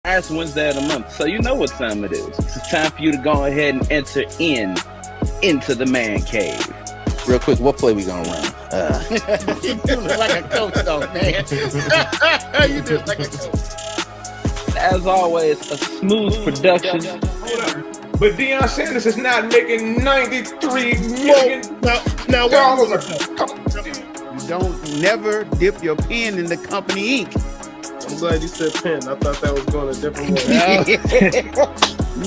last Wednesday of the month, so you know what time it is. It's time for you to go ahead and enter into the man cave. Real quick, what play we gonna run? You look like a coach, though, man. You just like a coach. As always, a Smoooth Production. But Deion Sanders is not making $93 million. Now, you don't never dip your pen in the company ink. I'm glad you said pen. I thought that was going a different way.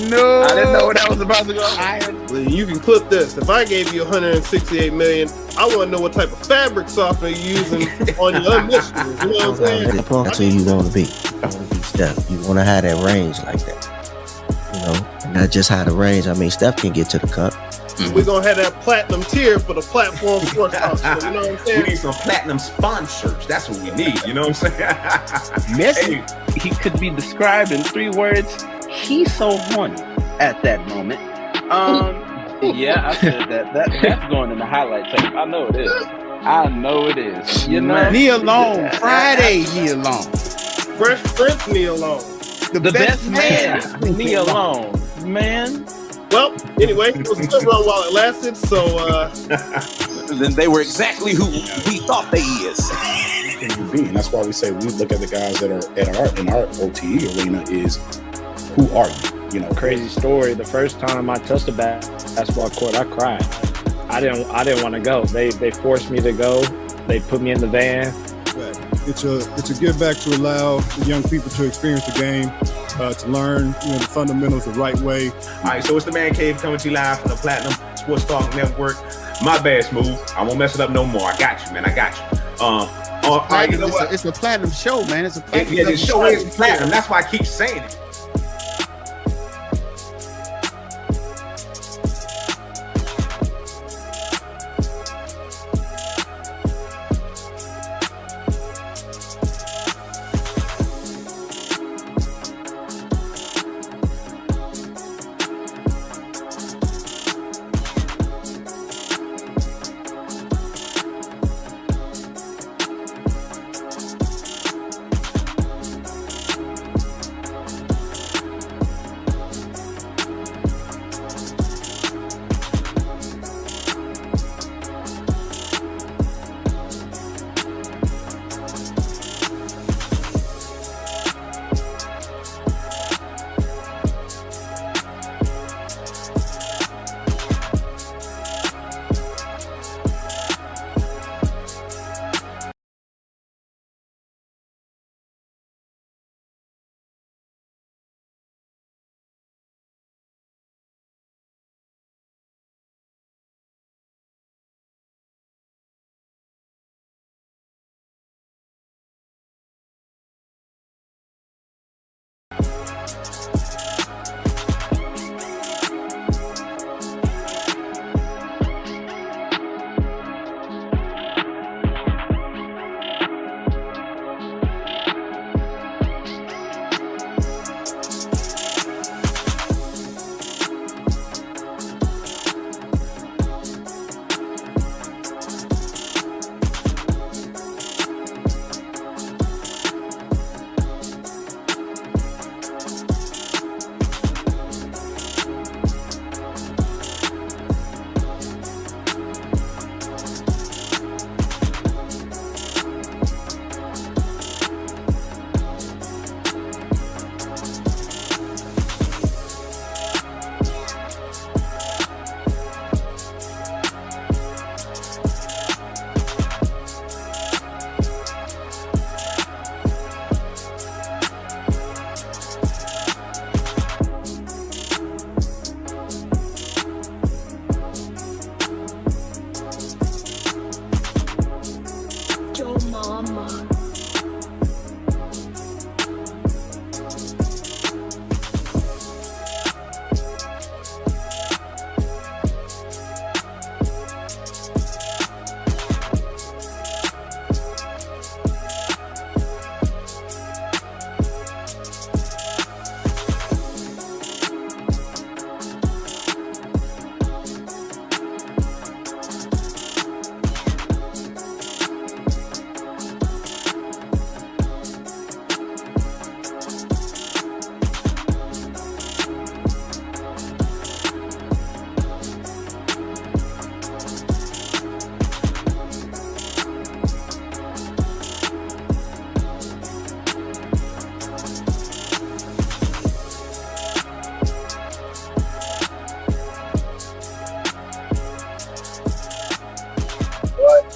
No, I didn't know where that was about to go. Well, you can clip this. If I gave you $168 million, I want to know what type of fabric softener you're using on your initiatives. You know what I'm saying? The point you want to be. You want to be Steph. You want to have that range like that. You know, and not just have the range. I mean, Steph can get to the cup. We're going to have that platinum tier for the platform Sportstalk show. You know what I'm saying? We need some platinum sponsors. That's what we need. You know what I'm saying? Messi. He could be described in 3 words. He's so horny at that moment. Yeah, I said that. That's going in the highlight tape. I know it is. You know, Knee alone. Friday, knee alone. Fresh Prince knee alone. the best man. Me alone, man. Well, anyway, it was a good run while it lasted. So, Then they were exactly who we thought they is. And that's why we say we look at the guys that are in our OTE arena is who are you? You know, Crazy story. The first time I touched a basketball court, I cried. I didn't want to go. They forced me to go. They put me in the van. It's a give back to allow the young people to experience the game, to learn the fundamentals the right way. All right, so it's the Man Cave coming to you live from the Platinum Sports Talk Network. My bad, Smooth. I won't mess it up no more. I got you, man. I got you. All right, you know what? It's a platinum show, man. It's a platinum Yeah, the show is platinum. That's why I keep saying it.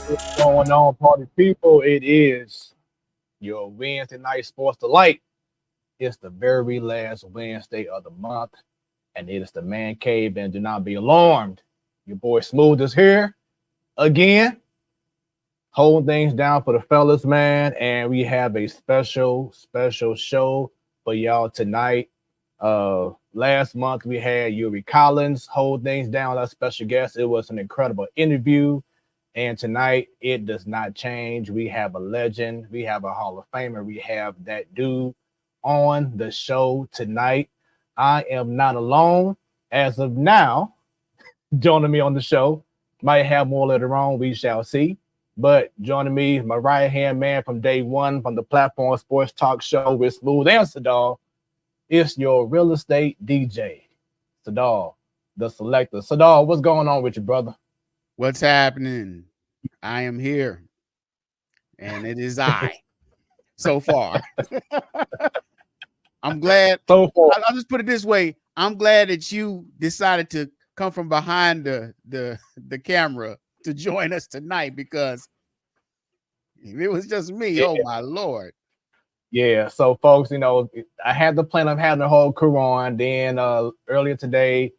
What's going on, party people? It is your Wednesday night sports delight. It's the very last Wednesday of the month, and it is the Man Cave. And do not be alarmed. Your boy Smooth is here again, holding things down for the fellas, man. And we have a special show for y'all tonight. Last month we had Yuri Collins hold things down, our special guest. It was an incredible interview. And tonight, it does not change. We have a legend. We have a Hall of Famer. We have that dude on the show tonight. I am not alone. As of now, joining me on the show, might have more later on. We shall see. But joining me, my right-hand man from day one from the Platform Sports Talk Show with Smooth and Sadal, it's your real estate DJ, Sadal, the selector. Sadal, what's going on with you, brother? What's happening? I am here, and it is I. So far, I'm glad. So far, I'll just put it this way: I'm glad that you decided to come from behind the camera to join us tonight, because if it was just me, oh my Lord. Yeah, so folks, you know, I had the plan of having the whole crew on. Then earlier today,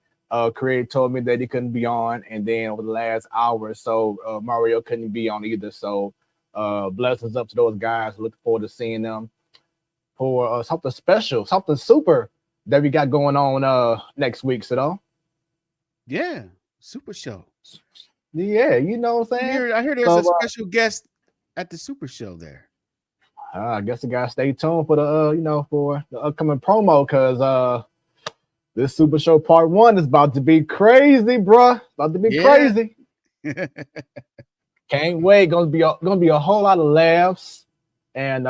Craig told me that he couldn't be on, and then over the last hour or so, Mario couldn't be on either. So blessings up to those guys. Looking forward to seeing them for something special, something super that we got going on next week, Sadal. Yeah, super show. Yeah, you know what I'm saying? I hear there's a special guest at the super show there. I guess you gotta stay tuned for the for the upcoming promo, because this Super Show Part 1 is about to be crazy, bruh. About to be crazy. Can't wait. Gonna be a whole lot of laughs and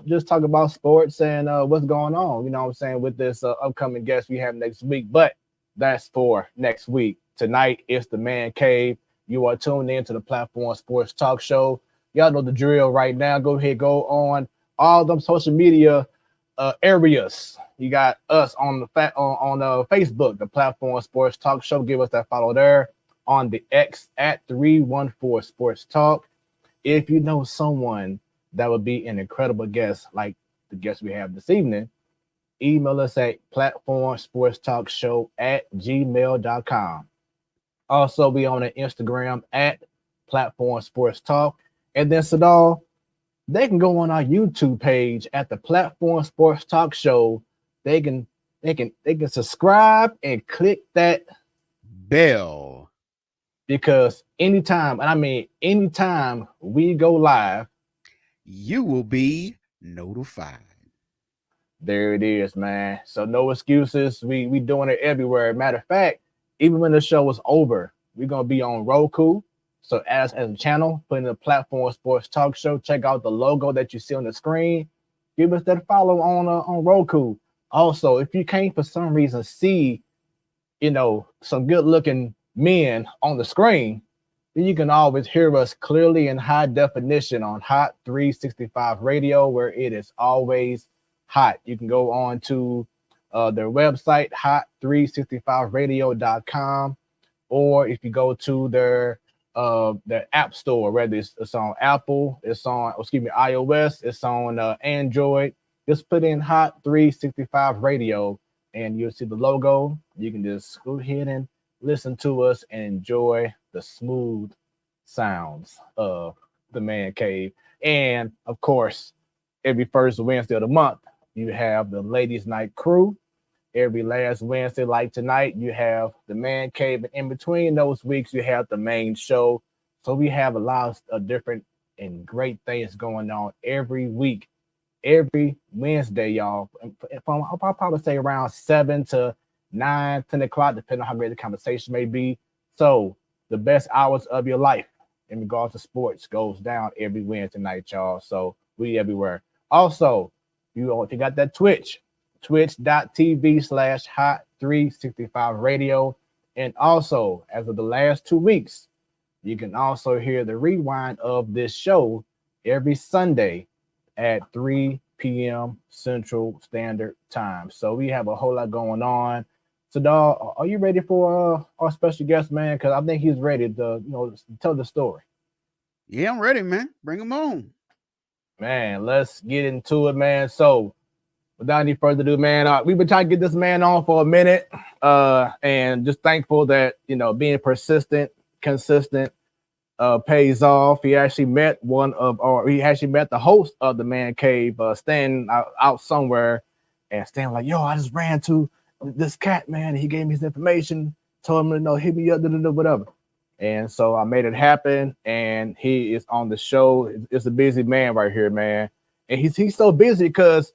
just talk about sports and what's going on. You know what I'm saying, with this upcoming guest we have next week. But that's for next week. Tonight it's the Man Cave. You are tuned in to the Platform Sports Talk Show. Y'all know the drill right now. Go ahead, go on all them social media areas. You got us on the Facebook, the Platform Sports Talk Show. Give us that follow there. On the X at 314 Sports Talk. If you know someone that would be an incredible guest, like the guest we have this evening, email us at platformsportstalkshow@gmail.com. Also, be on the Instagram at Platform Sports Talk. And then, Sadal, they can go on our YouTube page at the Platform Sports Talk Show. They can subscribe and click that bell, because anytime we go live, you will be notified. There it is, man. So no excuses. We doing it everywhere. Matter of fact, even when the show is over, we're gonna be on Roku. So as a channel, put in the Platform Sports Talk Show. Check out the logo that you see on the screen. Give us that follow on Roku. Also, if you can't for some reason see, some good looking men on the screen, then you can always hear us clearly in high definition on Hot 365 Radio, where it is always hot. You can go on to their website, hot365radio.com, or if you go to their app store, whether it's on Apple, it's on iOS, it's on Android. Just put in Hot 365 Radio and you'll see the logo. You can just go ahead and listen to us and enjoy the smooth sounds of the Man Cave. And of course, every first Wednesday of the month, you have the Ladies Night Crew. Every last Wednesday, like tonight, you have the Man Cave. And in between those weeks, you have the main show. So we have a lot of different and great things going on every week, every Wednesday, y'all. I'll probably say around 7 to 9, 10 o'clock, depending on how great the conversation may be. So the best hours of your life in regards to sports goes down every Wednesday night, y'all. So we everywhere. Also, if you got that twitch.tv/hot365 radio. And also, as of the last 2 weeks, you can also hear the rewind of this show every Sunday at 3 p.m. Central Standard Time. So we have a whole lot going on. So, dog, are you ready for our special guest, man? Because I think he's ready to tell the story. Yeah, I'm ready, man. Bring them on. Man, let's get into it, man. So, without any further ado, man, we've been trying to get this man on for a minute, and just thankful that being persistent, consistent, pays off. He actually met the host of the Man Cave, standing out somewhere, and Stan like, yo, I just ran to this cat, man. And he gave me his information, told him to hit me up, whatever. And so I made it happen, and he is on the show. It's a busy man right here, man. And he's so busy because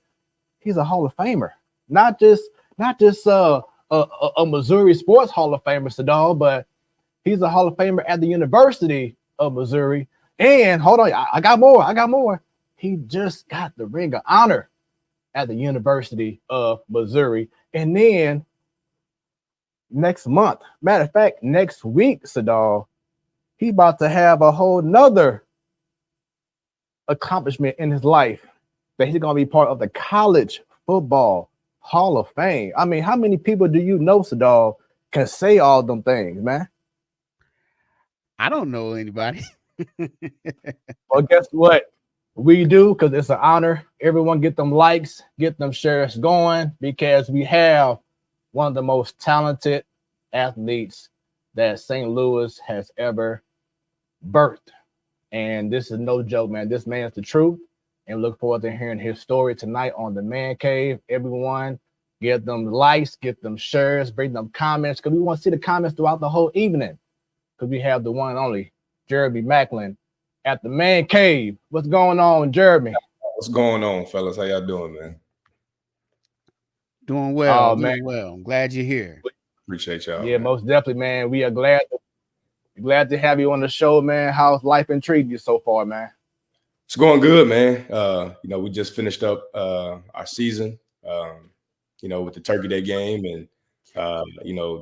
he's a Hall of Famer, not just a Missouri sports Hall of Famer, Sadal, but he's a Hall of Famer at the University of Missouri. And hold on, I got more. He just got the Ring of Honor at the University of Missouri. And then next month, matter of fact, next week, Sadal, he about to have a whole nother accomplishment in his life that he's going to be part of the College Football Hall of Fame. I mean, how many people do you know, Sadal, can say all them things, man? I don't know anybody. Well, guess what? We do, because it's an honor. Everyone get them likes, get them shares going, because we have one of the most talented athletes that St. Louis has ever birthed. And this is no joke, man. This man is the truth. And look forward to hearing his story tonight on the Man Cave. Everyone, get them likes, get them shares, bring them comments, because we want to see the comments throughout the whole evening. Because we have the one and only Jeremy Maclin at the Man Cave. What's going on, Jeremy? What's going on, fellas? How y'all doing, man? Doing well, man. doing well. I'm glad you're here. Appreciate y'all. Yeah, man. most definitely, man. We are glad to have you on the show, man. How's life been treating you so far, man? It's going good, man. We just finished up our season, with the Turkey Day game, and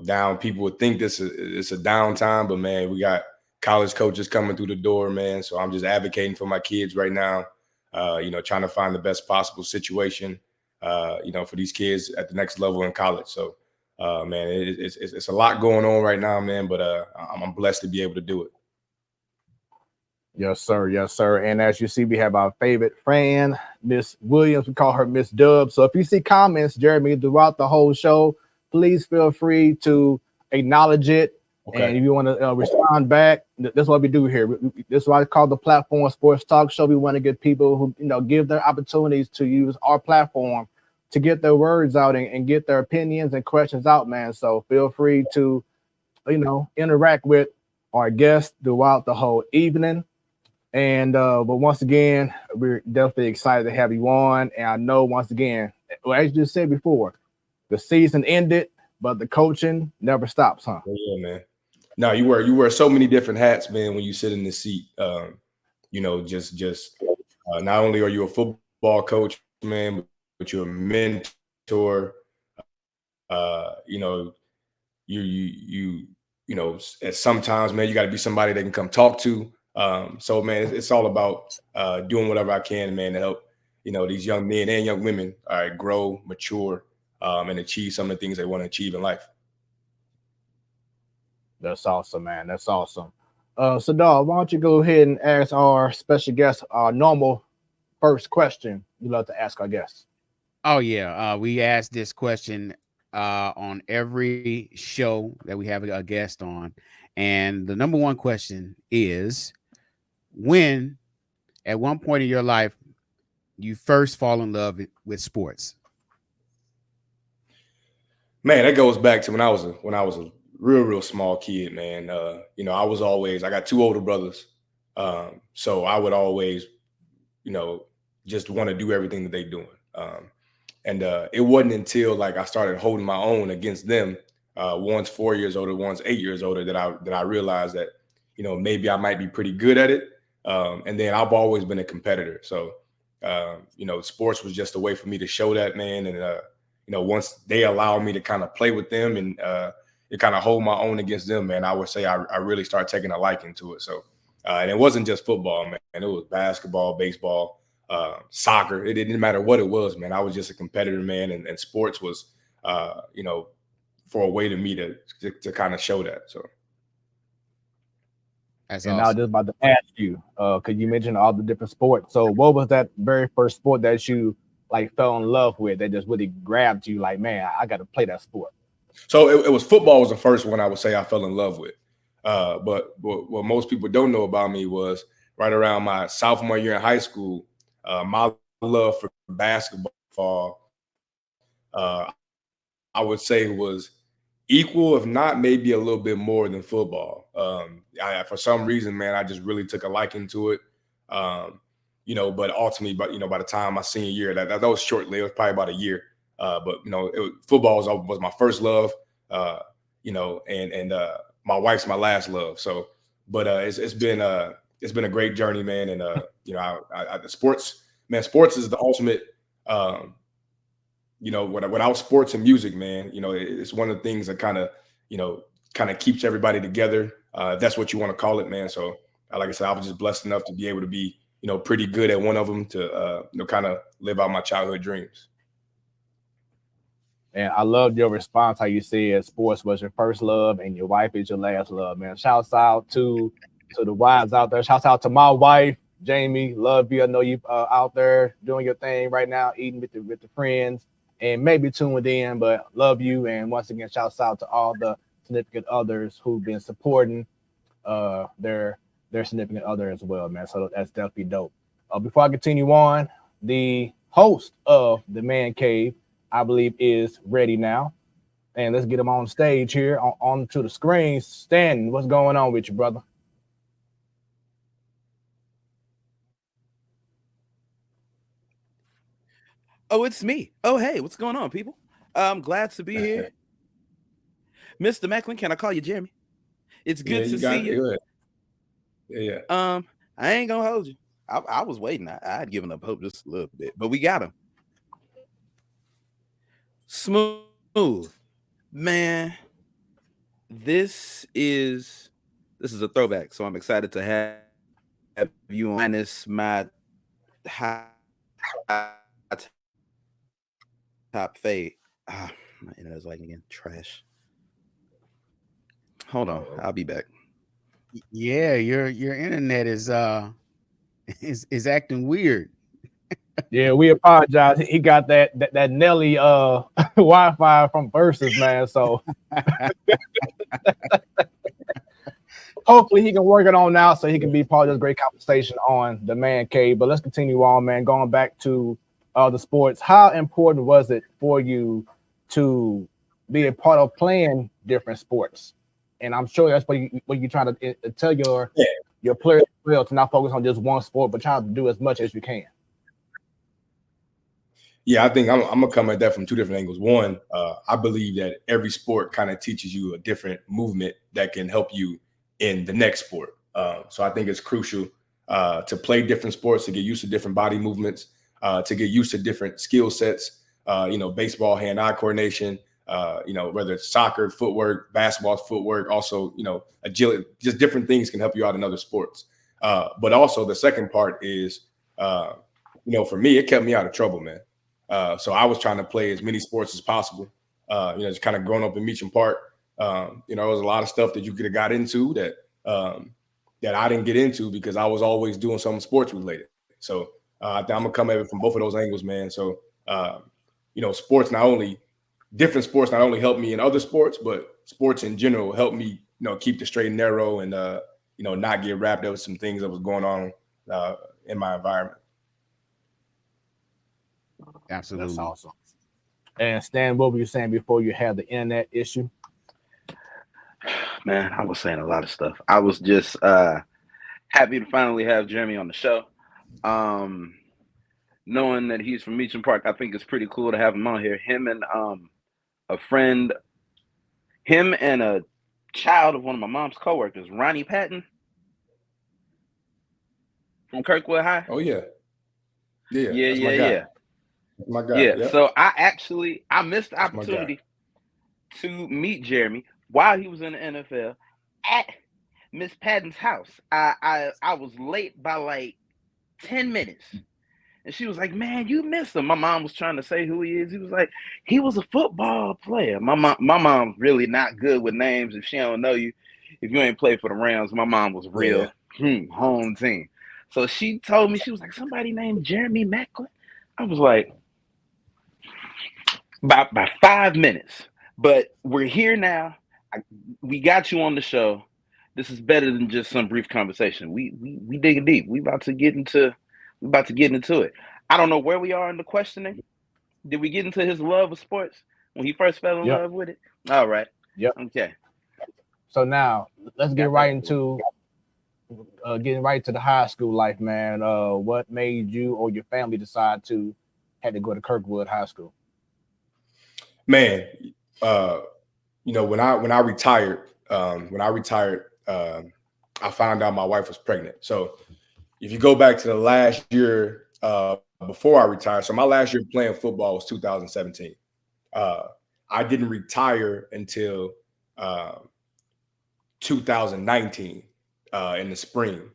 down. People would think it's a downtime, but man, we got college coaches coming through the door, man. So I'm just advocating for my kids right now. Trying to find the best possible situation, for these kids at the next level in college. So, man, it's a lot going on right now, man. But I'm blessed to be able to do it. Yes, sir. Yes, sir. And as you see, we have our favorite friend, Miss Williams. We call her Miss Dub. So if you see comments, Jeremy, throughout the whole show, please feel free to acknowledge it. Okay. And if you want to respond back, that's what we do here. This is what I call the platform sports talk show. We want to get people who, give their opportunities to use our platform to get their words out and get their opinions and questions out, man. So feel free to, interact with our guests throughout the whole evening. And but once again, we're definitely excited to have you on. And I know, once again, as you just said before, the season ended, but the coaching never stops, huh? Yeah, man. No, you wear so many different hats, man, when you sit in this seat. Not only are you a football coach, man, but you're a mentor. At sometimes, man, you got to be somebody they can come talk to. So, man, it's all about doing whatever I can, man, to help, these young men and young women grow, mature, and achieve some of the things they want to achieve in life. That's awesome, man. That's awesome. Sadal, why don't you go ahead and ask our special guest our normal first question you love to ask our guests? Oh, yeah. We ask this question on every show that we have a guest on. And the number one question is, when, at one point in your life, you first fall in love with sports? Man, that goes back to when I was a real small kid, man. I got two older brothers. So I would always, just want to do everything that they're doing. And it wasn't until I started holding my own against them, one's 4 years older, one's 8 years older, that I realized that, maybe I might be pretty good at it. And then I've always been a competitor. So, sports was just a way for me to show that, man. And, once they allowed me to kind of play with them and to kind of hold my own against them, man, I would say I really started taking a liking to it. So, and it wasn't just football, man. It was basketball, baseball, soccer. It didn't matter what it was, man. I was just a competitor, man. And sports was, for a way to me to kind of show that. So. That's And I was awesome. just about to ask you, because you mentioned all the different sports. So what was that very first sport that you like fell in love with that just really grabbed you? Like, man, I got to play that sport. So it was football was the first one I would say I fell in love with. But what most people don't know about me was right around my sophomore year in high school, my love for basketball, I would say was equal, if not maybe a little bit more than football. For some reason, man, I just really took a liking to it. But ultimately, by the time my senior year, that was short-lived. It was probably about a year. Football was my first love. And my wife's my last love. So, but it's been a great journey, man. And the sports is the ultimate. Without sports and music, man, it's one of the things that kind of keeps everybody together. If that's what you want to call it, man. So, like I said, I was just blessed enough to be able to be, pretty good at one of them to, kind of live out my childhood dreams. And I loved your response, how you said sports was your first love and your wife is your last love, man. Shouts out to the wives out there. Shouts out to my wife, Jamie. Love you. I know you out there doing your thing right now, eating with the friends and maybe tuned in, but love you. And once again, shouts out to all the significant others who've been supporting their significant other as well, man. So that's definitely dope. Before I continue on, the host of the Man Cave, I believe, is ready now. And let's get him on stage here, on to the screen. Stan, what's going on with you, brother? Oh, it's me. Oh, hey, what's going on, people? I'm glad to be here. Mr. Maclin, can I call you Jeremy? It's good to see you. Yeah. I ain't gonna hold you. I was waiting. I had given up hope just a little bit, but we got him. Smooth, man. This is a throwback, so I'm excited to have you on this my top fade. My internet's lagging again. Trash. Hold on, I'll be back. Yeah, your internet is acting weird. Yeah, we apologize. He got that Nelly Wi-Fi from Versus, man. So hopefully he can work it on now so he can be part of this great conversation on the Man Cave. But let's continue on, man. Going back to the sports, how important was it for you to be a part of playing different sports? And I'm sure that's what you're trying to tell your players as well, to not focus on just one sport, but try to do as much as you can. Yeah, I think I'm gonna come at that from two different angles. One, I believe that every sport kind of teaches you a different movement that can help you in the next sport. So I think it's crucial to play different sports, to get used to different body movements, to get used to different skill sets. Baseball, hand-eye coordination. Whether it's soccer, footwork, basketball, footwork, also, agility, just different things can help you out in other sports. But also the second part is, for me, it kept me out of trouble, man. So I was trying to play as many sports as possible. Just kind of growing up in Meacham Park. There was a lot of stuff that you could have got into that I didn't get into because I was always doing something sports related. So I think I'm gonna come at it from both of those angles, man. So different sports not only help me in other sports, but sports in general help me, keep the straight and narrow and not get wrapped up with some things that was going on in my environment. Absolutely. That's awesome. And Stan, what were you saying before you had the internet issue? Man, I was saying a lot of stuff. I was just happy to finally have Jeremy on the show. Knowing that he's from Meacham Park, I think it's pretty cool to have him on here. Him and a child of one of my mom's coworkers, Ronnie Patton from Kirkwood High. Oh yeah. Yeah. My guy. Yeah. Yep. So I missed the opportunity to meet Jeremy while he was in the NFL at Miss Patton's house. I was late by like 10 minutes. And she was like, man, you missed him. My mom was trying to say who he is. He was like, he was a football player. My mom's really not good with names if she don't know you. if you ain't played for the Rams, my mom was real home team. So she told me, she was like, somebody named Jeremy Maclin. I was like, by 5 minutes. But we're here now. We got you on the show. This is better than just some brief conversation. We digging deep. We about to get into it. I don't know where we are in the questioning. Did we get into his love of sports when he first fell in love with it? All right. Yep. Okay. So now let's get right into getting right to the high school life, man. What made you or your family decide to had to go to Kirkwood High School? Man, when I retired, I found out my wife was pregnant. So if you go back to the last year before I retired, so my last year playing football was 2017. I didn't retire until 2019 in the spring.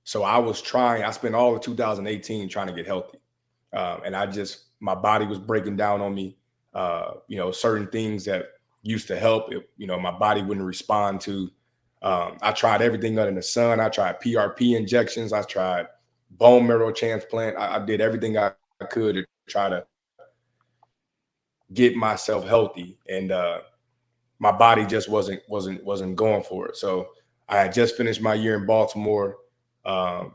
So I spent all of 2018 trying to get healthy. And my body was breaking down on me. Certain things that used to help, my body wouldn't respond to. I tried everything under the sun. I tried PRP injections. I tried bone marrow transplant. I did everything I could to try to get myself healthy. And my body just wasn't going for it. So I had just finished my year in Baltimore. I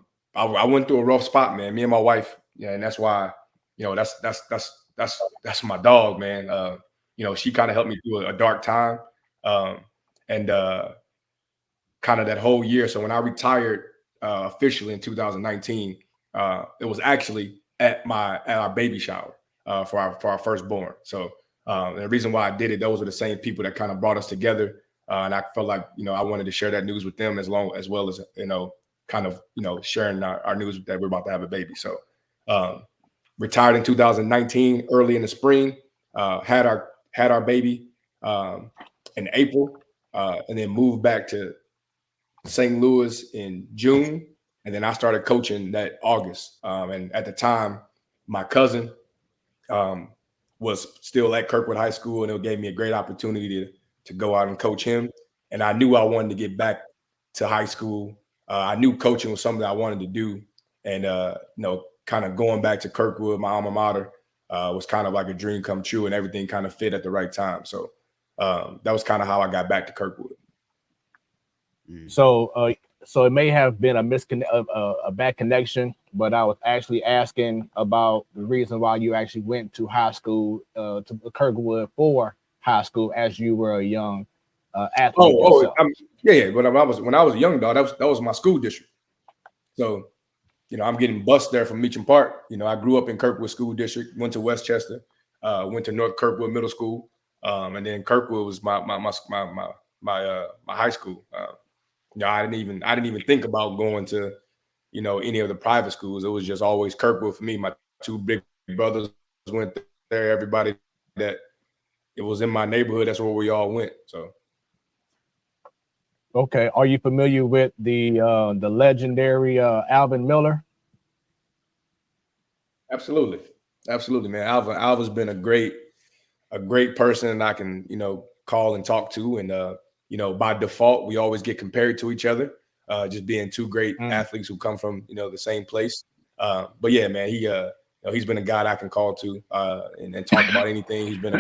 went through a rough spot, man. Me and my wife, and that's why, that's my dog, man. She kind of helped me through a dark time, and kind of that whole year. So when I retired officially in 2019, it was actually at our baby shower for our firstborn. So the reason why I did it, those were the same people that kind of brought us together, and I felt like I wanted to share that news with them as well as sharing our news that we're about to have a baby. So retired in 2019, early in the spring, had our baby in April, and then moved back to St. Louis in June, and then I started coaching that August. And at the time, my cousin was still at Kirkwood High School, and it gave me a great opportunity to go out and coach him. And I knew I wanted to get back to high school. I knew coaching was something I wanted to do, and kind of going back to Kirkwood, my alma mater, was kind of like a dream come true, and everything kind of fit at the right time. So that was kind of how I got back to Kirkwood. So it may have been a bad connection, but I was actually asking about the reason why you actually went to high school, to Kirkwood for high school, as you were a young athlete. When I was a young dog, that was my school district. So I'm getting bused there from Meacham Park. I grew up in Kirkwood School District, went to Westchester, went to North Kirkwood Middle School, and then Kirkwood was my high school. I didn't even think about going to, any of the private schools. It was just always Kirkwood for me. My two big brothers went there. Everybody that it was in my neighborhood, that's where we all went. So. Okay. Are you familiar with the legendary Alvin Miller? Absolutely, man. Alvin's been a great person, and I can call and talk to, and by default we always get compared to each other, just being two great athletes who come from the same place. But yeah, man, he's been a guy that I can call to and talk about anything. He's been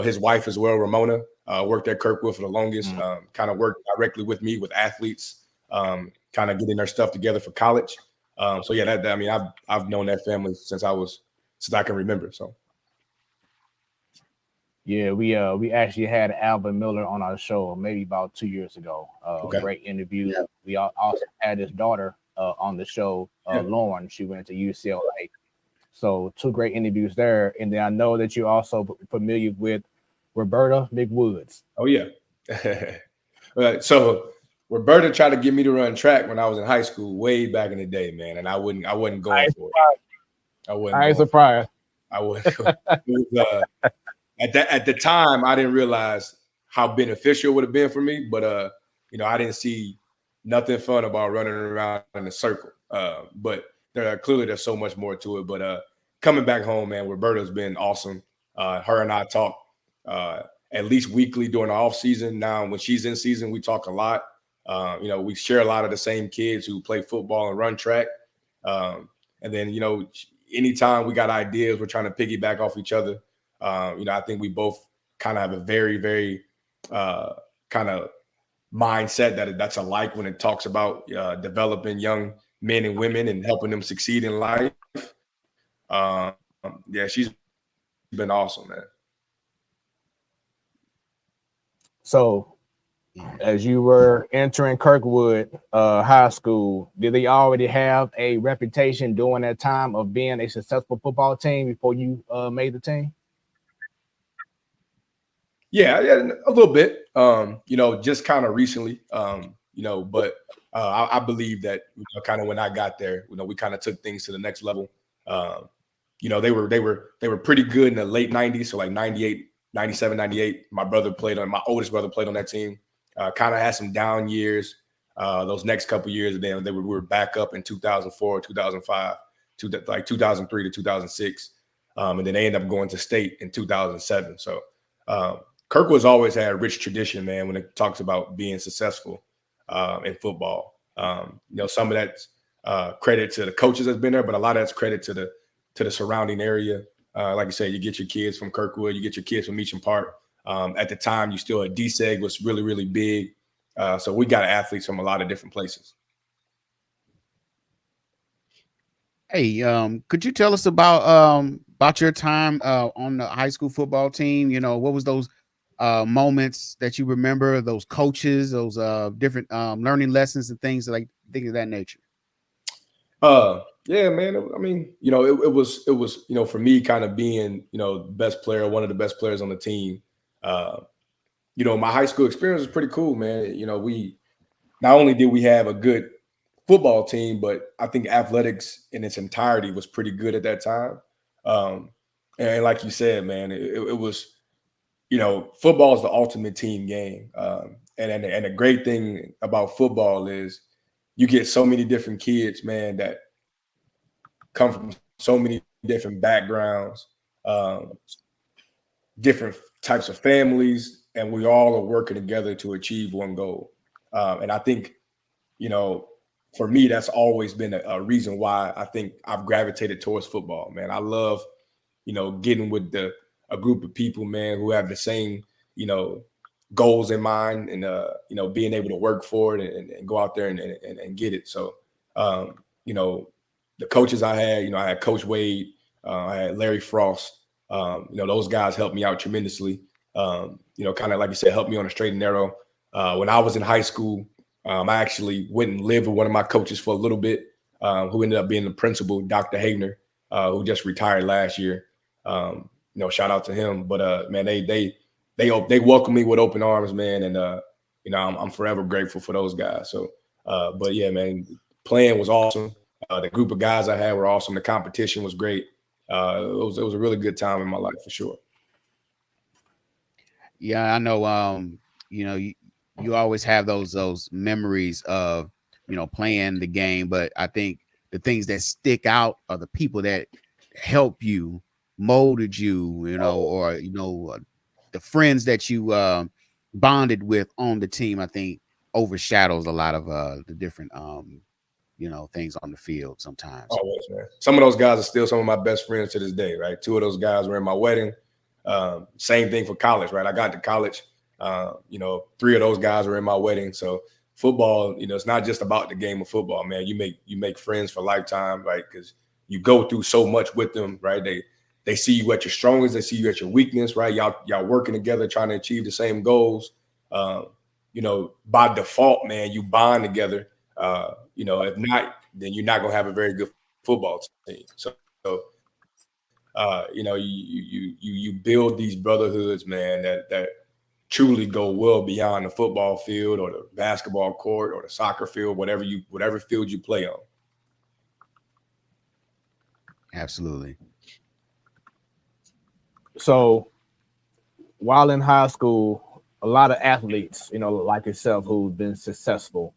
his wife as well, Ramona, worked at Kirkwood for the longest. Kind of worked directly with me with athletes, kind of getting their stuff together for college. So yeah, I've known that family since I can remember. So yeah, we actually had Alvin Miller on our show maybe about 2 years ago. Great interview. Yeah. We also had his daughter on the show, Lauren. She went to UCLA. So 2 great interviews there. And then I know that you're also familiar with Roberta McWoods. Oh yeah. So Roberta tried to get me to run track when I was in high school, way back in the day, man, and I wasn't going for it. I ain't surprised. I wasn't. At the time, I didn't realize how beneficial it would have been for me, but I didn't see nothing fun about running around in a circle. But there's so much more to it. But coming back home, man, Roberta's been awesome. Her and I talk at least weekly during the off season. Now, when she's in season, we talk a lot. We share a lot of the same kids who play football and run track. And then, anytime we got ideas, we're trying to piggyback off each other. I think we both kind of have a very, very kind of mindset that's alike when it talks about developing young men and women and helping them succeed in life. She's been awesome, man. So, as you were entering Kirkwood High School, did they already have a reputation during that time of being a successful football team before you made the team? Yeah, a little bit. Just kind of recently. But I believe that kind of when I got there, we kind of took things to the next level. They were pretty good in the late 90s, so like 98, 97, 98. My oldest brother played on that team. Kind of had some down years those next couple years, and then we were back up in 2004, 2005, like 2003 to 2006, and then they ended up going to state in 2007. So Kirkwood's always had a rich tradition, man, when it talks about being successful in football. Some of that's credit to the coaches that's been there, but a lot of that's credit to the surrounding area. Like you said, you get your kids from Kirkwood, you get your kids from Meacham Park. At the time, DSEG was really, really big. So we got athletes from a lot of different places. Hey, could you tell us about your time on the high school football team? What was those moments that you remember, those coaches, those different learning lessons and things of that nature? Yeah, man. I mean, it was, for me kind of being, best player, one of the best players on the team. My high school experience was pretty cool, man. We not only did we have a good football team, but I think athletics in its entirety was pretty good at that time. And like you said, man, it was, football is the ultimate team game. And the great thing about football is you get so many different kids, man, that come from so many different backgrounds, different types of families, and we all are working together to achieve one goal. And I think, for me, that's always been a reason why I think I've gravitated towards football, man. I love, getting with a group of people, man, who have the same, goals in mind and, being able to work for it and go out there and get it. So, the coaches I had Coach Wade, I had Larry Frost. Those guys helped me out tremendously. Kind of like you said, helped me on a straight and narrow. When I was in high school, I actually went and lived with one of my coaches for a little bit, who ended up being the principal, Dr. Havener, who just retired last year. Shout out to him. But man, they welcomed me with open arms, man, and I'm forever grateful for those guys. So, but yeah, man, playing was awesome. The group of guys I had were awesome. The competition was great. It was a really good time in my life for sure. Yeah, I know. You always have those memories of playing the game, but I think the things that stick out are the people that help you, molded you, or the friends that you bonded with on the team. I think overshadows a lot of the different things on the field sometimes. Always, man. Some of those guys are still some of my best friends to this day, right? 2 of those guys were in my wedding. Same thing for college, right? I got to college. 3 of those guys were in my wedding. So football, it's not just about the game of football, man. You make friends for lifetime, right? Because you go through so much with them, right? They see you at your strongest, they see you at your weakness, right? Y'all working together, trying to achieve the same goals. By default, man, you bond together. If not, then you're not gonna have a very good football team. So you build these brotherhoods, man, that truly go well beyond the football field or the basketball court or the soccer field, whatever field you play on. Absolutely. So while in high school, a lot of athletes, like yourself, who've been successful,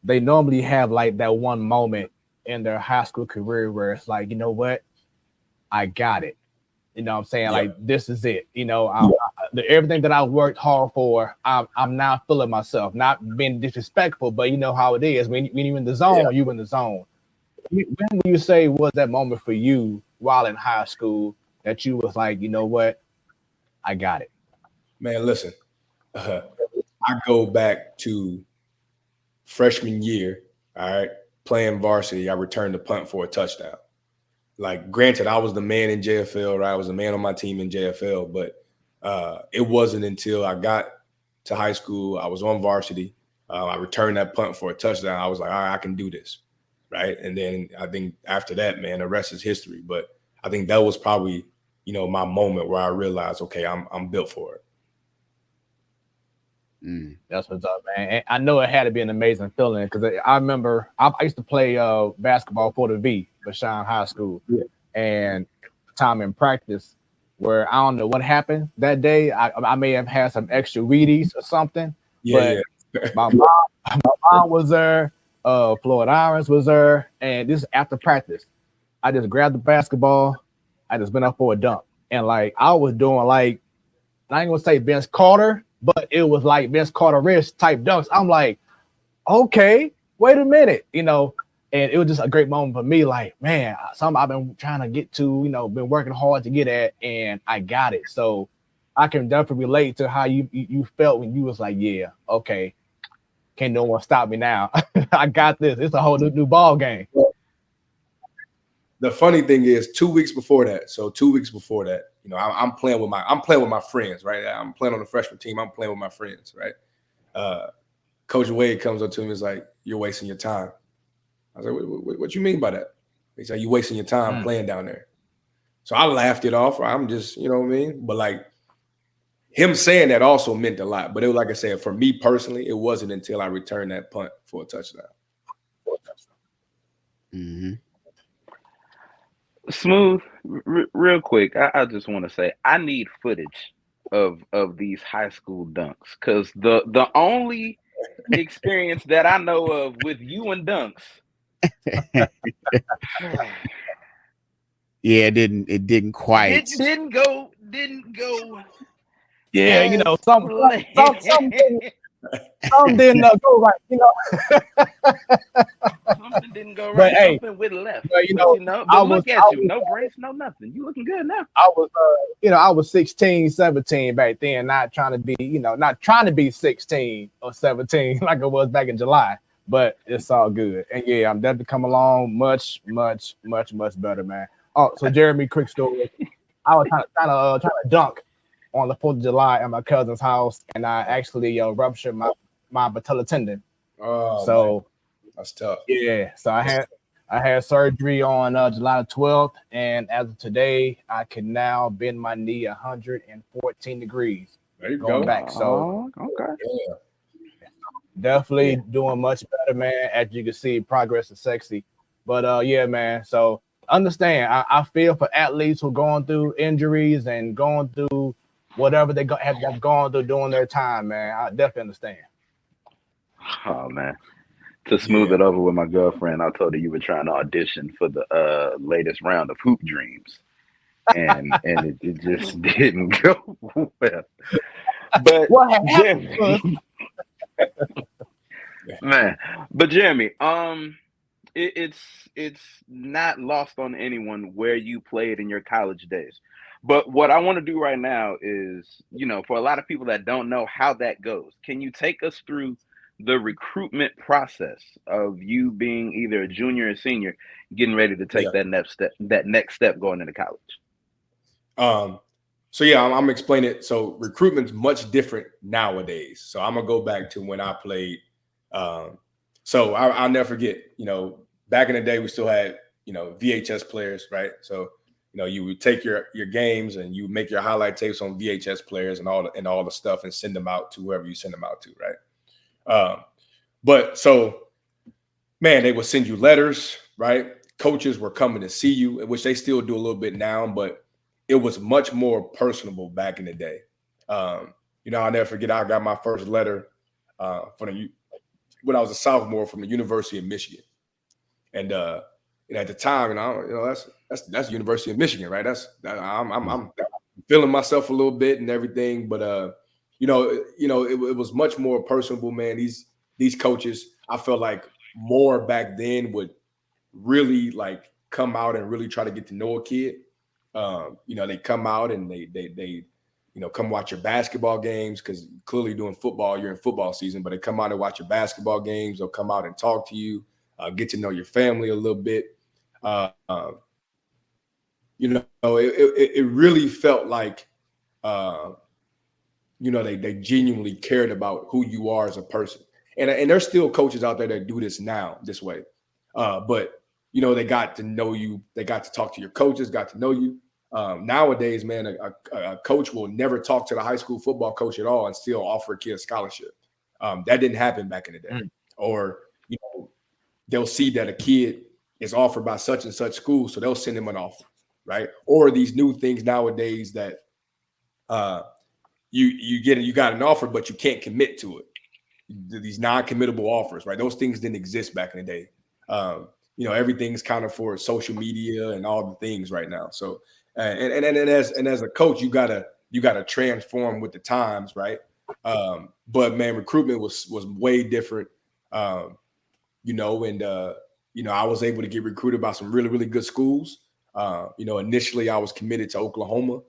they normally have like that one moment in their high school career where it's like, you know what, I got it. You know what I'm saying? Yeah. Like, this is it. everything that I worked hard for, I'm now feeling myself, not being disrespectful, but you know how it is. When you're in the zone, you in the zone. When would you say was that moment for you while in high school that you was like, you know what, I got it? Man, listen, I go back to freshman year, all right, playing varsity. I returned the punt for a touchdown. Like, granted, I was the man in JFL, right? I was the man on my team in JFL, but it wasn't until I got to high school, I was on varsity, I returned that punt for a touchdown. I was like, all right, I can do this, right? And then I think after that, man, the rest is history. But I think that was probably, you know, my moment where I realized, okay, I'm built for it. That's what's up, man. And I know it had to be an amazing feeling because I remember I used to play basketball for the V, Bashan High School, and time in practice where I don't know what happened that day. I may have had some extra Wheaties or something, but my mom was there, Floyd Irons was there, and this is after practice. I just grabbed the basketball, I just went up for a dunk, and like I was doing like, I ain't gonna say Vince Carter, but it was like Vince Carter-ish type dunks. I'm like, okay, wait a minute, you know, and it was just a great moment for me. Like, man, something I've been trying to get to, you know, been working hard to get at, and I got it. So I can definitely relate to how you felt when you was like, yeah, okay, can't no one stop me now. I got this. It's a whole new ball game. The funny thing is, 2 weeks before that, you know, I'm playing with my friends, right? I'm playing on the freshman team. I'm playing with my friends, right? Coach Wade comes up to me and is like, "You're wasting your time." I was like, "What you mean by that?" He said, "You wasting your time playing down there." So I laughed it off. I'm just, you know what I mean? But like him saying that also meant a lot. But it was, like I said, for me personally, it wasn't until I returned that punt for a touchdown. Mm-hmm. Smooth, real quick, I just want to say I need footage of these high school dunks, because the only experience that I know of with you and dunks, yeah, it didn't quite. it didn't go. Yeah, you know, some didn't go right, you know. Something didn't go But right. hey, Something went left. but, you know, but look at you. No brace, no nothing. You looking good now. I was, you know, I was 16, 17 back then, not trying to be 16 or 17 like I was back in July, but it's all good. And yeah, I'm definitely come along much better, man. Oh, so Jeremy, quick story. I was trying to dunk on the 4th of July at my cousin's house, and I actually ruptured my patella tendon. Oh, so man. That's tough. Yeah, so I had surgery on July 12th, and as of today, I can now bend my knee 114 degrees. There you going go. back. So okay, definitely doing much better, man. As you can see, progress is sexy. But yeah, man. So understand, I feel for athletes who are going through injuries and going through whatever they have gone through during their time, man. I definitely understand. Oh man. To smooth it over with my girlfriend, I told her you were trying to audition for the latest round of Hoop Dreams, and it just didn't go well. But what happened? Man, but Jeremy, it's not lost on anyone where you played in your college days. But what I want to do right now is, you know, for a lot of people that don't know how that goes, can you take us through the recruitment process of you being either a junior or senior, getting ready to take that next step going into college? So yeah, I'm explaining it. So recruitment's much different nowadays. So I'm gonna go back to when I played. So I'll never forget, you know, back in the day we still had, you know, VHS players, right? So, you know, you would take your games and you make your highlight tapes on VHS players and all the stuff and send them out to whoever you send them out to, right? But so, man, they would send you letters, right? Coaches were coming to see you, which they still do a little bit now, but it was much more personable back in the day. You know, I'll never forget, I got my first letter when I was a sophomore from the University of Michigan. And you know, at the time, that's the University of Michigan, right? I'm feeling myself a little bit and everything. But it was much more personable, man. These coaches, I felt like more back then would really like come out and really try to get to know a kid. They come out and they come watch your basketball games, because clearly doing football, you're in football season, but they come out and watch your basketball games. They'll come out and talk to you, get to know your family a little bit. It really felt like, they genuinely cared about who you are as a person. And there's still coaches out there that do this now this way. But they got to know you. They got to talk to your coaches, got to know you. Nowadays, man, a coach will never talk to the high school football coach at all and still offer a kid a scholarship. That didn't happen back in the day. Or, they'll see that a kid is offered by such and such school, so they'll send him an offer, right? Or these new things nowadays that you got an offer, but you can't commit to it. These non-committable offers, right? Those things didn't exist back in the day. Everything's kind of for social media and all the things right now. So, and as a coach, you gotta transform with the times, right? But man, recruitment was way different. I was able to get recruited by some really, really good schools. Initially I was committed to Oklahoma,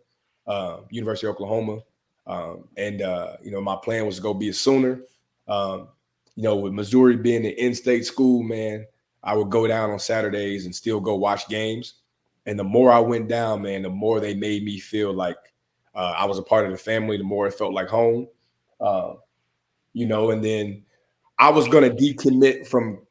University of Oklahoma. My plan was to go be a Sooner. With Missouri being an in-state school, man, I would go down on Saturdays and still go watch games. And the more I went down, man, the more they made me feel like I was a part of the family, the more it felt like home. And then I was going to decommit from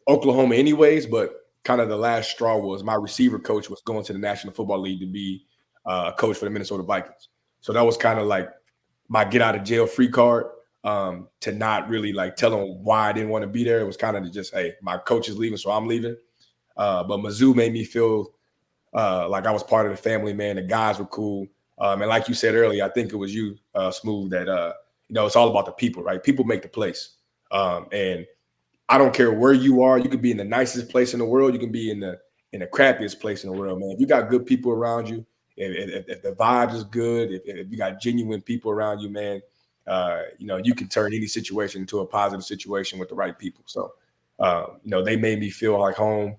Oklahoma anyways, but kind of the last straw was my receiver coach was going to the National Football League to be a coach for the Minnesota Vikings. So that was kind of like my get out of jail free card, to not really like tell them why I didn't want to be there. It was kind of just, hey, my coach is leaving, so I'm leaving. But Mizzou made me feel like I was part of the family, man. The guys were cool. And like you said earlier, I think it was you, Smoooth, that, it's all about the people, right? People make the place. And I don't care where you are. You could be in the nicest place in the world. You can be in the crappiest place in the world, man. If you got good people around you, if the vibe is good, if you got genuine people around you, man, you can turn any situation into a positive situation with the right people. So, they made me feel like home.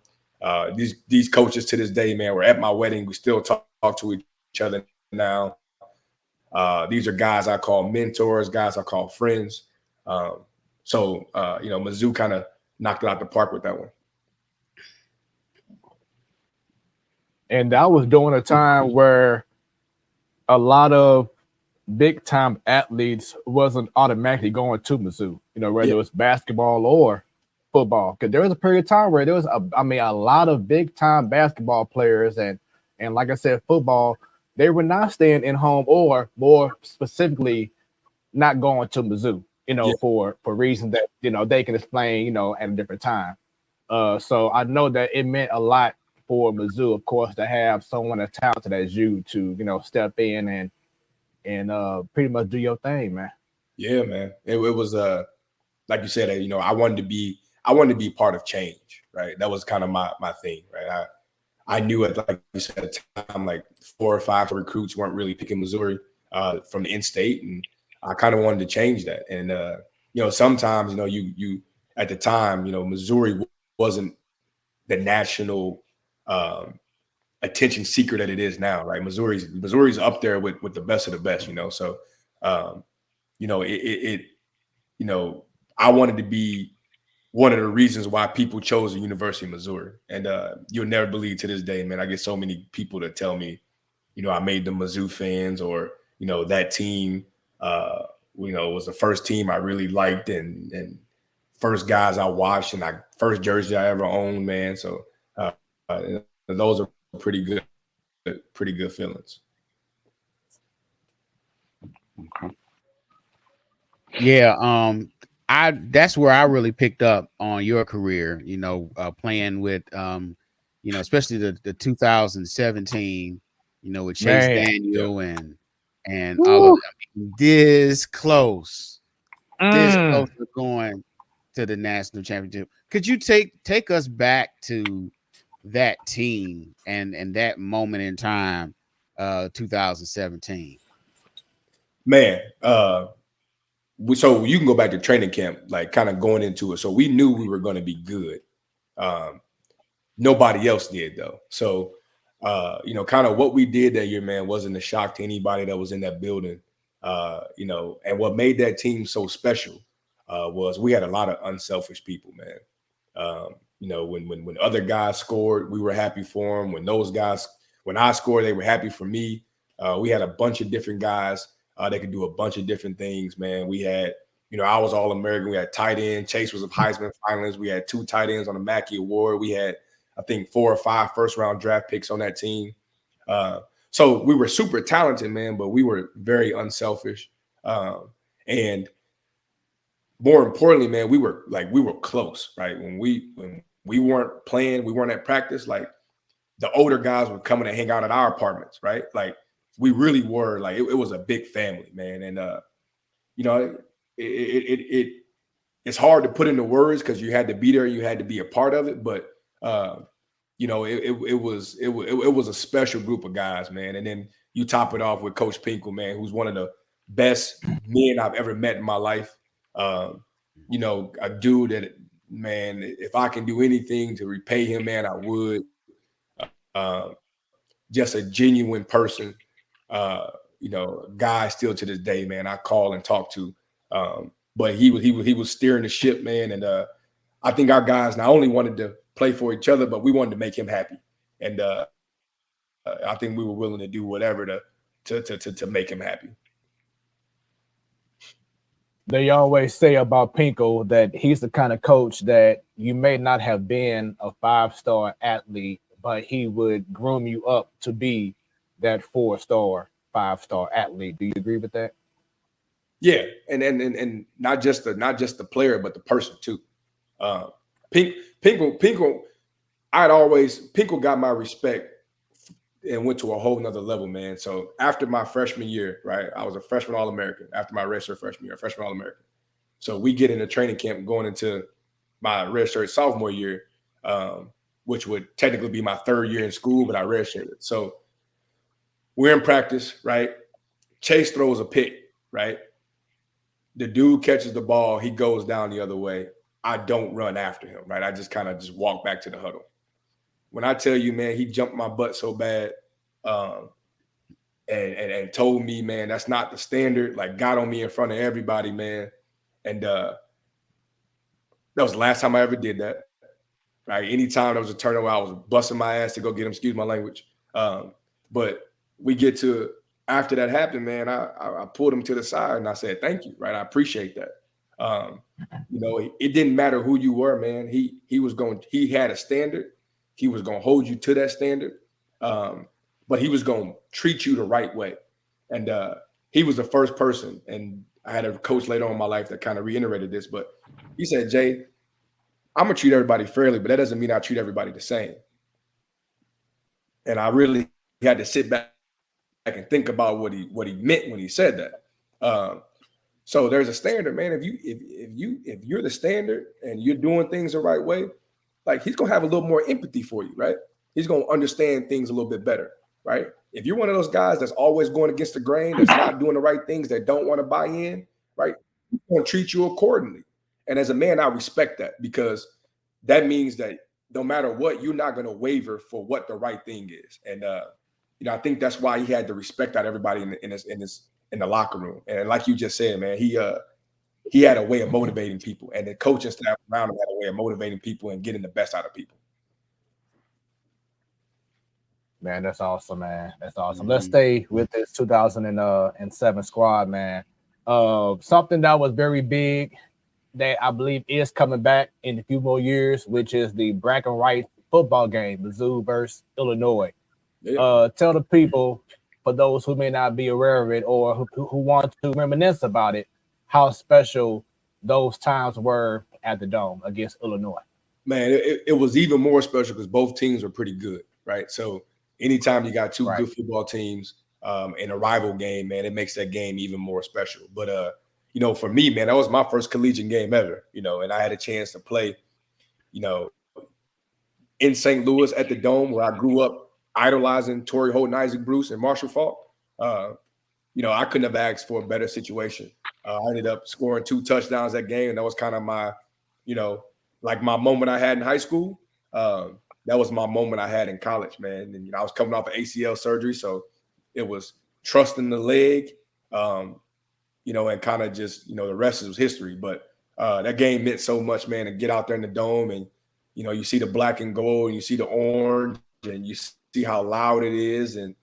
These coaches to this day, man, were at my wedding. We still talk to each other now. These are guys I call mentors, guys I call friends. Mizzou kind of knocked it out the park with that one. And that was during a time where a lot of big time athletes wasn't automatically going to Mizzou, whether it was basketball or football. Because there was a period of time where there was a lot of big time basketball players and like I said, football, they were not staying in home, or more specifically, not going to Mizzou, for reasons that they can explain, at a different time. So I know that it meant a lot for Mizzou, of course, to have someone as talented as you to, step in and pretty much do your thing, man. Yeah, man. It was like you said, I wanted to be part of change, right? That was kind of my thing, right? I knew it, like you said, at the time, like 4 or 5 recruits weren't really picking Missouri from the in-state, and I kind of wanted to change that. And sometimes, you at the time, Missouri wasn't the national attention seeker that it is now, right? Missouri's up there with the best of the best, So, I wanted to be one of the reasons why people chose the University of Missouri. And you'll never believe to this day, man, I get so many people that tell me, I made them Mizzou fans, or, that team, was the first team I really liked and first guys I watched and first jersey I ever owned, man. So those are pretty good feelings. Okay. Yeah, that's where I really picked up on your career, playing with especially the 2017, with Chase Daniel and all of them. This close to going to the national championship. Could you take us back to that team and that moment in time, 2017? Man, so you can go back to training camp, like kind of going into it. So we knew we were going to be good. Nobody else did though. So, kind of what we did that year, man, wasn't a shock to anybody that was in that building. And what made that team so special was we had a lot of unselfish people, man. When other guys scored, we were happy for them. When I scored, they were happy for me. We had a bunch of different guys that could do a bunch of different things, man. We had, I was All-American. We had tight end. Chase was a Heisman finalist. We had 2 tight ends on the Mackey Award. We had, I think, 4 or 5 first-round draft picks on that team. So we were super talented, man, but we were very unselfish. And more importantly, man, we were close, right? When we weren't playing, we weren't at practice, like the older guys were coming to hang out at our apartments, right? Like we really were, like it was a big family, man. And it's hard to put into words because you had to be there, you had to be a part of it, but it was a special group of guys, man. And then you top it off with Coach Pinkel, man, who's one of the best men I've ever met in my life. A dude that, man, if I can do anything to repay him, man, I would. Just a genuine person, guy still to this day, man, I call and talk to. But he was steering the ship, man. And I think our guys not only wanted to play for each other, but we wanted to make him happy. And I think we were willing to do whatever to make him happy. They always say about Pinkel that he's the kind of coach that you may not have been a 5-star athlete, but he would groom you up to be that 4-star, 5-star athlete. Do you agree with that? Yeah, and not just the player, but the person too. Pinkel got my respect and went to a whole nother level, man. So after my freshman year, right, I was a freshman All-American after my redshirt freshman year, freshman All-American. So we get into training camp going into my redshirt sophomore year, which would technically be my 3rd year in school, but I redshirted. So we're in practice, right? Chase throws a pick, right? The dude catches the ball. He goes down the other way. I don't run after him, right? I just kind of walk back to the huddle. When I tell you, man, he jumped my butt so bad and told me, man, that's not the standard, like got on me in front of everybody, man. And that was the last time I ever did that. Right? Anytime there was a turnover, I was busting my ass to go get him, excuse my language. But we get to, after that happened, man, I pulled him to the side and I said, thank you, right? I appreciate that. It didn't matter who you were, man. He had a standard. He was going to hold you to that standard, but he was going to treat you the right way. And he was the first person, and I had a coach later on in my life that kind of reiterated this, but he said, Jay, I'm going to treat everybody fairly, but that doesn't mean I treat everybody the same. And I really had to sit back and think about what he meant when he said that. So there's a standard, man. If you're the standard and you're doing things the right way, like he's gonna have a little more empathy for you, right? He's gonna understand things a little bit better, right? If you're one of those guys that's always going against the grain, that's not doing the right things, that don't want to buy in, right? He's gonna treat you accordingly. And as a man, I respect that because that means that no matter what, you're not gonna waver for what the right thing is. And I think that's why he had the respect out of everybody in the locker room. And like you just said, man, he had a way of motivating people, and the coaching staff around him had a way of motivating people and getting the best out of people. Man, that's awesome, man. That's awesome. Let's stay with this 2007 squad, man. Something that was very big that I believe is coming back in a few more years, which is the black and white football game, Mizzou versus Illinois. Yeah. Tell the people, for those who may not be aware of it or who want to reminisce about it, how special those times were at the Dome against Illinois. Man, it was even more special because both teams were pretty good, right? So anytime you got two good football teams in a rival game, man, it makes that game even more special. But, for me, man, that was my first collegiate game ever, and I had a chance to play, in St. Louis at the Dome where I grew up idolizing Torrey Holden, Isaac Bruce, and Marshall Faulk. I couldn't have asked for a better situation. I ended up scoring 2 touchdowns that game, and that was kind of my, like my moment I had in high school. That was my moment I had in college, man. And I was coming off of ACL surgery, so it was trusting the leg, and kind of just, the rest was history. But that game meant so much, man, to get out there in the dome and, you see the black and gold, and you see the orange, and you see how loud it is. And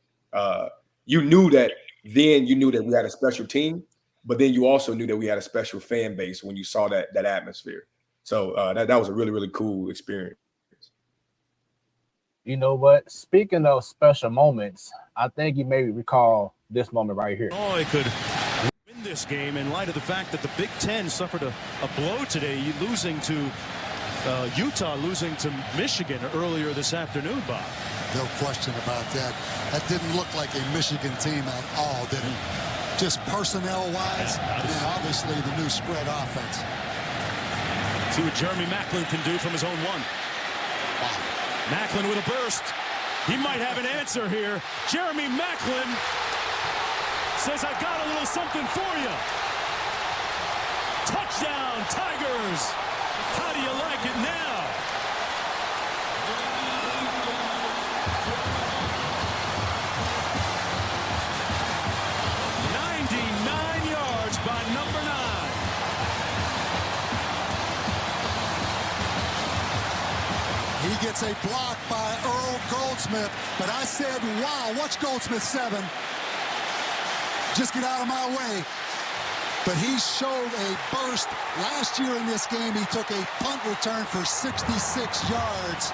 you knew that we had a special team, but then you also knew that we had a special fan base when you saw that atmosphere. So that was a really, really cool experience. You know what? Speaking of special moments, I think you maybe recall this moment right here. Oh, it could win this game in light of the fact that the Big Ten suffered a blow today, losing to Utah, losing to Michigan earlier this afternoon, Bob. No question about that. That didn't look like a Michigan team at all, did it? Just personnel-wise, and obviously the new spread offense. See what Jeremy Maclin can do from his own one. Wow. Maclin with a burst. He might have an answer here. Jeremy Maclin says, I got a little something for you. Touchdown, Tigers. How do you like it now? By number 9. He gets a block by Earl Goldsmith, but I said, wow, watch Goldsmith 7. Just get out of my way. But he showed a burst. Last year in this game, he took a punt return for 66 yards.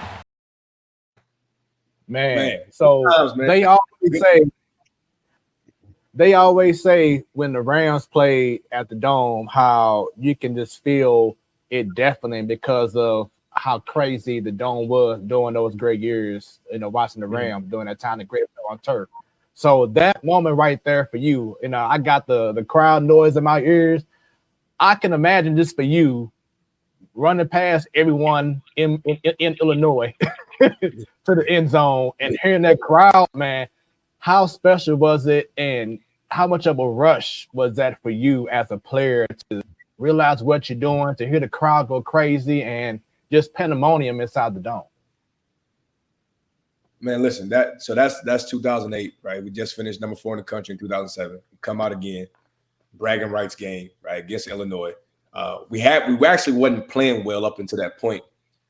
Man. So they always say when the Rams play at the Dome, how you can just feel it deafening because of how crazy the Dome was during those great years, watching the Rams during that time, the great on turf. So that moment right there for you, I got the crowd noise in my ears. I can imagine just for you running past everyone in Illinois to the end zone and hearing that crowd, man. How special was it, and how much of a rush was that for you as a player to realize what you're doing, to hear the crowd go crazy, and just pandemonium inside the Dome? Man, listen, that's 2008, right? We just finished number 4 in the country in 2007. We come out again, bragging rights game, right, against Illinois. We actually wasn't playing well up until that point.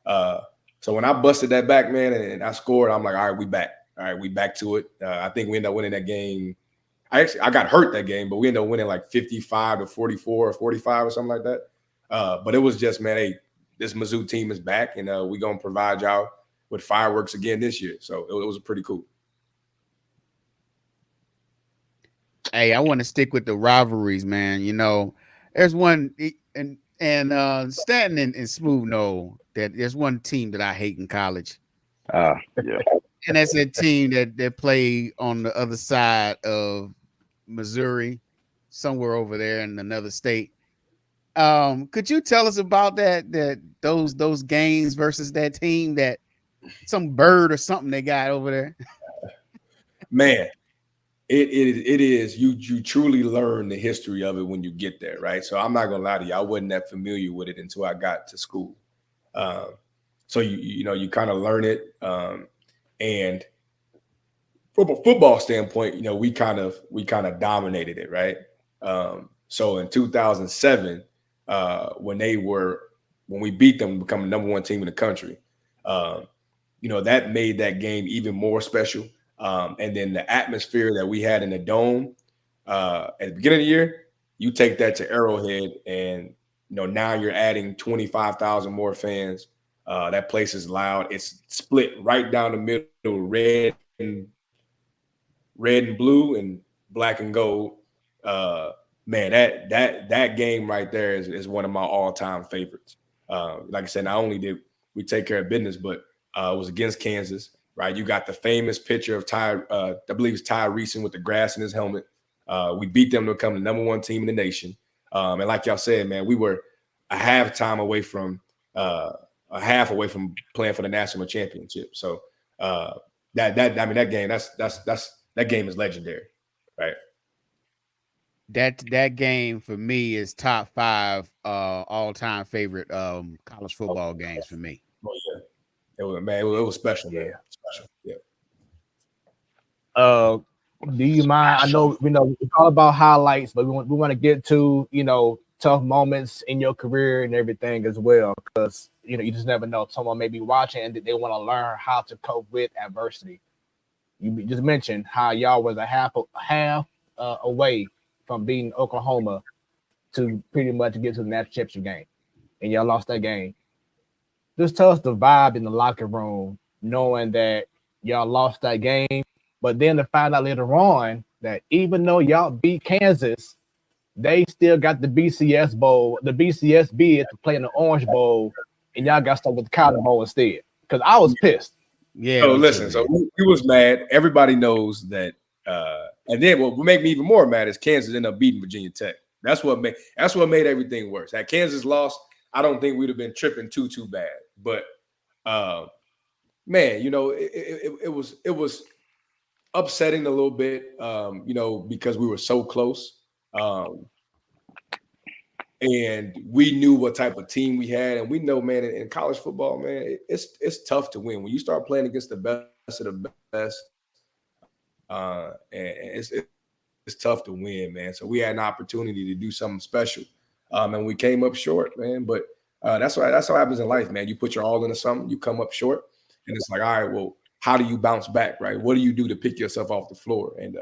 So when I busted that back, man, and I scored, I'm like, all right, we back. All right, we back to it. I think we ended up winning that game. I got hurt that game, but we ended up winning like 55-44 or 45 or something like that. But it was just, man, hey, this Mizzou team is back, and we're going to provide y'all with fireworks again this year. So it was pretty cool. Hey, I want to stick with the rivalries, man. There's one, and Stanton and Smoooth know that there's one team that I hate in college. Yeah. And that's that team that played on the other side of Missouri, somewhere over there in another state. Could you tell us about those games versus that team, that some bird or something they got over there? Man, it is. You truly learn the history of it when you get there, right? So I'm not gonna lie to you, I wasn't that familiar with it until I got to school. So you kind of learn it. And from a football standpoint, we kind of dominated it, right? So in 2007, when we beat them, become the number 1 team in the country, that made that game even more special. And then the atmosphere that we had in the Dome at the beginning of the year, you take that to Arrowhead, and now you're adding 25,000 more fans. That place is loud. It's split right down the middle, red and blue and black and gold. Man, that game right there is one of my all-time favorites. Like I said, not only did we take care of business, but it was against Kansas, right? You got the famous picture of I believe it's Ty Reeson with the grass in his helmet. We beat them to become the number 1 team in the nation. And like y'all said, man, we were a half away from playing for the national championship. So that game, that game is legendary, right? That game for me is top 5 all-time favorite college football games for me. Oh yeah, it was special. Yeah, man. Special. Yeah. Do you mind? I know it's all about highlights, but we want to get to tough moments in your career and everything as well, because you just never know. Someone may be watching and they want to learn how to cope with adversity. You just mentioned how y'all was a half away from beating Oklahoma to pretty much get to the national championship game, and y'all lost that game. Just tell us the vibe in the locker room, knowing that y'all lost that game, but then to find out later on that even though y'all beat Kansas, they still got the BCS Bowl, the BCS bid to play in the Orange Bowl, and y'all got stuck with the Cotton Bowl instead. Because I was pissed. Yeah. So listen, so we was mad. Everybody knows that. And then what would make me even more mad is Kansas ended up beating Virginia Tech. That's what made everything worse. Had Kansas lost, I don't think we'd have been tripping too bad. But man, it was upsetting a little bit, because we were so close. And we knew what type of team we had, and we know, man, in college football, man, it's tough to win when you start playing against the best of the best. And it's tough to win, man. So we had an opportunity to do something special, and we came up short, man. But that's what happens in life, man. You put your all into something, you come up short, and it's like, all right, well, how do you bounce back, right? What do you do to pick yourself off the floor? And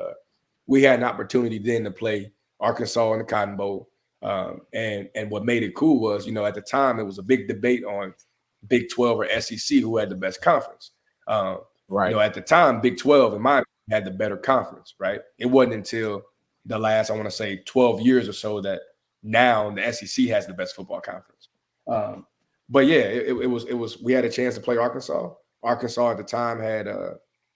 we had an opportunity then to play Arkansas in the Cotton Bowl. And what made it cool was, at the time it was a big debate on Big 12 or SEC who had the best conference. Right. At the time, Big 12 in my opinion had the better conference, right? It wasn't until the last, I want to say 12 years or so that now the SEC has the best football conference. But yeah, it was we had a chance to play Arkansas. Arkansas at the time had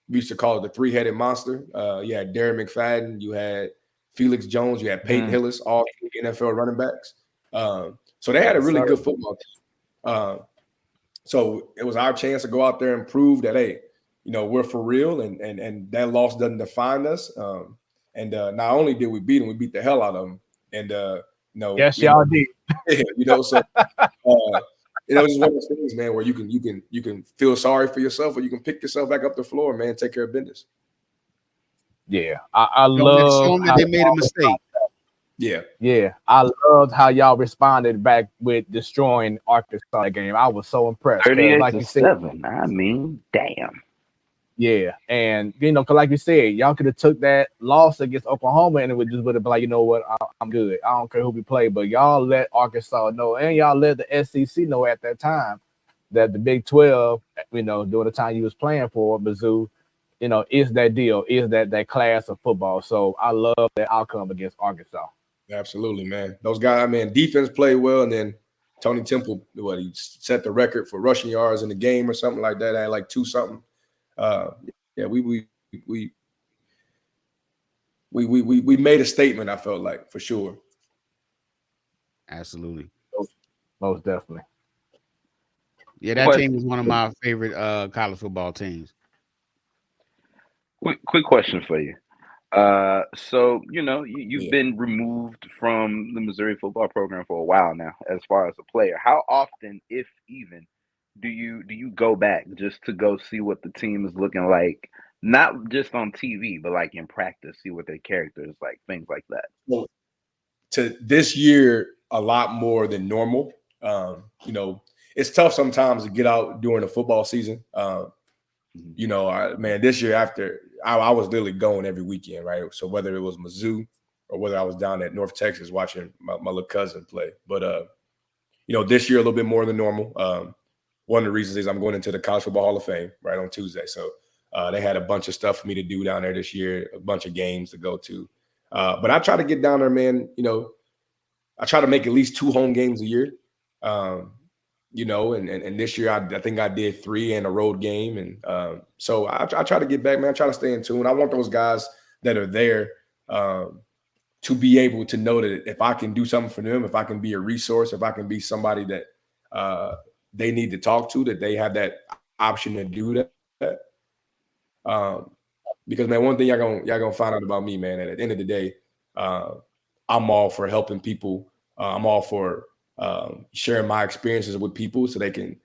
we used to call it the three-headed monster. You had Darren McFadden, you had Felix Jones, you had Peyton Hillis, all NFL running backs. So they had a really good football team. So it was our chance to go out there and prove that, hey, we're for real, and that loss doesn't define us. And not only did we beat them, we beat the hell out of them. And yes, y'all did. So it was just one of those things, man, where you can feel sorry for yourself, or you can pick yourself back up the floor, man, and take care of business. Yeah, I love that they made a mistake. Yeah, I loved how y'all responded back with destroying Arkansas game. I was so impressed. 38-7. I mean, damn. Yeah, and because like you said, y'all could have took that loss against Oklahoma, and it would have been like, you know what, I'm good. I don't care who we play, but y'all let Arkansas know, and y'all let the SEC know at that time that the Big 12, during the time you was playing for Mizzou, is that deal, is that class of football. So I love that outcome against Arkansas. Absolutely, man. Those guys, defense played well, and then Tony Temple, he set the record for rushing yards in the game or something like that. I had like 2-something. We made a statement, I felt like, for sure. Absolutely. Most definitely. Yeah, that team was one of my favorite college football teams. Quick question for you. So you've been removed from the Missouri football program for a while now, as far as a player. How often, if even, do you go back just to go see what the team is looking like, not just on TV, but like in practice, see what their character is like, things like that? Well, to this year, a lot more than normal. It's tough sometimes to get out during the football season. This year after I was literally going every weekend, right? So whether it was Mizzou or whether I was down at North Texas watching my little cousin play, but this year a little bit more than normal. One of the reasons is I'm going into the College Football Hall of Fame right on Tuesday, so they had a bunch of stuff for me to do down there this year, a bunch of games to go to. But I try to get down there, man. I try to make at least 2 home games a year. And this year I think I did 3 and a road game. And so I try to get back, man. I try to stay in tune. I want those guys that are there to be able to know that if I can do something for them, if I can be a resource, if I can be somebody that they need to talk to, that they have that option to do that. Because man, one thing y'all gonna find out about me, man, at the end of the day, I'm all for helping people. I'm all for sharing my experiences with people so they can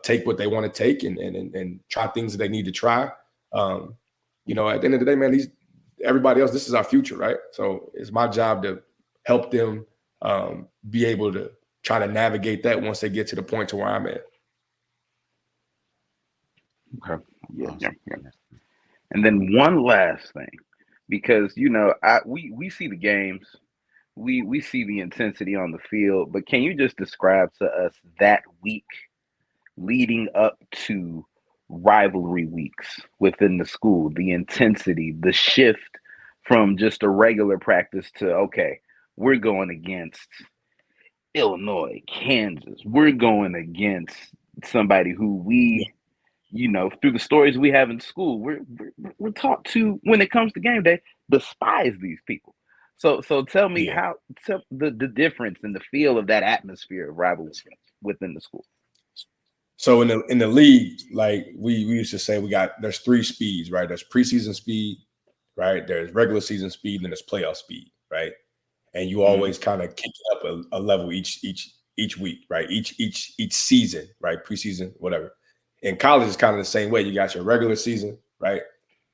take what they want to take and try things that they need to try. You know, at the end of the day, man, everybody else, this is our future, right? So it's my job to help them be able to try to navigate that once they get to the point to where I'm at. Okay. Yeah. And then one last thing, because you know, we see the games, we see the intensity on the field, but can you just describe to us that week leading up to rivalry weeks within the school, the intensity, the shift from just a regular practice to, okay, we're going against Illinois, Kansas, we're going against somebody who we, you know, through the stories we have in school, we're taught to, when it comes to game day, despise these people. So tell me how the difference in the feel of that atmosphere of rivalry within the school. So in the league, like we used to say, there's 3 speeds, right? There's preseason speed, right? There's regular season speed, and there's playoff speed, right? And you always kind of kick it up a level each week, right? Each season, right? Preseason, whatever. In college, it's kind of the same way. You got your regular season, right?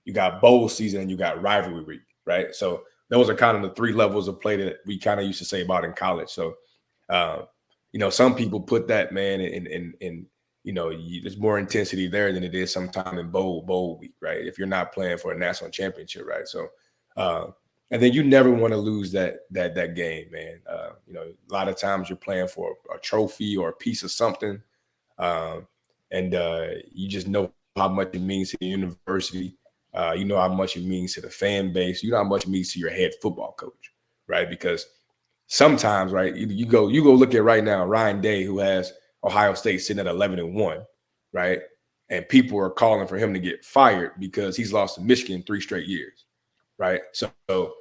You got bowl season, and you got rivalry week, right? So those are kind of the 3 levels of play that we kind of used to say about in college. So, you know, some people put that, man, in you know, there's more intensity there than it is sometime in bowl week, right? If you're not playing for a national championship, right? So, and then you never want to lose that game, man. You know, a lot of times you're playing for a trophy or a piece of something, and you just know how much it means to the university. You know how much it means to the fan base. You know how much it means to your head football coach, right? Because sometimes, right, you go look at right now Ryan Day, who has Ohio State sitting at 11-1, right? And people are calling for him to get fired because he's lost to Michigan 3 straight years, right? So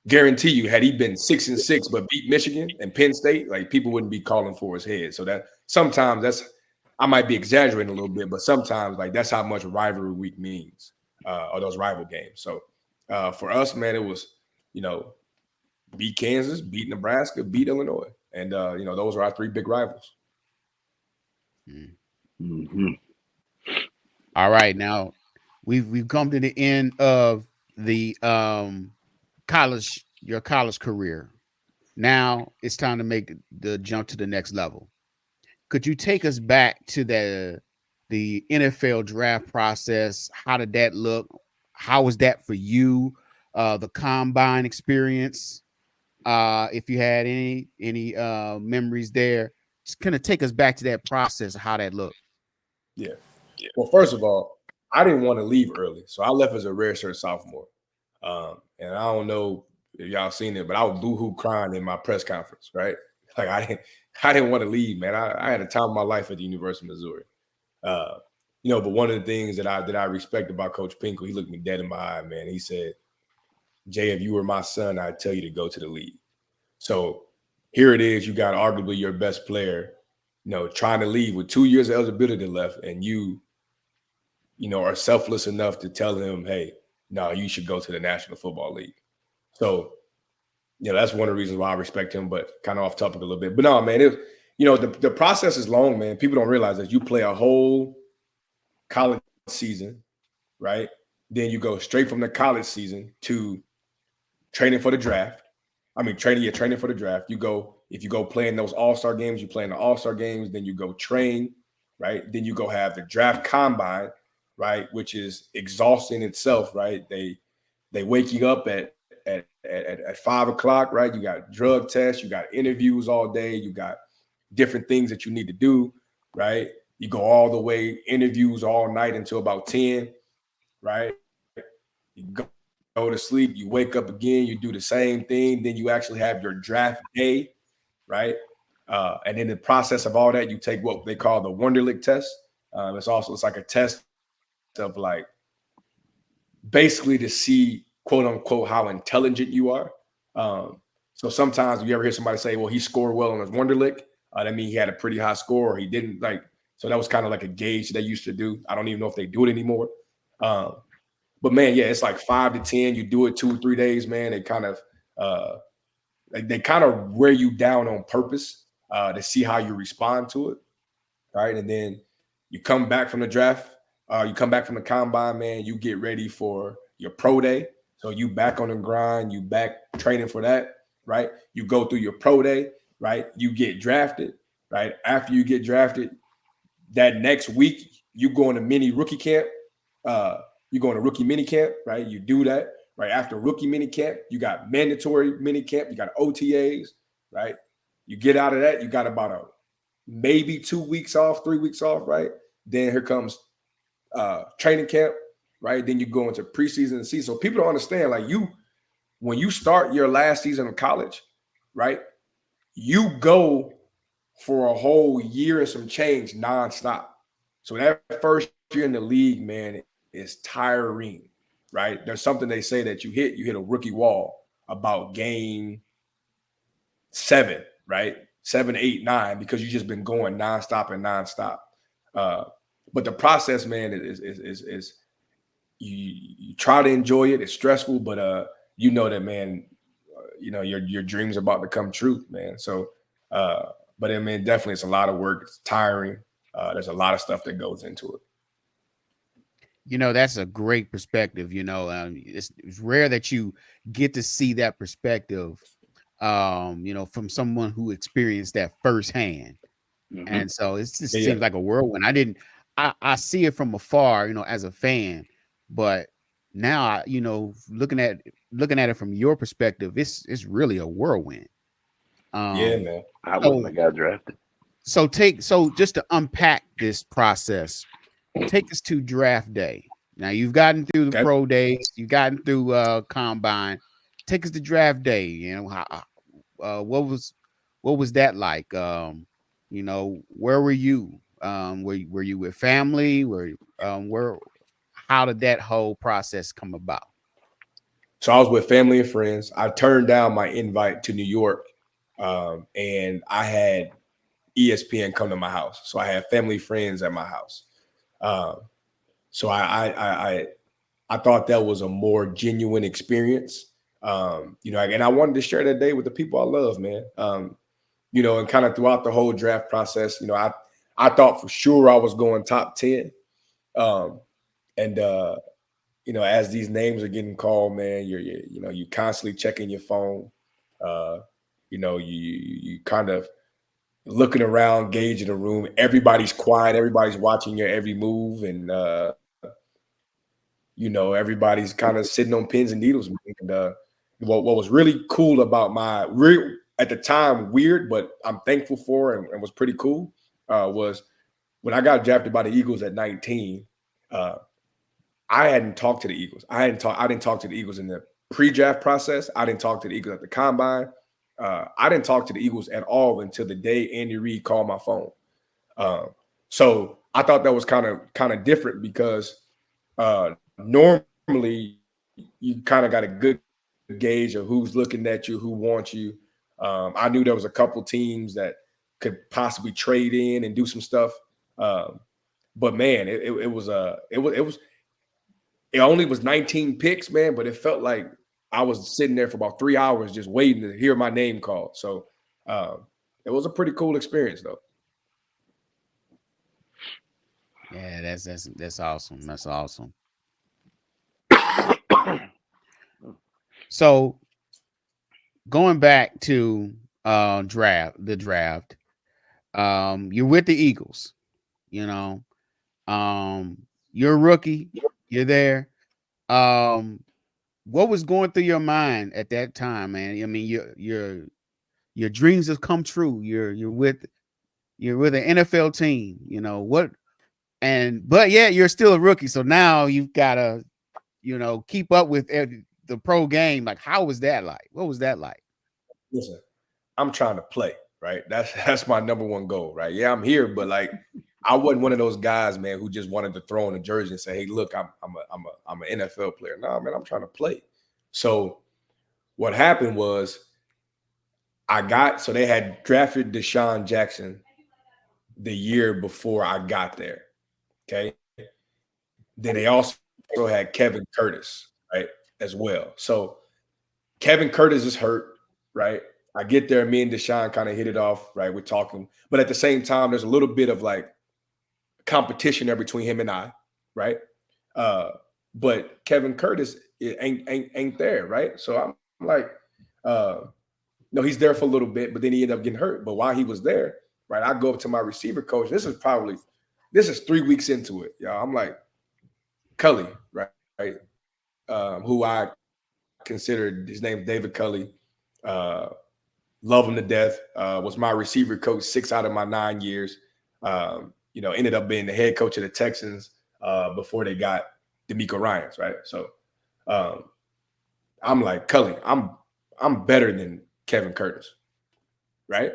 guarantee you, had he been 6-6 but beat Michigan and Penn State, like people wouldn't be calling for his head. So that sometimes I might be exaggerating a little bit, but sometimes like that's how much rivalry week means, or those rival games. So for us, man, it was, you know, beat Kansas, beat Nebraska, beat Illinois, and you know, those are our 3 big rivals. All right, now we've come to the end of the your college career. Now it's time to make the jump to the next level. Could you take us back to the NFL draft process? How did that look? How was that for you? The combine experience, if you had any memories there, just kind of take us back to that process of how that looked. Yeah. Well, first of all, I didn't want to leave early, so I left as a redshirt sophomore. And I don't know if y'all seen it, but I was boohoo crying in my press conference, right? Like I didn't want to leave, man. I had a time of my life at the University of Missouri. You know, but one of the things that I respect about Coach Pinkel, he looked me dead in my eye, man. He said, "Jay, if you were my son, I'd tell you to go to the league." So here it is. You got arguably your best player, you know, trying to leave with 2 years of eligibility left, and you know, are selfless enough to tell him, "Hey, no, you should go to the National Football League." So, you know, that's one of the reasons why I respect him, but kind of off topic a little bit. But no, man, you know, the process is long, man. People don't realize that you play a whole college season, right? Then you go straight from the college season to training for the draft. I mean, training for the draft. If you go play in those all-star games, you play in the all-star games, then you go train, right? Then you go have the draft combine, right? Which is exhausting itself, right? They wake you up at 5 o'clock, right? You got drug tests, you got interviews all day, you got different things that you need to do, right? You go all the way, interviews all night until about 10, right? You go to sleep, you wake up again, you do the same thing, then you actually have your draft day, right? And in the process of all that, you take what they call the Wonderlic test. It's like a test of like basically to see, quote unquote, how intelligent you are. So sometimes you ever hear somebody say, well, he scored well on his Wonderlic, that means he had a pretty high score, or he didn't, like, so that was kind of like a gauge they used to do. I don't even know if they do it anymore. But man, yeah, it's like 5 to 10. You do it 2 or 3 days, man. They kind of they kind of wear you down on purpose to see how you respond to it, right? And then you come back from the draft, you come back from the combine, man. You get ready for your pro day. So you back on the grind, you back training for that, right? You go through your pro day, right? You get drafted, right? After you get drafted, that next week you go on a mini rookie camp. You go on a rookie mini camp, right? You do that. Right after rookie mini camp, you got mandatory mini camp, you got OTAs, right? You get out of that, you got about maybe 2 weeks off, 3 weeks off, right? Then here comes training camp, right? Then you go into preseason and season. So people don't understand, like when you start your last season of college, right? You go for a whole year and some change nonstop. So that first year in the league, man, is tiring. Right. There's something they say that you hit a rookie wall about game 7, right? 7, 8, 9, because you've just been going nonstop. But the process, man, is you try to enjoy it. It's stressful, but you know that, man, your dreams are about to come true, man. So, but I mean, definitely it's a lot of work. It's tiring. There's a lot of stuff that goes into it. That's a great perspective. It's rare that you get to see that perspective, from someone who experienced that firsthand. Mm-hmm. And so it just seems like a whirlwind. I see it from afar, as a fan, but now, looking at it from your perspective, it's really a whirlwind. Yeah, man. I wouldn't have got drafted. So just to unpack this process, take us to draft day. Now you've gotten through the pro days, you've gotten through combine. Take us to draft day. What was that like? Where were you? Were you with family? How did that whole process come about? So I was with family and friends. I turned down my invite to New York, and I had ESPN come to my house. So I had family friends at my house. So I thought that was a more genuine experience. And I wanted to share that day with the people I love, man. And kind of throughout the whole draft process, I thought for sure I was going top 10. As these names are getting called, man, you're constantly checking your phone. You kind of looking around, gauging the room. Everybody's quiet. Everybody's watching your every move. And, everybody's kind of sitting on pins and needles. And what was really cool about at the time, weird, but I'm thankful for and was pretty cool, was when I got drafted by the Eagles at 19, I hadn't talked to the Eagles. I didn't talk to the Eagles in the pre-draft process. I didn't talk to the Eagles at the combine. I didn't talk to the Eagles at all until the day Andy Reid called my phone. So I thought that was kind of different because normally you kind of got a good gauge of who's looking at you, who wants you. I knew there was a couple teams that could possibly trade in and do some stuff. But man, it only was 19 picks, man, but it felt like I was sitting there for about 3 hours just waiting to hear my name called. So it was a pretty cool experience, though. Yeah, that's awesome. That's awesome. So going back to the draft, you're with the Eagles, you're a rookie, you're there. What was going through your mind at that time, man? I mean, your dreams have come true. You're with an NFL team, but you're still a rookie. So now you've got to, keep up with the pro game. Like, how was that like? What was that like? Listen, I'm trying to play, right? That's my number one goal, right? Yeah, I'm here, but like, I wasn't one of those guys, man, who just wanted to throw on a jersey and say, "Hey, look, I'm an NFL player." No, man, I'm trying to play. So what happened was, so they had drafted Deshaun Jackson the year before I got there. Okay. Then they also also had Kevin Curtis, right, as well. So Kevin Curtis is hurt, right? I get there, me and Deshaun kind of hit it off, right? We're talking, but at the same time, there's a little bit of like competition there between him and I, right? But Kevin Curtis ain't there, right? So I'm like, no, he's there for a little bit, but then he ended up getting hurt. But while he was there, right, I go up to my receiver coach. This is 3 weeks into it, y'all. I'm like, Cully, right? Who I considered, his name David Cully. Love him to death. Was my receiver coach 6 out of my 9 years. Ended up being the head coach of the Texans before they got DeMeco Ryans, right? So I'm like, Cully, I'm better than Kevin Curtis, right?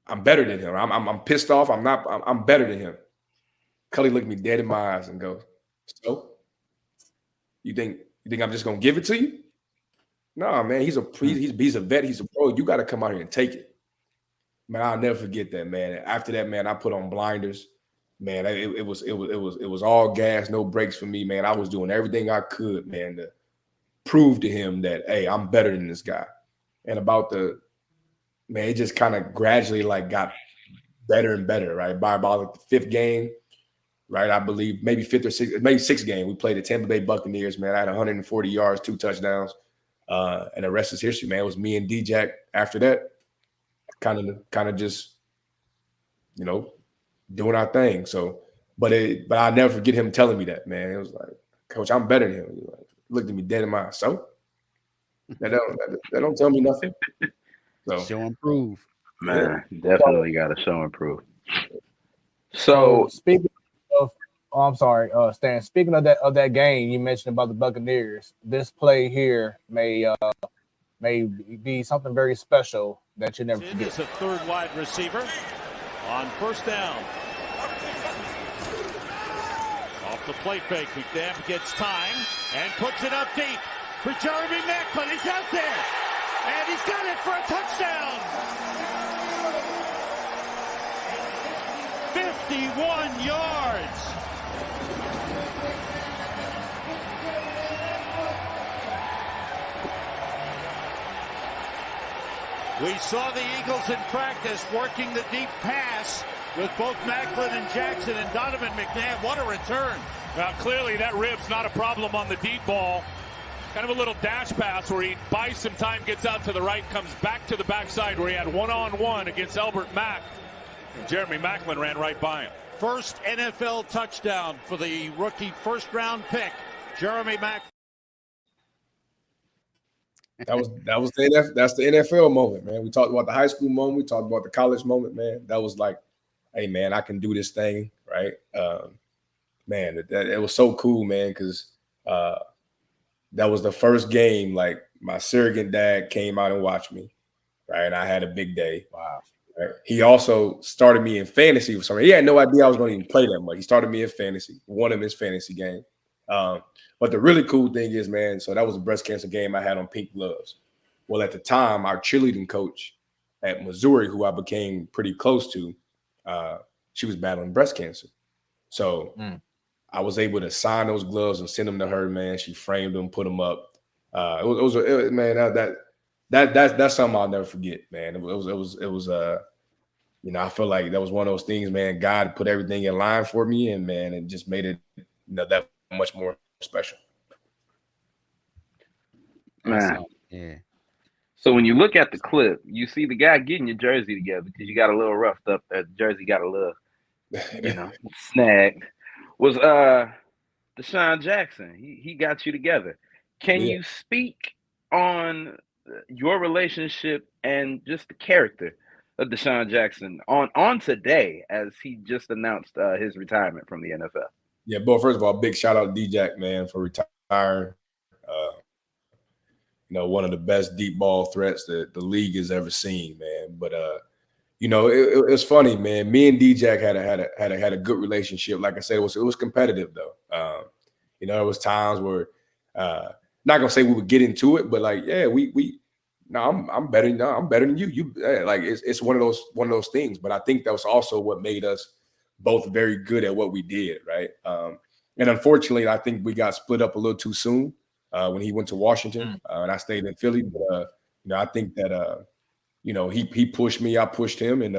I'm better than him. I'm pissed off. I'm better than him. Cully looked me dead in my eyes and goes, so you think I'm just gonna give it to you? No, man, he's a vet, he's a pro. You got to come out here and take it. Man, I'll never forget that, man. After that, man, I put on blinders. Man, it was all gas, no brakes for me, man. I was doing everything I could, man, to prove to him that, hey, I'm better than this guy. And it just kind of gradually like got better and better, right? By about the 5th game, right? I believe maybe 5th or 6th, maybe 6th game, we played the Tampa Bay Buccaneers, man. I had 140 yards, 2 touchdowns. And the rest is history, man. It was me and D-Jack after that, kind of just, doing our thing. So, but I'll never forget him telling me that, man. It was like, Coach, I'm better than him. He looked at me dead in my eyes. So that don't tell me nothing. So show and prove. Man, definitely got to show and prove. So speaking of, I'm sorry, Stan. Speaking of that game you mentioned about the Buccaneers, this play here may be something very special that you never forget. Is a third wide receiver on first down. Off the play fake, McNabb gets time and puts it up deep for Jeremy Maclin. He's out there, and he's got it for a touchdown. 51 yards. We saw the Eagles in practice working the deep pass with both Maclin and Jackson and Donovan McNabb. What a return. Well, clearly that rib's not a problem on the deep ball. Kind of a little dash pass where he buys some time, gets out to the right, comes back to the backside where he had one-on-one against Albert Mack. And Jeremy Maclin ran right by him. First NFL touchdown for the rookie first-round pick, Jeremy Maclin. that's the NFL moment, man. We talked about the high school moment. We talked about the college moment, man. That was like, hey, man, I can do this thing, right? Man, it was so cool, man, because that was the first game. Like my surrogate dad came out and watched me, right? And I had a big day. Wow. Right? He also started me in fantasy for something. He had no idea I was going to even play that much. He started me in fantasy, won him his fantasy game. But the really cool thing is, man, so that was a breast cancer game I had on pink gloves. Well, at the time, our cheerleading coach at Missouri, who I became pretty close to, she was battling breast cancer. So I was able to sign those gloves and send them to her, man. She framed them, put them up. That's something I'll never forget, man. It was I feel like that was one of those things, man. God put everything in line for me, and man, it just made it that much more special. Man. Yeah. So when you look at the clip, you see the guy getting your jersey together because you got a little roughed up. The jersey got a little, snagged. Was Deshaun Jackson? He got you together. Can you speak on your relationship and just the character of Deshaun Jackson on today as he just announced his retirement from the NFL? Yeah, but first of all, big shout out to D-Jack, man, for retiring. One of the best deep ball threats that the league has ever seen, man. But it was funny, man. Me and D-Jack had a good relationship. Like I said, it was competitive though. There was times where not gonna say we would get into it, but like, yeah, I'm better. No, I'm better than you. Like it's one of those things. But I think that was also what made us both very good at what we did, right? And unfortunately, I think we got split up a little too soon when he went to Washington, and I stayed in Philly. But I think that he pushed me, I pushed him, and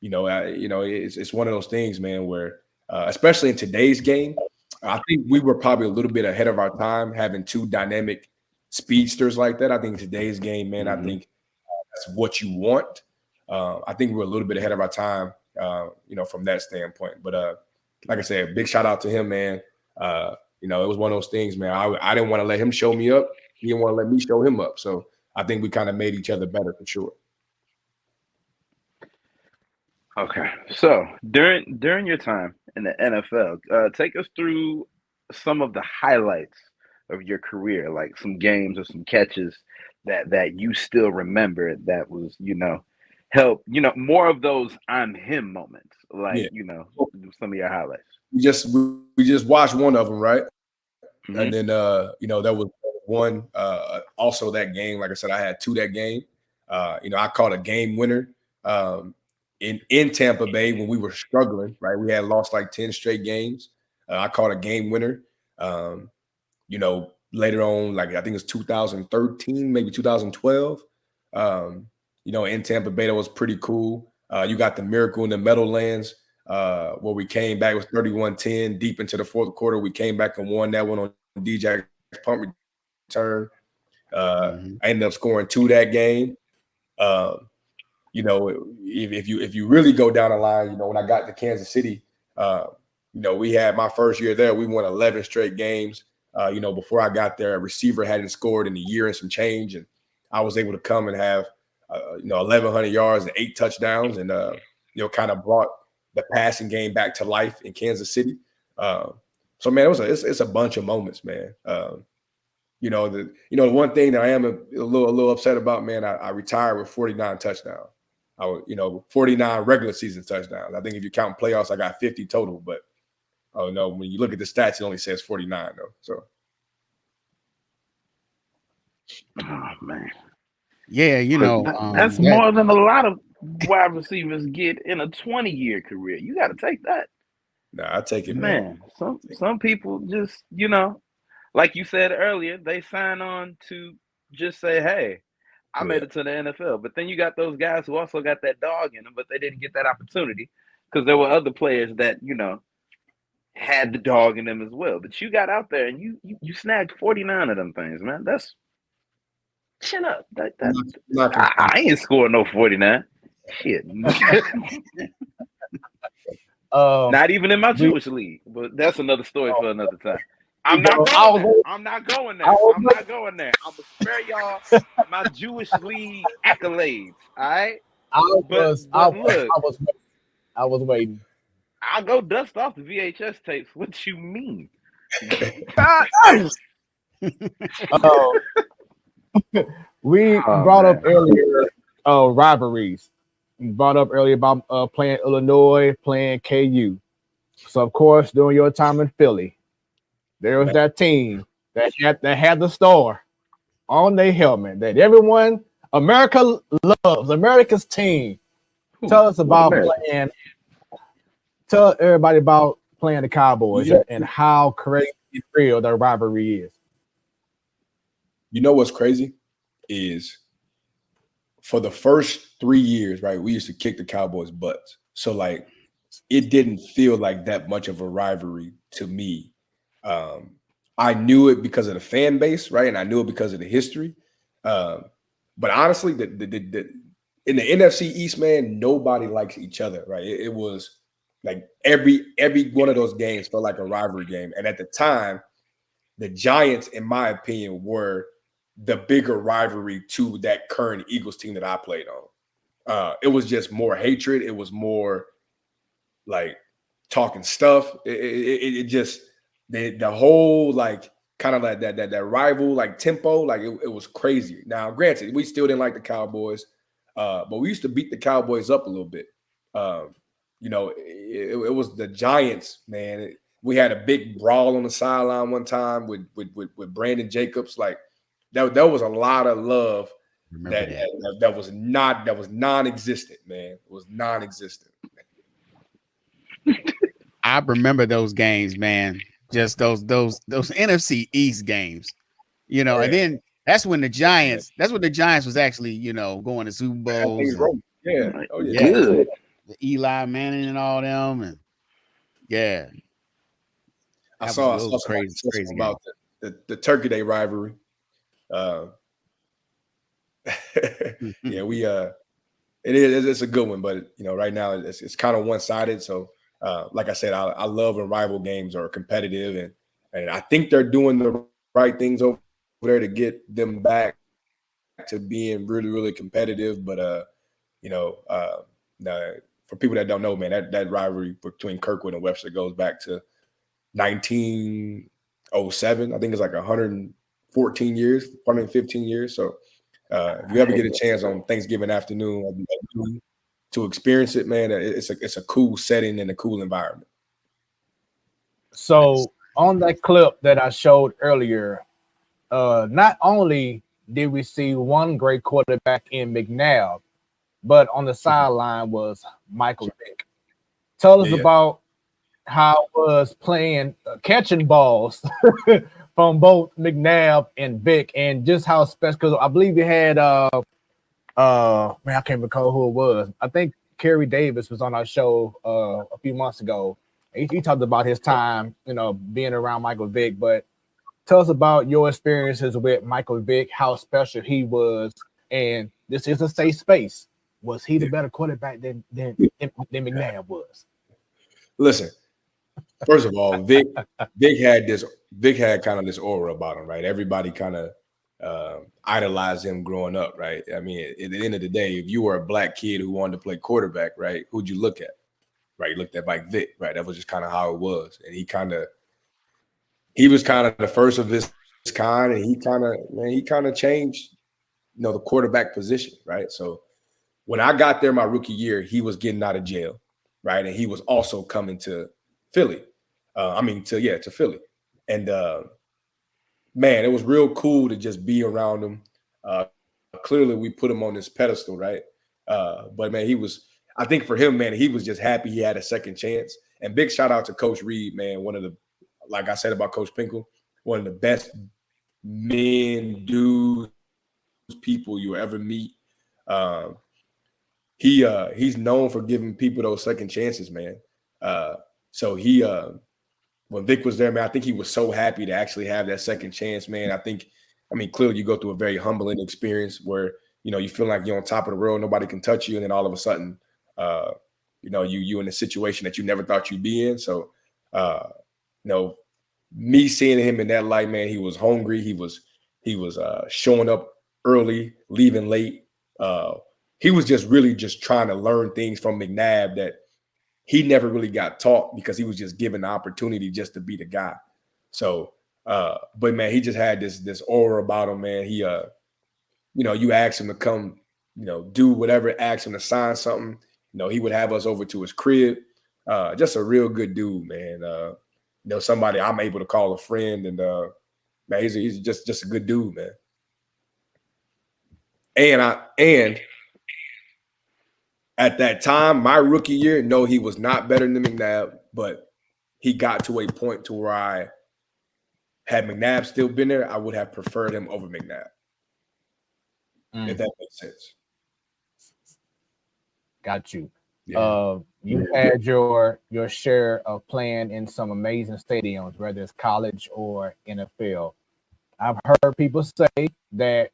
it's one of those things, man, where especially in today's game, I think we were probably a little bit ahead of our time having two dynamic speedsters like that. I think in today's game, man, I think that's what you want. I think we're a little bit ahead of our time, from that standpoint. But like I said, big shout out to him, man. It was one of those things, man. I didn't want to let him show me up. He didn't want to let me show him up. So I think we kind of made each other better for sure. Okay, so during your time in the NFL, take us through some of the highlights of your career, like some games or some catches that you still remember that was, help, more of those I'm him moments, like, some of your highlights. We just watched one of them, right? And then there was one also that game. Like I said, I had two that game. I caught a game winner in Tampa Bay when we were struggling, right? We had lost like 10 straight games. I caught a game winner. Later on, like I think it's 2013, maybe 2012. In Tampa Bay, that was pretty cool. You got the miracle in the Meadowlands, where we came back. It was 31-10 deep into the fourth quarter. We came back and won that one on DJ's punt return. I ended up scoring 2 that game. If you really go down the line, when I got to Kansas City, we had my first year there. We won 11 straight games. Before I got there, a receiver hadn't scored in a year and some change, and I was able to come and have 1,100 yards and 8 touchdowns, and kind of brought the passing game back to life in Kansas City. So man, it's a bunch of moments, man. The one thing that I am a little upset about, man, I retired with 49 touchdowns. 49 regular season touchdowns. I think if you count playoffs, I got 50 total. But when you look at the stats, it only says 49 though. So, oh man, yeah, that's more than a lot of wide receivers get in a 20-year career. You got to take that. Nah, I take it, man. Some people just, like you said earlier, they sign on to just say, "Hey, I made it to the NFL." But then you got those guys who also got that dog in them, but they didn't get that opportunity because there were other players that had the dog in them as well. But you got out there and you snagged 49 of them things, man. That's chin up. I ain't scoring no 49. Shit. Not even in my Jewish league, but that's another story for another time. I'm not going there. I'm not going there. I'm gonna spare y'all my Jewish league accolades. All right. I was waiting. I'll go dust off the VHS tapes. What you mean? We brought up earlier rivalries. We brought up earlier about playing Illinois, playing KU. So of course, during your time in Philly, there was that team that had the star on their helmet that everyone, America loves, America's team. Tell us about playing. Tell everybody about playing the Cowboys and how crazy and real their rivalry is. You know what's crazy is for the first 3 years, right, we used to kick the Cowboys' butts. So, like, it didn't feel like that much of a rivalry to me. I knew it because of the fan base, right, and I knew it because of the history. But honestly, in the NFC East, man, nobody likes each other, right? It was like every one of those games felt like a rivalry game. And at the time, the Giants, in my opinion, were the bigger rivalry to that current Eagles team that I played on. It was just more hatred. It was more like talking stuff. It just the whole like kind of like that rival like tempo, like it was crazy. Now, granted, we still didn't like the Cowboys, but we used to beat the Cowboys up a little bit. It was the Giants, man. We had a big brawl on the sideline one time with Brandon Jacobs. Like that was a lot of love that was non-existent, man. It was non-existent. I remember those games, man. Just those NFC East games, you know. And then that's when the Giants was actually, you know, going to Super Bowls. And, Good. The Eli Manning and all them, and I saw crazy about the Turkey Day rivalry. Yeah, it's a good one, but you know, right now it's kind of one-sided. So, like I said, I love when rival games are competitive, and I think they're doing the right things over there to get them back to being really, really competitive. But you know, for people that don't know, man, that rivalry between Kirkwood and Webster goes back to 1907. I think it's like 114 years, 115 years. So if you ever get a chance on Thanksgiving afternoon to experience it, man, it's a cool setting and a cool environment. So on that clip that I showed earlier, not only did we see one great quarterback in McNabb, but on the sideline was Michael Vick. Tell us about how it was playing, catching balls from both McNabb and Vick, and just how special. Because I believe you had man, I can't recall who it was. I think Kerry Davis was on our show a few months ago. He talked about his time, you know, being around Michael Vick. But tell us about your experiences with Michael Vick, how special he was, and this is a safe space. Was he the better quarterback than McNabb was? Listen, first of all, Vic had kind of this aura about him, right? Everybody kind of idolized him growing up, right? I mean, at the end of the day, if you were a black kid who wanted to play quarterback, right, who'd you look at? Right, you looked at Mike Vick, right? That was just kind of how it was, and he was kind of the first of his kind, and he kind of changed, you know, the quarterback position, right? So when I got there my rookie year, he was getting out of jail, right? And he was also coming to Philly. To Philly. And man, it was real cool to just be around him. Clearly we put him on this pedestal, right? But man, I think for him, man, he was just happy he had a second chance. And big shout out to Coach Reed, man. Like I said about Coach Pinkel, one of the best men, dudes, people you ever meet. He's known for giving people those second chances, man. So when Vic was there, man, I think he was so happy to actually have that second chance, man. Clearly you go through a very humbling experience where, you know, you feel like you're on top of the world, nobody can touch you, and then all of a sudden, you know, you in a situation that you never thought you'd be in. So, you know, me seeing him in that light, man, he was hungry. He was showing up early, leaving late. He was just really just trying to learn things from McNabb that he never really got taught because he was just given the opportunity just to be the guy. So, but man, he just had this aura about him, man. He, you know, you ask him to come, you know, do whatever, ask him to sign something. You know, he would have us over to his crib. Just a real good dude, man. You know, somebody I'm able to call a friend, and man, he's just a good dude, man. And at that time, my rookie year, no, he was not better than McNabb, but he got to a point to where had McNabb still been there, I would have preferred him over McNabb. If that makes sense. Got you. Yeah. You had your share of playing in some amazing stadiums, whether it's college or NFL. I've heard people say that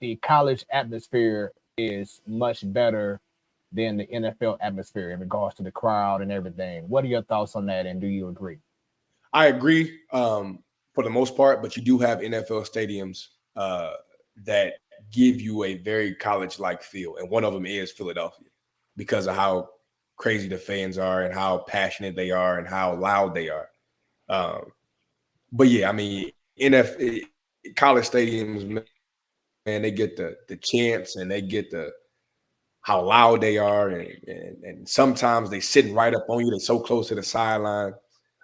the college atmosphere is much better than the NFL atmosphere in regards to the crowd and everything. What are your thoughts on that, and do you agree? I agree for the most part, but you do have NFL stadiums that give you a very college-like feel, and one of them is Philadelphia because of how crazy the fans are and how passionate they are and how loud they are. But yeah, I mean, college stadiums, man, they get the chants and they get how loud they are, and sometimes they sitting right up on you. They're so close to the sideline.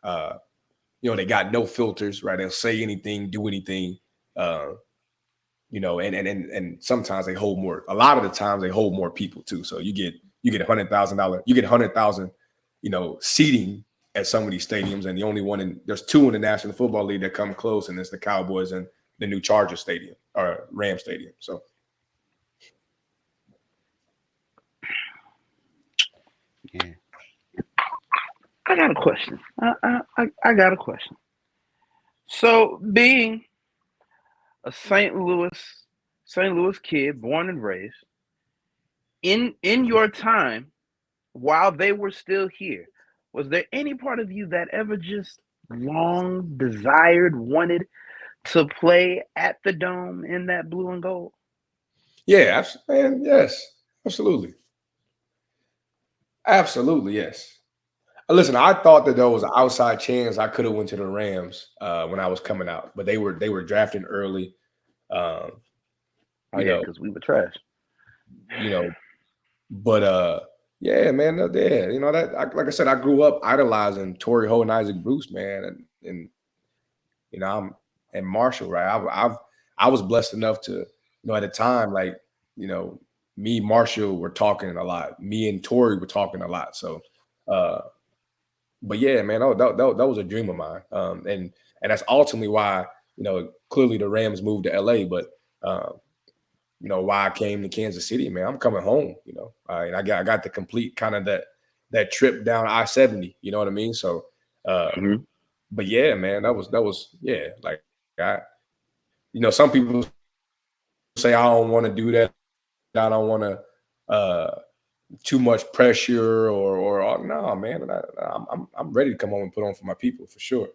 You know, they got no filters, right? They'll say anything, do anything. You know, and sometimes they hold more. A lot of the times they hold more people too. So you get $100,000. You get 100,000, you know, seating at some of these stadiums, and the only one there's two in the National Football League that come close, and it's the Cowboys and the new Chargers Stadium or Ram Stadium. So, yeah, I got a question. I got a question. So, being a St. Louis kid, born and raised, in your time, while they were still here, was there any part of you that ever just longed, desired, wanted to play at the Dome in that blue and gold? yeah, man, yes, absolutely. Absolutely, yes. Listen, I thought that there was an outside chance I could have went to the Rams when I was coming out, but they were drafting early. Oh yeah, because we were trash. But yeah, man, yeah, like I said, I grew up idolizing Torrey Holt and Isaac Bruce, man, and I'm and Marshall, right? I was blessed enough to, at the time, like, me, Marshall were talking a lot. Me and Torrey were talking a lot. So, but yeah, man, that was a dream of mine. And that's ultimately why, clearly the Rams moved to LA, but why I came to Kansas City, man. I'm coming home, and I got to complete kind of that trip down I-70, you know what I mean? So, but yeah, man, that was yeah, like some people say I don't want to do that. I don't want to too much pressure or no, man. I'm ready to come home and put on for my people for sure.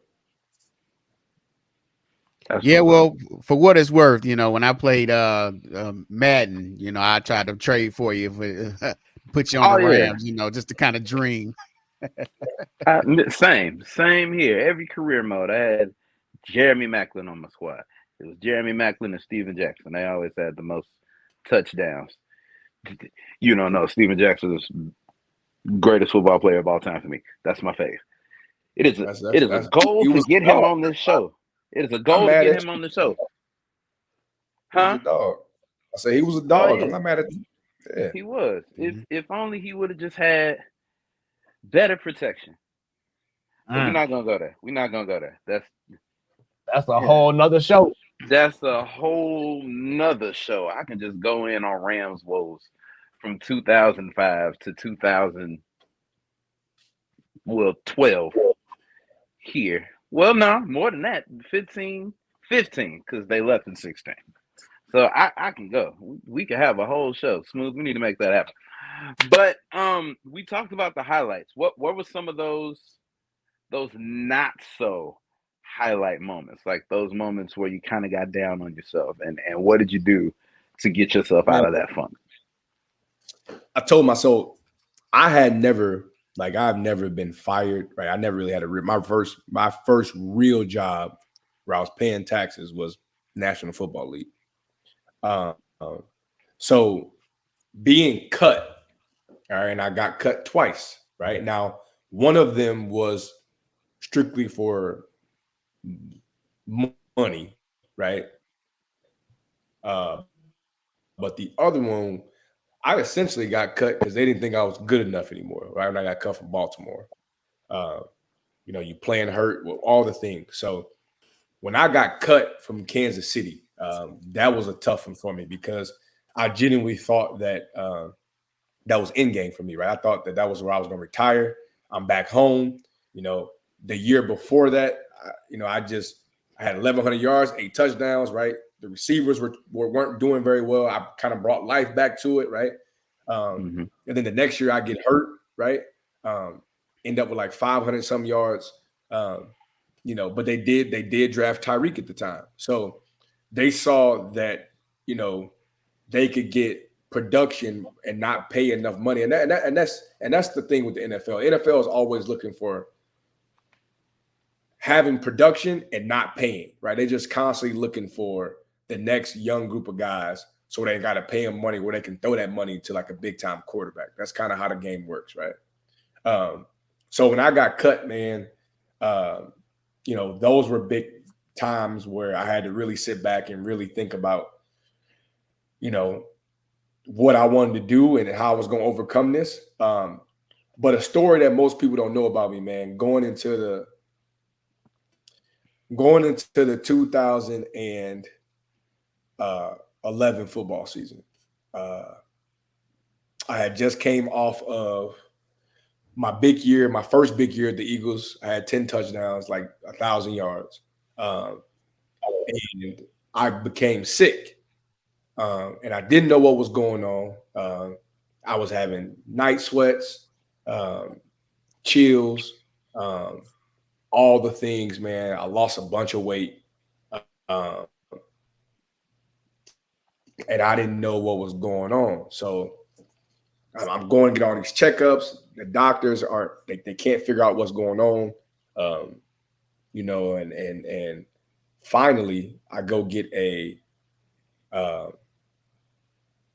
Yeah, well, for what it's worth, when I played Madden, I tried to trade for you, put you on the Rams, just to kind of dream. Same here. Every career mode, I had Jeremy Maclin on my squad. It was Jeremy Maclin and Steven Jackson. They always had the most touchdowns. You don't know, Steven Jackson is greatest football player of all time for me. That's my fave. It is a goal to get him on this show. It is a goal to get him on the show. Huh? He was a dog. I said he was a dog. Oh, yeah. I'm not mad at him. Yeah. He was. If only he would have just had better protection. We're not gonna go there. We're not gonna go there. That's a whole nother show. That's a whole nother show. I can just go in on Rams woes from 2005 to 2012 here. Well, no, more than that, 15, because they left in 16. So I can go. We can have a whole show. Smooth, we need to make that happen. But we talked about the highlights. What were some of those not so highlight moments, like those moments where you kind of got down on yourself, and what did you do to get yourself out of that funk? I told myself I've never been fired, right? I never really had my first real job where I was paying taxes was National Football League. So being cut, all right, and I got cut twice, right? Now, one of them was strictly for money, right? But the other one, I essentially got cut because they didn't think I was good enough anymore, right? When I got cut from Baltimore. You playing hurt, well, all the things. So when I got cut from Kansas City, that was a tough one for me because I genuinely thought that that was in game for me, right? I thought that was where I was going to retire. I'm back home. The year before that, I had 1,100 yards, 8 touchdowns, right? The receivers weren't doing very well. I kind of brought life back to it, right? And then the next year I get hurt, right? End up with like 500 some yards, but they did draft Tyreek at the time. So they saw that, they could get production and not pay enough money. And that's the thing with the NFL. NFL is always looking for having production and not paying, right? They're just constantly looking for the next young group of guys so they got to pay them money where they can throw that money to like a big time quarterback. That's kind of how the game works, right? So when I got cut, man, those were big times where I had to really sit back and really think about, what I wanted to do and how I was going to overcome this. But a story that most people don't know about me, man, going into the 2011 football season. I had just came off of my first big year at the Eagles. I had 10 touchdowns, like 1,000 yards. And I became sick. And I didn't know what was going on. I was having night sweats, chills, all the things, man. I lost a bunch of weight. And I didn't know what was going on. So I'm going to get all these checkups. The doctors they can't figure out what's going on. And finally I go get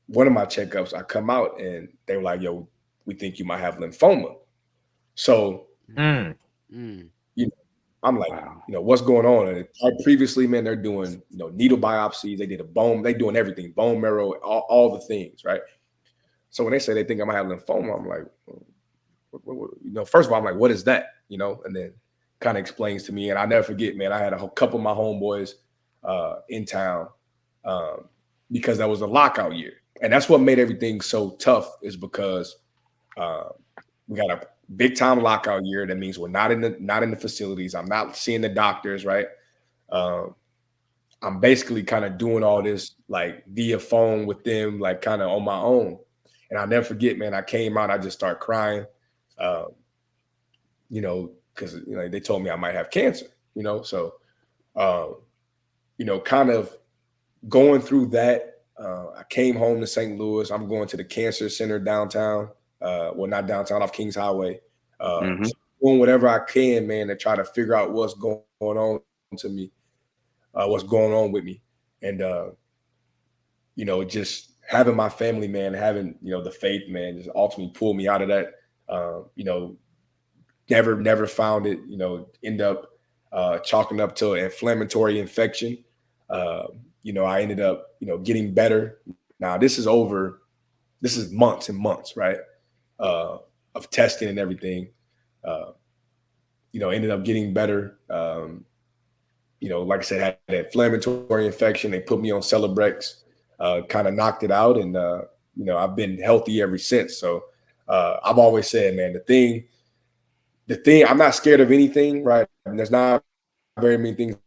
one of my checkups. I come out and they were like, yo, we think you might have lymphoma. So, I'm like, what's going on? And previously, man, they're doing, needle biopsies. They did they doing everything, bone marrow, all the things, right? So when they say they think I might have lymphoma, I'm like, first of all, I'm like, what is that? And then kind of explains to me. And I never forget, man, I had a couple of my homeboys in town because that was a lockout year. And that's what made everything so tough, is because we got a big time lockout year. That means we're not in the facilities. I'm not seeing the doctors, right? I'm basically kind of doing all this like via phone with them, like kind of on my own. And I'll never forget, man, I came out, I just started crying, because they told me I might have cancer, so kind of going through that. I came home to St. Louis. I'm going to the cancer center downtown. Well, not downtown, off Kings Highway. Doing whatever I can, man, to try to figure out what's going on to me, what's going on with me. And, just having my family, man, having, the faith, man, just ultimately pulled me out of that. Never found it, end up chalking up to an inflammatory infection. I ended up, getting better. Now this is months and months, right? Of testing and everything. Ended up getting better. Like I said, had an inflammatory infection. They put me on Celebrex, kind of knocked it out. And, I've been healthy ever since. So I've always said, man, the thing, I'm not scared of anything, right? And there's not very many things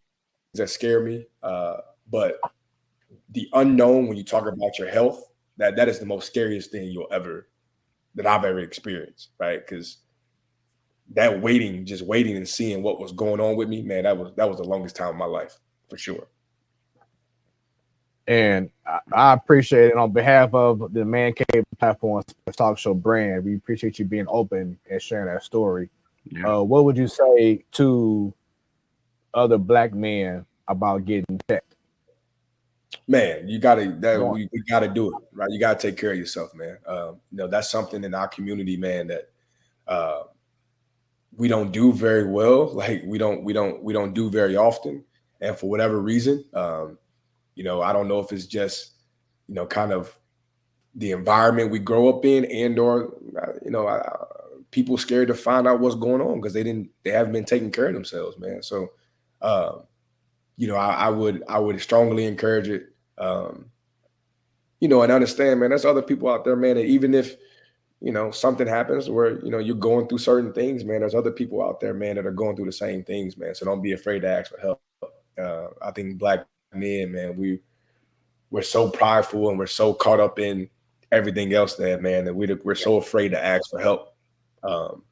that scare me. But the unknown, when you talk about your health, that is the most scariest thing that I've ever experienced, right? Because that just waiting and seeing what was going on with me, man, that was the longest time of my life, for sure. And I appreciate it on behalf of the Man Cave Platform Talk Show brand. We appreciate you being open and sharing that story. Yeah. What would you say to other Black men about getting checked? Man, we gotta do it, right? You gotta take care of yourself, man. That's something in our community, man, that we don't do very well. Like we don't do very often, and for whatever reason, I don't know if it's just kind of the environment we grow up in, and or people scared to find out what's going on because they haven't been taking care of themselves, man. So I would strongly encourage it. And understand, man, there's other people out there, man, that even if, something happens where, you're going through certain things, man, there's other people out there, man, that are going through the same things, man. So don't be afraid to ask for help. I think Black men, man, we're so prideful and we're so caught up in everything else that we're so afraid to ask for help. And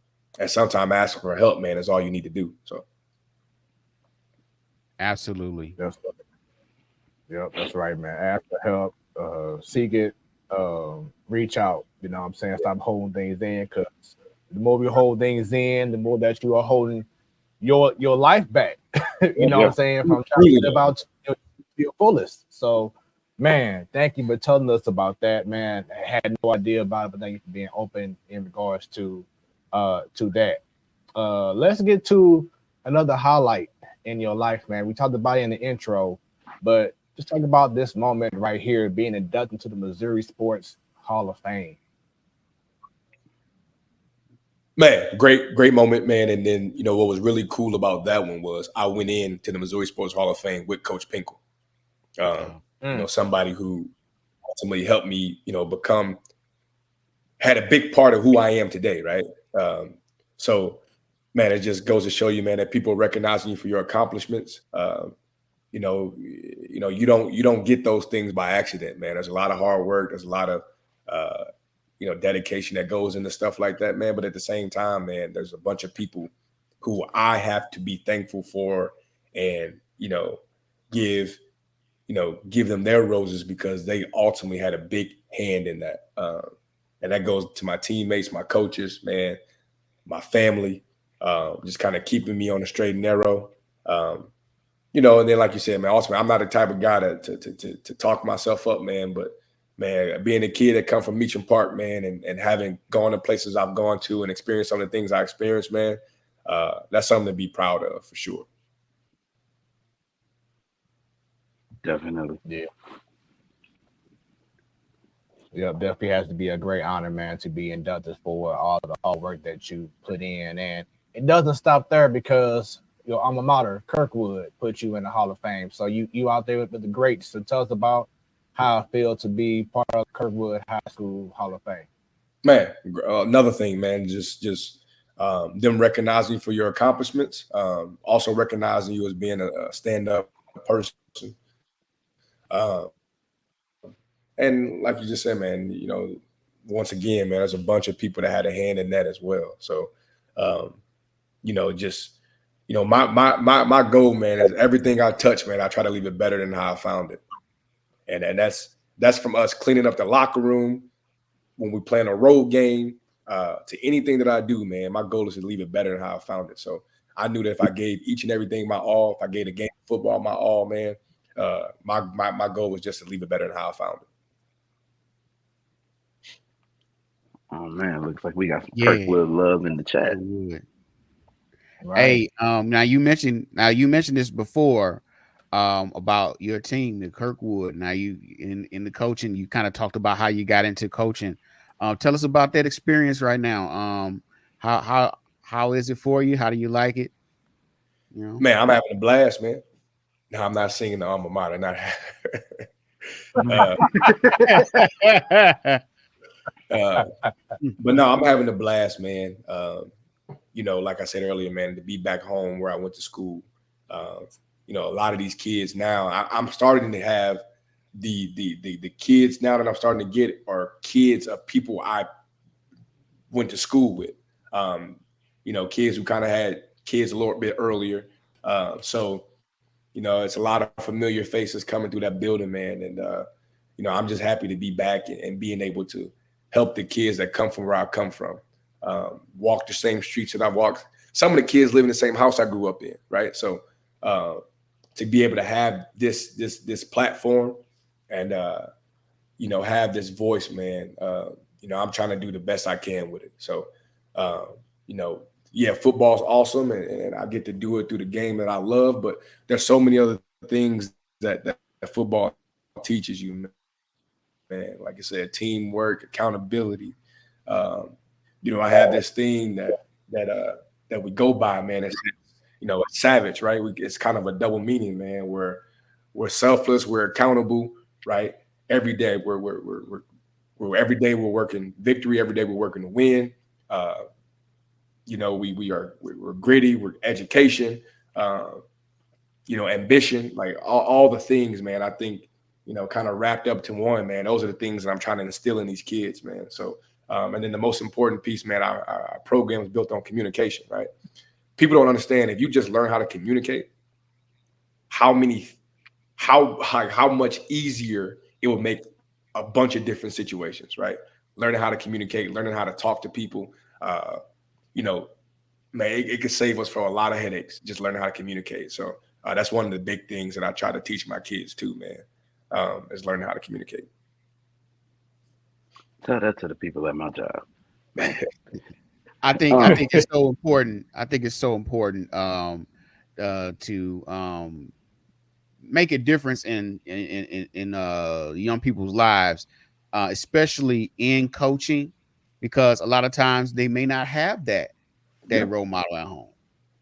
sometimes asking for help, man, is all you need to do. So. Absolutely. Yep, that's right, man. Ask for help, seek it, reach out. You know what I'm saying? Stop holding things in, because the more we hold things in, the more that you are holding your life back. You know what I'm saying? From trying to live about your fullest. So, man, thank you for telling us about that, man. I had no idea about it, but thank you for being open in regards to that. Let's get to another highlight in your life, man. We talked about it in the intro, but just talk about this moment right here, being inducted to the Missouri Sports Hall of Fame. Man, great moment, man. And then, what was really cool about that one was I went in to the Missouri Sports Hall of Fame with Coach Pinkel. Somebody who ultimately helped me, had a big part of who I am today, right? So, man, it just goes to show you, man, that people are recognizing you for your accomplishments. You don't get those things by accident, man. There's a lot of hard work. There's a lot of dedication that goes into stuff like that, man. But at the same time, man, there's a bunch of people who I have to be thankful for and, give them their roses because they ultimately had a big hand in that. And that goes to my teammates, my coaches, man, my family, just kind of keeping me on the straight and narrow. And then like you said, man, ultimately, I'm not the type of guy to talk myself up, man, but man, being a kid that come from Meacham Park, man, and having gone to places I've gone to and experienced some of the things I experienced, man, that's something to be proud of for sure. Definitely. Yeah, definitely has to be a great honor, man, to be inducted for all the hard work that you put in. And it doesn't stop there because your alma mater, Kirkwood, put you in the Hall of Fame. So you out there with the greats. So tell us about how it feels to be part of Kirkwood High School Hall of Fame. Man, another thing, man, just them recognizing you for your accomplishments, also recognizing you as being a stand-up person. And like you just said, man, once again, man, there's a bunch of people that had a hand in that as well. So, my goal, man, is everything I touch, man, I try to leave it better than how I found it. And that's from us cleaning up the locker room when we play a road game to anything that I do, man. My goal is to leave it better than how I found it. So I knew that if I gave each and everything my all, if I gave the game of football my all, man, my goal was just to leave it better than how I found it. Oh man, looks like we got some Kirkwood love in the chat. Right. Hey, now you mentioned this before about your team, the Kirkwood. Now you in the coaching, you kind of talked about how you got into coaching. Tell us about that experience right now. How is it for you? How do you like it? Man, I'm having a blast, man. No, I'm not singing the alma mater. Not but no, I'm having a blast, man. Like I said earlier, man, to be back home where I went to school. A lot of these kids now, I'm starting to have the kids now that I'm starting to get are kids of people I went to school with. Kids who kind of had kids a little bit earlier. It's a lot of familiar faces coming through that building, man. And, I'm just happy to be back and being able to help the kids that come from where I come from, walk the same streets that I've walked. Some of the kids live in the same house I grew up in, right? So to be able to have this platform and, have this voice, man, I'm trying to do the best I can with it. So, football's awesome and I get to do it through the game that I love, but there's so many other things that football teaches you, man. Like I said, teamwork, accountability. I have this thing that we go by, man. It's savage, right? It's kind of a double meaning, man. We're selfless, we're accountable, right? Every day we're every day we're working victory, every day we're working to win. We're gritty, we're education, ambition, like all the things, man. I think, kind of wrapped up to one, man. Those are the things that I'm trying to instill in these kids, man. So, and then the most important piece, man, our program is built on communication, right? People don't understand if you just learn how to communicate, how much easier it will make a bunch of different situations, right? Learning how to communicate, learning how to talk to people, man, it could save us from a lot of headaches, just learning how to communicate. So that's one of the big things that I try to teach my kids too, man, is learning how to communicate. Tell that to the people at my job. I think it's so important. I think it's so important to make a difference in young people's lives, especially in coaching. because a lot of times they may not have that role model at home,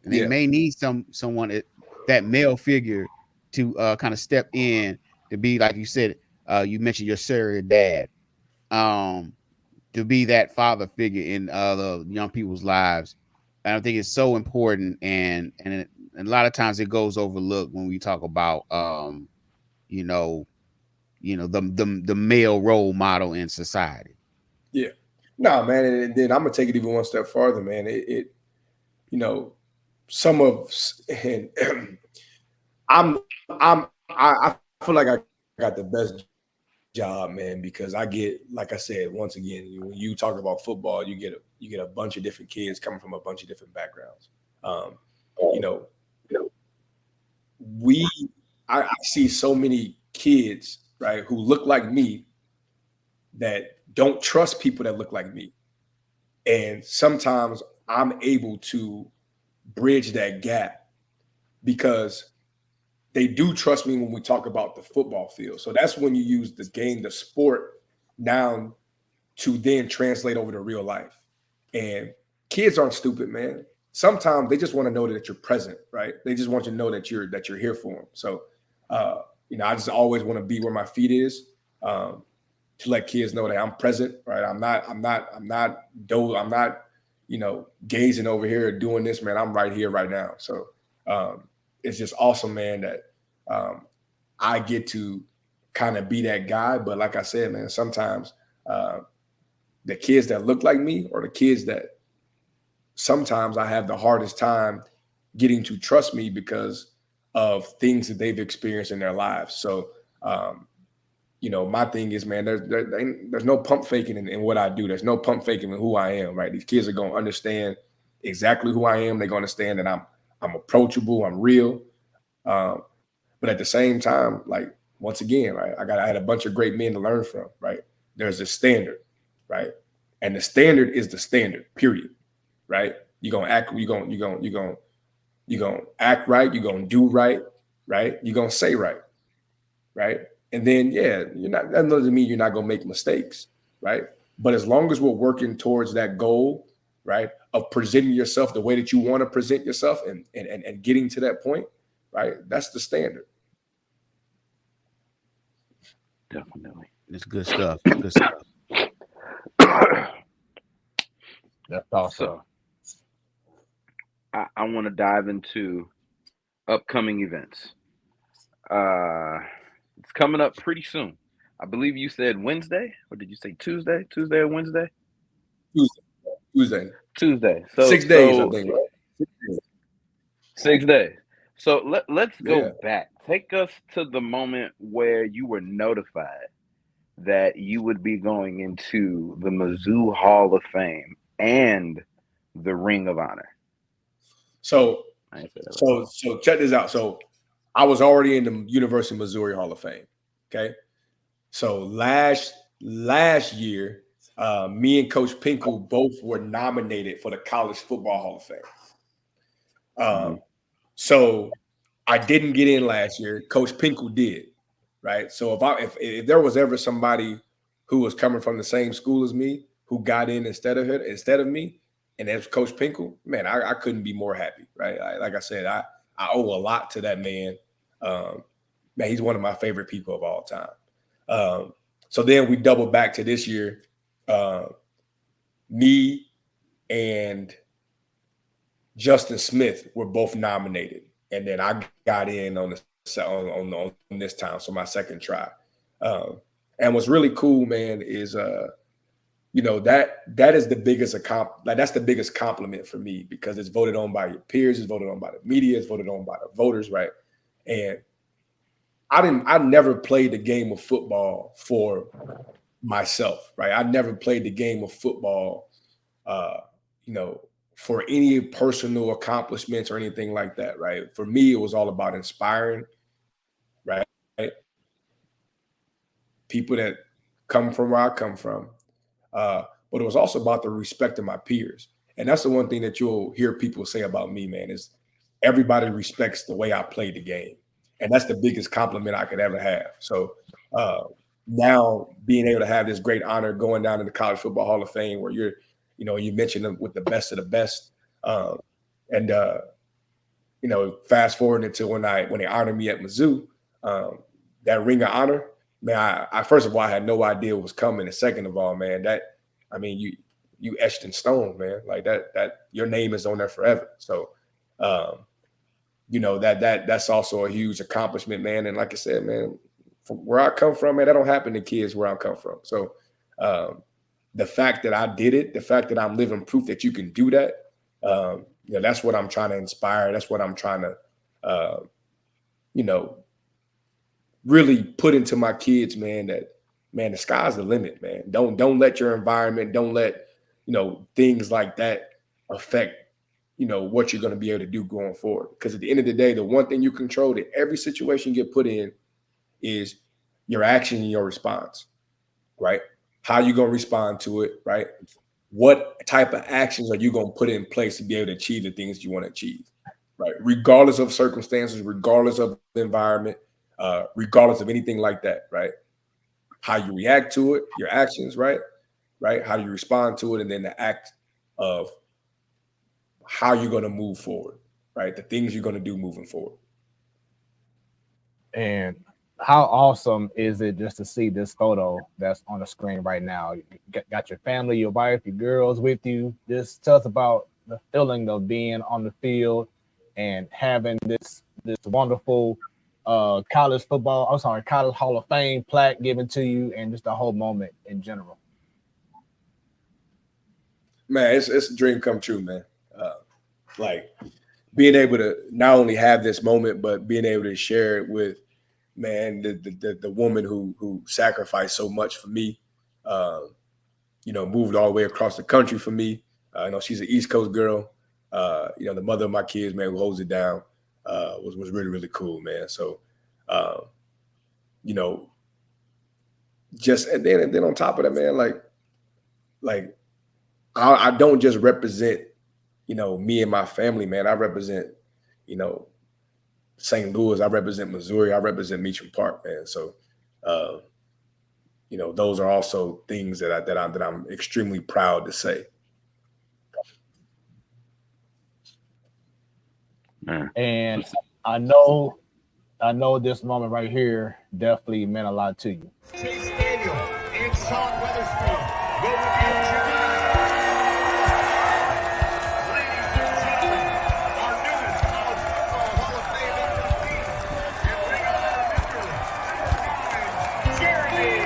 and they may need someone that male figure to kind of step in to be, like you said, you mentioned your surrogate dad, to be that father figure in the young people's lives. And I think it's so important, and a lot of times it goes overlooked when we talk about the male role model in society. Yeah. No, man, and then I'm gonna take it even one step further, man. Some of and I feel like I got the best job, man, because I get, like I said, once again, when you talk about football, you get a bunch of different kids coming from a bunch of different backgrounds. I see so many kids, right, who look like me that don't trust people that look like me. And sometimes I'm able to bridge that gap because they do trust me when we talk about the football field. So that's when you use the game, the sport, down to then translate over to real life. And kids aren't stupid, man. Sometimes they just want to know that you're present, right? They just want you to know that you're here for them. So, I just always want to be where my feet is, to let kids know that I'm present, right? I'm not gazing over here or doing this, man. I'm right here, right now. So it's just awesome, man, that I get to kind of be that guy. But like I said, man, sometimes the kids that look like me or the kids that sometimes I have the hardest time getting to trust me because of things that they've experienced in their lives. So, my thing is, man, there's no pump faking in what I do. There's no pump faking in who I am, right? These kids are going to understand exactly who I am. They're going to understand that I'm approachable, I'm real. But at the same time, like, once again, right, I had a bunch of great men to learn from, right? There's a standard, right? And the standard is the standard, period. Right? You're gonna act right, you're gonna do right, right? You're gonna say right. Right. And then that doesn't mean you're not gonna make mistakes, right? But as long as we're working towards that goal, right, of presenting yourself the way that you want to present yourself and getting to that point, right? That's the standard. Definitely. It's good stuff. Good stuff. That's awesome. So I want to dive into upcoming events. It's coming up pretty soon. I believe you said Wednesday, or did you say Tuesday? Tuesday or Wednesday? Tuesday. So 6 days, I think. Right? 6 days. So let's go back. Take us to the moment where you were notified that you would be going into the Mizzou Hall of Fame and the Ring of Honor. So check this out. So I was already in the University of Missouri Hall of Fame. Okay. So last year, me and Coach Pinkle both were nominated for the College Football Hall of Fame. So I didn't get in last year. Coach Pinkle did. Right. So if there was ever somebody who was coming from the same school as me who got in instead of me, and that's Coach Pinkle, man, I couldn't be more happy. Right. Like I said, I owe a lot to that man. Man, he's one of my favorite people of all time. So then we doubled back to this year. Me and Justin Smith were both nominated, and then I got in on this time, so my second try. And what's really cool, man, is that is the biggest that's the biggest compliment for me, because it's voted on by your peers, it's voted on by the media, it's voted on by the voters, right? And I never played the game of football for myself, right? I never played the game of football, for any personal accomplishments or anything like that, right? For me, it was all about inspiring, right? People that come from where I come from. But it was also about the respect of my peers. And that's the one thing that you'll hear people say about me, man, is everybody respects the way I play the game. And that's the biggest compliment I could ever have. So now being able to have this great honor going down in the College Football Hall of Fame, where you're, you mentioned them with the best of the best, and fast forwarding to when they honored me at Mizzou, that ring of honor, man. I first of all, I had no idea what was coming, and second of all, man, you etched in stone, man. Like that your name is on there forever. So, that's also a huge accomplishment, man. And like I said, man, from where I come from, man, that don't happen to kids where I come from. So, the fact that I did it, the fact that I'm living proof that you can do that, that's what I'm trying to inspire. That's what I'm trying to, really put into my kids, man, that, man, the sky's the limit, man. Don't let your environment, don't let, things like that affect, what you're going to be able to do going forward. Because at the end of the day, the one thing you control that every situation you get put in is your action and your response, right? How you going to respond to it, right? What type of actions are you going to put in place to be able to achieve the things you want to achieve, right? Regardless of circumstances, regardless of the environment, regardless of anything like that, right? How you react to it, your actions, right? How you respond to it, and then the act of how you're going to move forward, right? The things you're going to do moving forward. And how awesome is it just to see this photo that's on the screen right now? You got your family, your wife, your girls with you. Just tell us about the feeling of being on the field and having this wonderful college Hall of Fame plaque given to you, and just the whole moment in general. Man, it's a dream come true, man. Like being able to not only have this moment, but being able to share it with, man, the woman who sacrificed so much for me, moved all the way across the country for me. She's an East Coast girl. The mother of my kids, man, who holds it down, was really, really cool, man. So, just and then on top of that, man, like I don't just represent, me and my family, man. I represent, St. Louis. I represent Missouri. I represent Meacham Park, man. So, those are also things that I'm extremely proud to say. And I know this moment right here definitely meant a lot to you. Chase Daniel and Sean Weatherspoon will review Jimmy. Ladies and gentlemen, our newest College Football Hall of Fame inductee and Ring of Honor Jeremy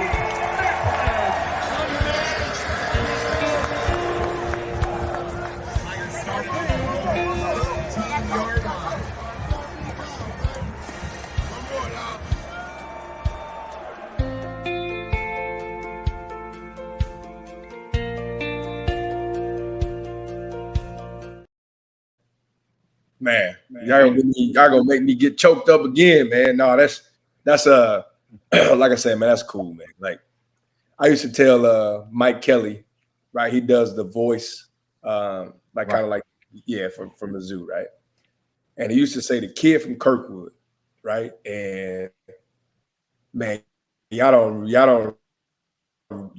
Man, y'all gonna make me get choked up again, man. No, that's like I said, man, that's cool, man. Like I used to tell Mike Kelly, right? He does the voice, kind of like from Mizzou, right? And he used to say the kid from Kirkwood, right? And man, y'all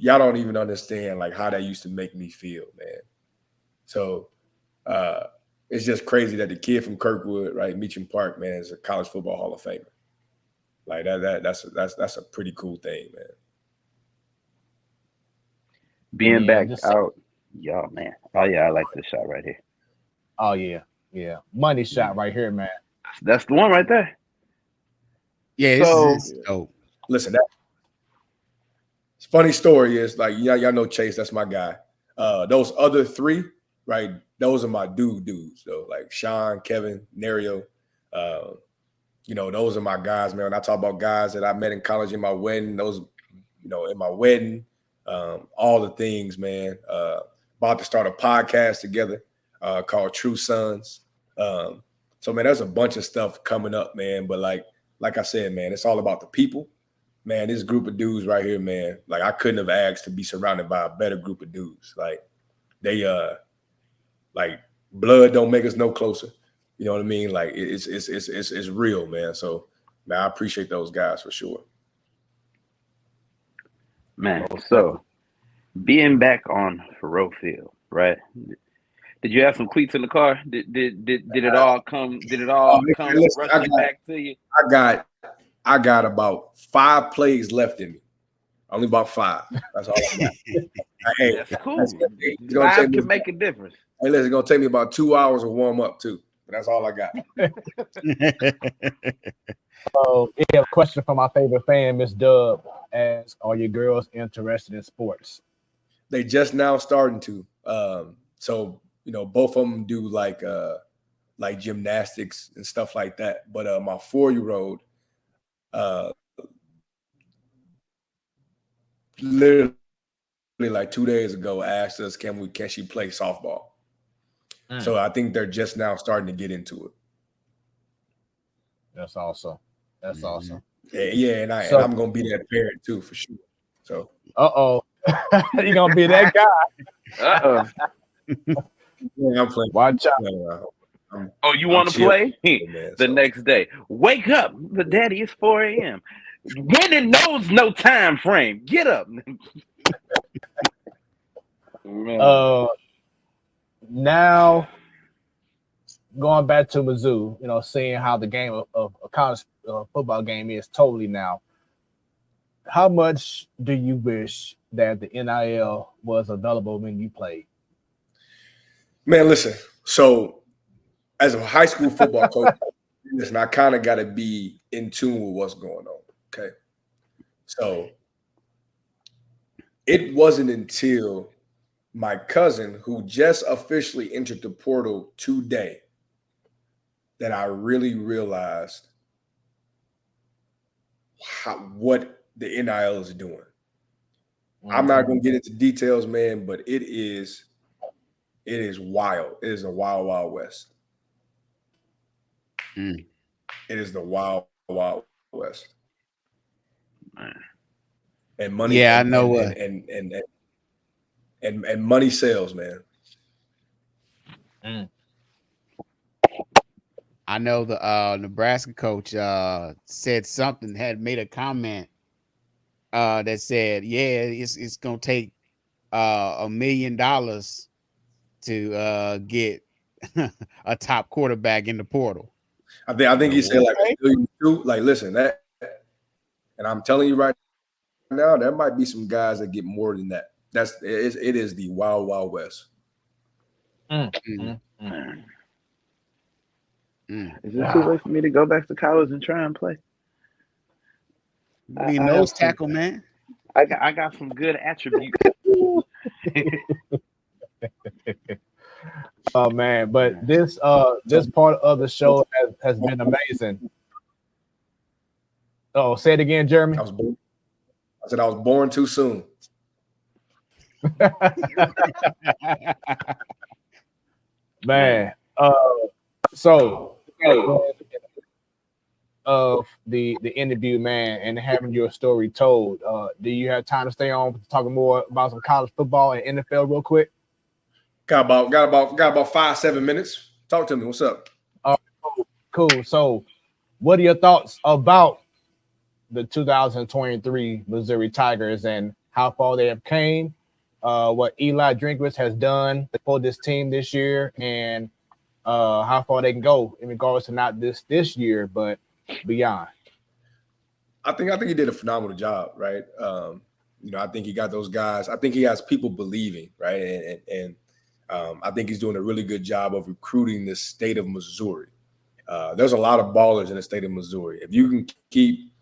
don't even understand like how that used to make me feel, man. So it's just crazy that the kid from Kirkwood, right, Meacham Park, man, is a College Football Hall of Famer. Like that's a pretty cool thing, man. Being back out, y'all, man. Oh yeah, I like this shot right here. Oh yeah. Money shot right here, man. That's the one right there. Yeah. So, listen, that funny story is like y'all know Chase. That's my guy. Those other three, right? Those are my dudes though. Like Sean, Kevin, Nario. Those are my guys, man. When I talk about guys that I met in college in my wedding, those, in my wedding, all the things, man. About to start a podcast together called True Sons. So man, there's a bunch of stuff coming up, man. But like I said, man, it's all about the people. Man, this group of dudes right here, man, like I couldn't have asked to be surrounded by a better group of dudes. Like they like blood don't make us no closer. You know what I mean? Like it's real, man. So man, I appreciate those guys for sure. Man, so being back on Faroe Field, right? Did you have some cleats in the car? Did it all come? Did it all come Listen, rushing back to you? I got about 5 plays left in me. Only about 5. That's all I got. Hey, That's cool. It's gonna take 5 me, can make a difference. hey, listen, it's gonna take me about 2 hours to warm up too. But that's all I got. We have a question from our favorite fan, Miss Dub, asks, "Are your girls interested in sports?" They just now starting to. So both of them do like gymnastics and stuff like that. But my 4-year-old, literally like 2 days ago, asked us, can she play softball? So I think they're just now starting to get into it. That's awesome. That's awesome. Yeah, and I'm gonna be that parent too for sure. So you're gonna be that guy. Yeah, I'm playing. Watch out. Oh, you want to play? The next day. Wake up. The daddy, it's 4 a.m. Winning knows no time frame. Get up. Now going back to Mizzou, seeing how the game of a college football game is totally now. How much do you wish that the NIL was available when you played? Man, listen. So, as a high school football coach, listen, I kind of got to be in tune with what's going on. Okay. So, it wasn't until my cousin, who just officially entered the portal today, that I really realized what the NIL is doing. I'm not going to get into details, man, but it is wild. It is a wild, wild west. It is the wild, wild west. And money. Yeah, I know what. And money sells, man. I know the Nebraska coach said something, had made a comment that said, yeah, it's gonna take $1 million to get a top quarterback in the portal. I think he said like listen, that, and I'm telling you right now, there might be some guys that get more than that. It is the wild, wild west. Is it too late for me to go back to college and try and play? Be nose tackle, man. I got some good attributes. Oh man, but this part of the show has been amazing. Oh, say it again, Jeremy. I said I was born too soon. Man, so of the interview, man, and having your story told, do you have time to stay on talking more about some college football and NFL real quick? Got about 5-7 minutes. Talk to me. What's up? Cool. So, what are your thoughts about the 2023 Missouri Tigers and how far they have came? What Eli Drinkwitz has done for this team this year, and how far they can go in regards to not this year, but beyond. I think he did a phenomenal job, right? I think he got those guys. I think he has people believing, right? And I think he's doing a really good job of recruiting the state of Missouri. There's a lot of ballers in the state of Missouri. If you can keep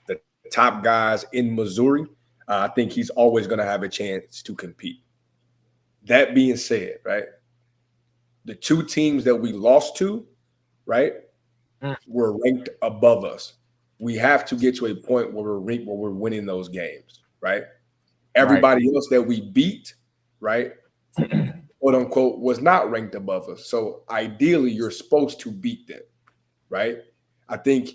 the top guys in Missouri, I think he's always going to have a chance to compete. That being said, right, the 2 teams that we lost to, right, were ranked above us. We have to get to a point where we're ranked, where we're winning those games, right? Everybody else that we beat, right, quote unquote, was not ranked above us. So ideally, you're supposed to beat them, right? I think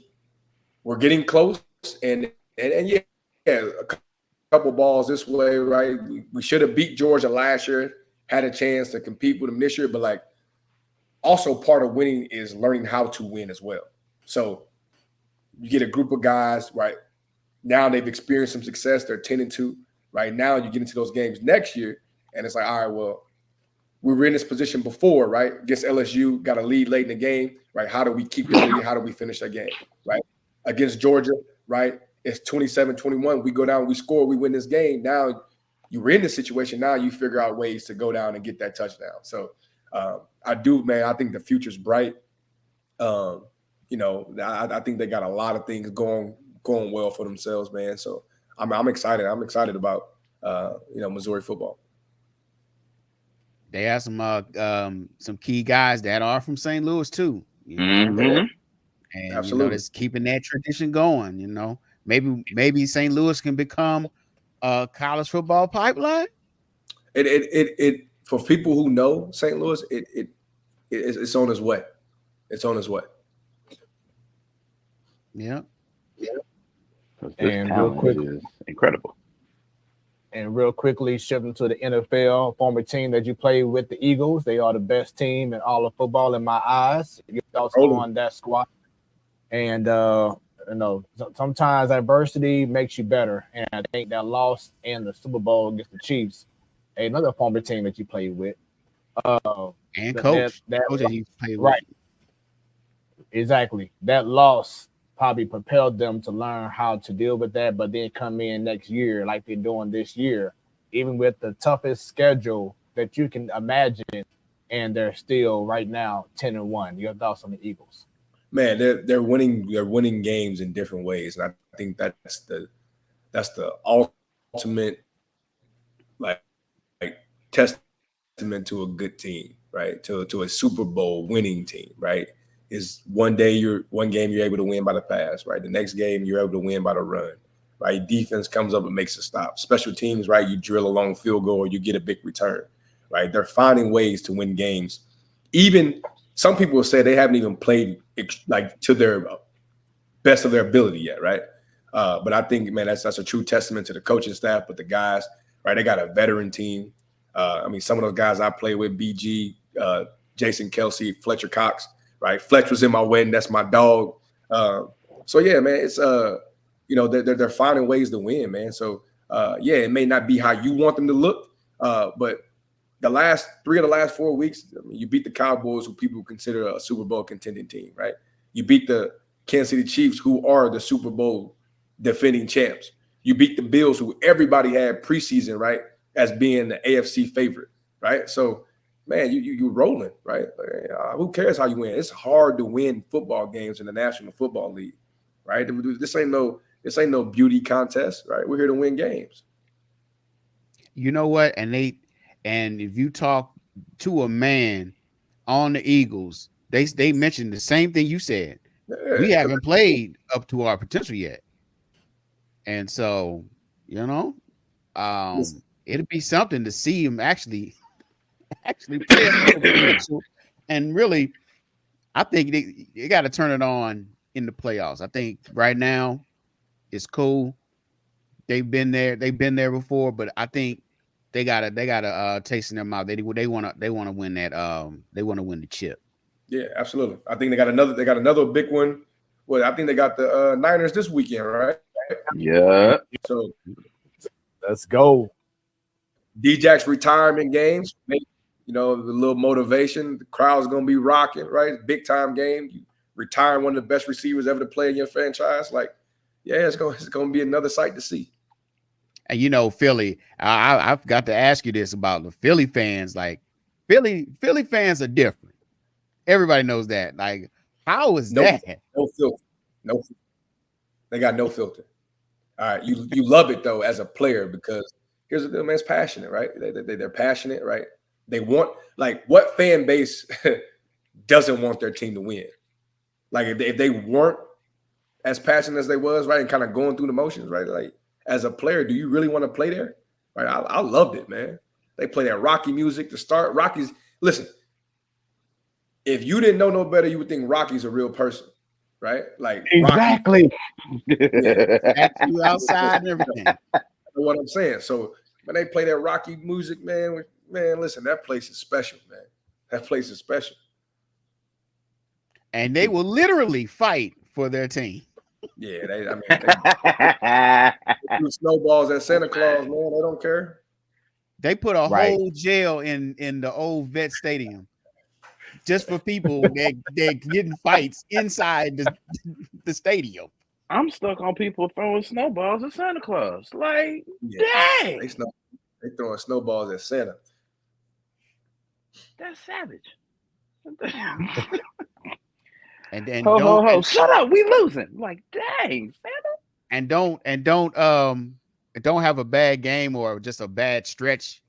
we're getting close, and yeah, a couple balls this way, right? We should have beat Georgia last year, had a chance to compete with them this year, but like also part of winning is learning how to win as well. So you get a group of guys, right? Now they've experienced some success. They're 10-2. Right now, you get into those games next year, and it's like, all right, well, we were in this position before, right? Against LSU, got a lead late in the game, right? How do we keep the lead? How do we finish that game, right? Against Georgia, right? It's 27-21. We go down, we score, we win this game. Now you were in this situation. Now you figure out ways to go down and get that touchdown. So I do, man. I think the future's bright. I think they got a lot of things going well for themselves, man. So I'm excited. I'm excited about Missouri football. They have some key guys that are from St. Louis too. Mm-hmm. And Absolutely, it's keeping that tradition going. Maybe St. Louis can become a college football pipeline. It for people who know St. Louis, it's on its way. It's on its way. Yeah. And real quick, is incredible. And real quickly, shifting to the NFL, former team that you played with, the Eagles. They are the best team in all of football in my eyes. Your thoughts on that squad? And sometimes adversity makes you better. And I think that loss in the Super Bowl against the Chiefs, another former team that you played with, and coach that you played with. Right. Exactly. That loss probably propelled them to learn how to deal with that, but then come in next year like they're doing this year, even with the toughest schedule that you can imagine, and they're still right now 10-1. Your thoughts on the Eagles? Man, they're winning games in different ways, and I think that's the ultimate like testament to a good team, right? To a Super Bowl winning team, right? Is one game you're able to win by the pass, right? The next game you're able to win by the run, right? Defense comes up and makes a stop. Special teams, right? You drill a long field goal or you get a big return, right? They're finding ways to win games. Even some people will say they haven't even played like to their best of their ability yet, right? But I think, man, that's a true testament to the coaching staff, but the guys, right? They got a veteran team. Some of those guys I play with, BG, Jason Kelsey, Fletcher Cox. Right, Fletch was in my wedding. That's my dog. So yeah, man, it's they're finding ways to win, man. So it may not be how you want them to look, but the last 3 of the last 4 weeks, you beat the Cowboys, who people consider a Super Bowl contending team, right? You beat the Kansas City Chiefs, who are the Super Bowl defending champs. You beat the Bills, who everybody had preseason, right, as being the AFC favorite, right? So. Man, you rolling, right? Who cares how you win? It's hard to win football games in the National Football League, right? This ain't no beauty contest, right? We're here to win games. You know what? And if you talk to a man on the Eagles, they mentioned the same thing you said. Yeah. We haven't played up to our potential yet, and so it'll be something to see him actually play up to potential. And really, I think they got to turn it on in the playoffs. I think right now it's cool. They've been there before, but I think they gotta taste in their mouth. They want to win that. They want to win the chip. Yeah, absolutely. I think they got another big one. Well, I think they got the Niners this weekend, right? Yeah. So let's go. D-Jack's retirement games. Maybe, the little motivation. The crowd's gonna be rocking, right? Big time game. You retire one of the best receivers ever to play in your franchise. Like, yeah, it's gonna be another sight to see. And Philly, I've got to ask you this about the Philly fans. Like, Philly fans are different. Everybody knows that. Like, how is that? No filter. No, they got no filter. All right, you love it though as a player because here's the man's passionate, right? They're passionate, right? They want, like, what fan base doesn't want their team to win? Like, if they weren't as passionate as they was, right, and kind of going through the motions, right? Like, as a player, do you really want to play there? Right? I loved it, man. They play that Rocky music to start. Rockies, listen, if you didn't know no better, you would think Rocky's a real person, right? Like, exactly. You outside and everything. That's what I'm saying. So when they play that Rocky music, man, listen, that place is special, man. That place is special. And they will literally fight for their team. Yeah, they do snowballs at Santa Claus, man. They don't care. They put a whole jail in the old vet stadium just for people that getting fights inside the stadium. I'm stuck on people throwing snowballs at Santa Claus. Like, dang, they throwing snowballs at Santa. That's savage. and ho, shut up, we losing. Like, dang, Santa. And don't have a bad game or just a bad stretch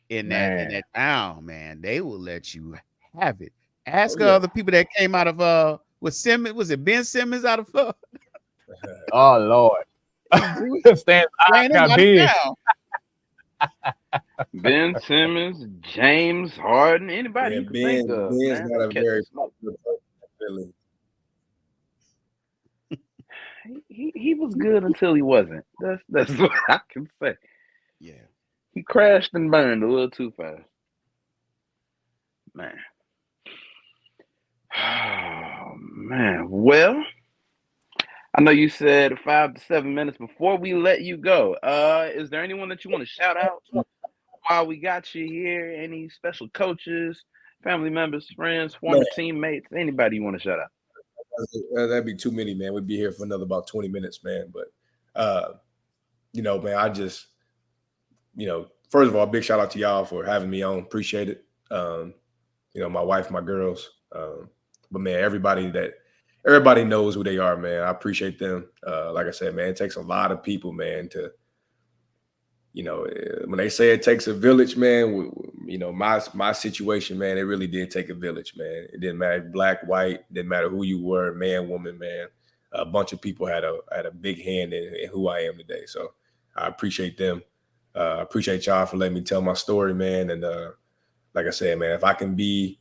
in that town, man. They will let you have it. Ask other people that came out of was it Ben Simmons out of oh Lord. Stand got big. Ben Simmons, James Harden, anybody you can think of. Ben's man. not a very Philly. He was good until he wasn't. That's what I can say. Yeah. He crashed and burned a little too fast. Man. Oh, man. Well, I know you said 5 to 7 minutes before we let you go. Is there anyone that you want to shout out while we got you here? Any special coaches, family members, friends, former teammates, anybody you want to shout out? That'd be too many, man. We'd be here for another about 20 minutes, man. But, man, I just, first of all, big shout out to y'all for having me on. Appreciate it. My wife, my girls. But, man, everybody knows who they are, man. I appreciate them. Like I said, man, it takes a lot of people, man, to, when they say it takes a village, man, my situation, man, it really did take a village, man. It didn't matter black, white, didn't matter who you were, man, woman, man. A bunch of people had a big hand in who I am today. So I appreciate them. I appreciate y'all for letting me tell my story, man. And like I said, man, if I can be,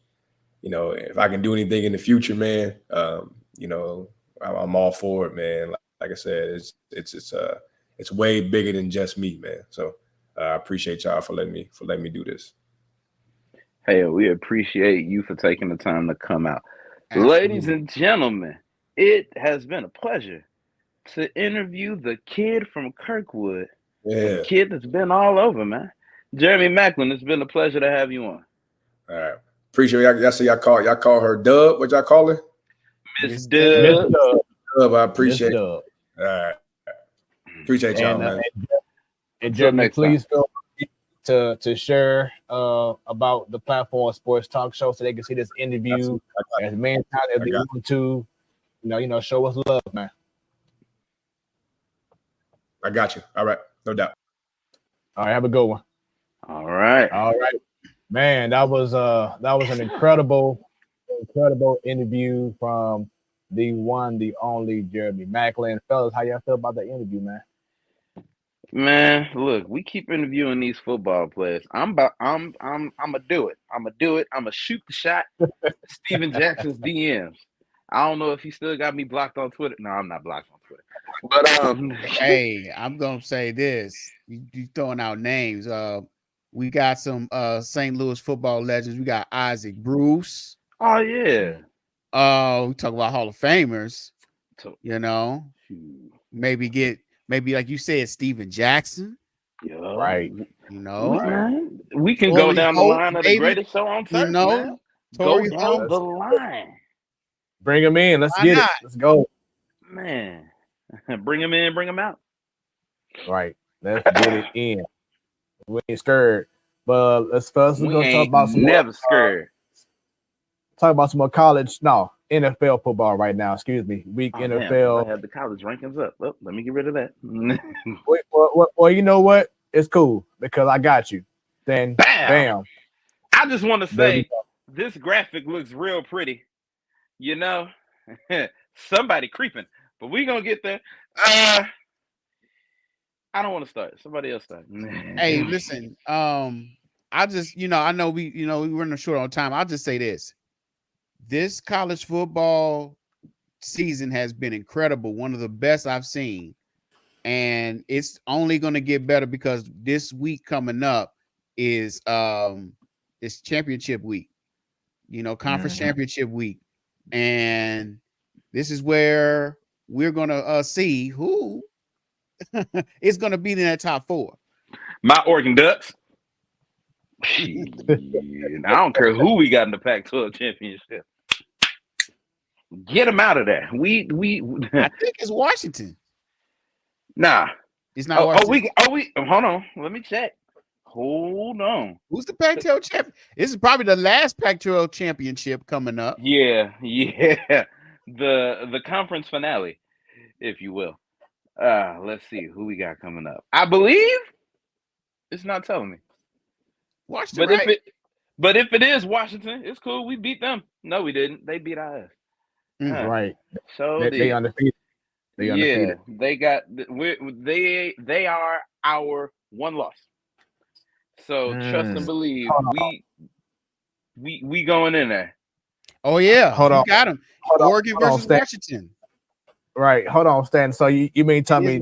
if I can do anything in the future, man, I'm all for it, man. Like I said, it's way bigger than just me, man. So I appreciate y'all for letting me do this. Hey, we appreciate you for taking the time to come out. Absolutely. Ladies and gentlemen, it has been a pleasure to interview the kid from Kirkwood. Yeah. The kid that's been all over, man. Jeremy Maclin, it's been a pleasure to have you on. All right. Appreciate y'all. So y'all call her Dub. What y'all call her? Miss Dub. Dub. I appreciate it. All right. Appreciate y'all, man. And Jeremy, please feel free to share about the platform Sports Talk Show so they can see this interview as many times as they want to. Show us love, man. I got you. All right, no doubt. All right, have a good one. All right, man. That was an incredible interview from the one, the only Jeremy Maclin. Fellas, how y'all feel about that interview, man? Man, look, we keep interviewing these football players. I'm gonna do it. I'm gonna shoot the shot. Steven Jackson's DMs. I don't know if he still got me blocked on Twitter. No, I'm not blocked on Twitter. But hey, I'm gonna say this. You throwing out names. We got some St. Louis football legends. We got Isaac Bruce. Oh yeah. We talk about Hall of Famers. Maybe like you said, Steven Jackson. Yeah. Right. We can go down the line of the greatest show on turf. Man. Tory go down the line. Bring him in. Let's get it. Let's go. Man. Bring him in, bring him out. Right. Let's get it in. We ain't scared. But let's go talk about some never scared. Talk about some more NFL football right now. Excuse me. NFL. Damn, I had the college rankings up. Oh, let me get rid of that. Well, you know what? It's cool because I got you. Then bam. I just want to say this graphic looks real pretty. Somebody creeping, but we gonna get there. I don't want to start. Somebody else start. Hey, listen. I just, I know we running short on time. I'll just say this. This college football season has been incredible. One of the best I've seen. And it's only going to get better because this week coming up is it's championship week, conference championship week. And this is where we're gonna see who is gonna be in that top 4. My Oregon Ducks. Shit. I don't care who we got in the Pac-12 championship. Get them out of there. We. I think it's Washington. Nah, it's not. Washington. We. Hold on. Let me check. Hold on. Who's the Pac-12 champion? This is probably the last Pac-12 championship coming up. Yeah. The conference finale, if you will. Let's see who we got coming up. I believe it's not telling me. Washington, but if it is Washington, it's cool. We beat them. No, we didn't. They beat our ass. Right. So they undefeated. They undefeated. Yeah, they are our one loss. So trust and believe. We going in there. Oh yeah, hold on. Got him. Oregon versus Washington. Right. Hold on, Stan. So you mean tell me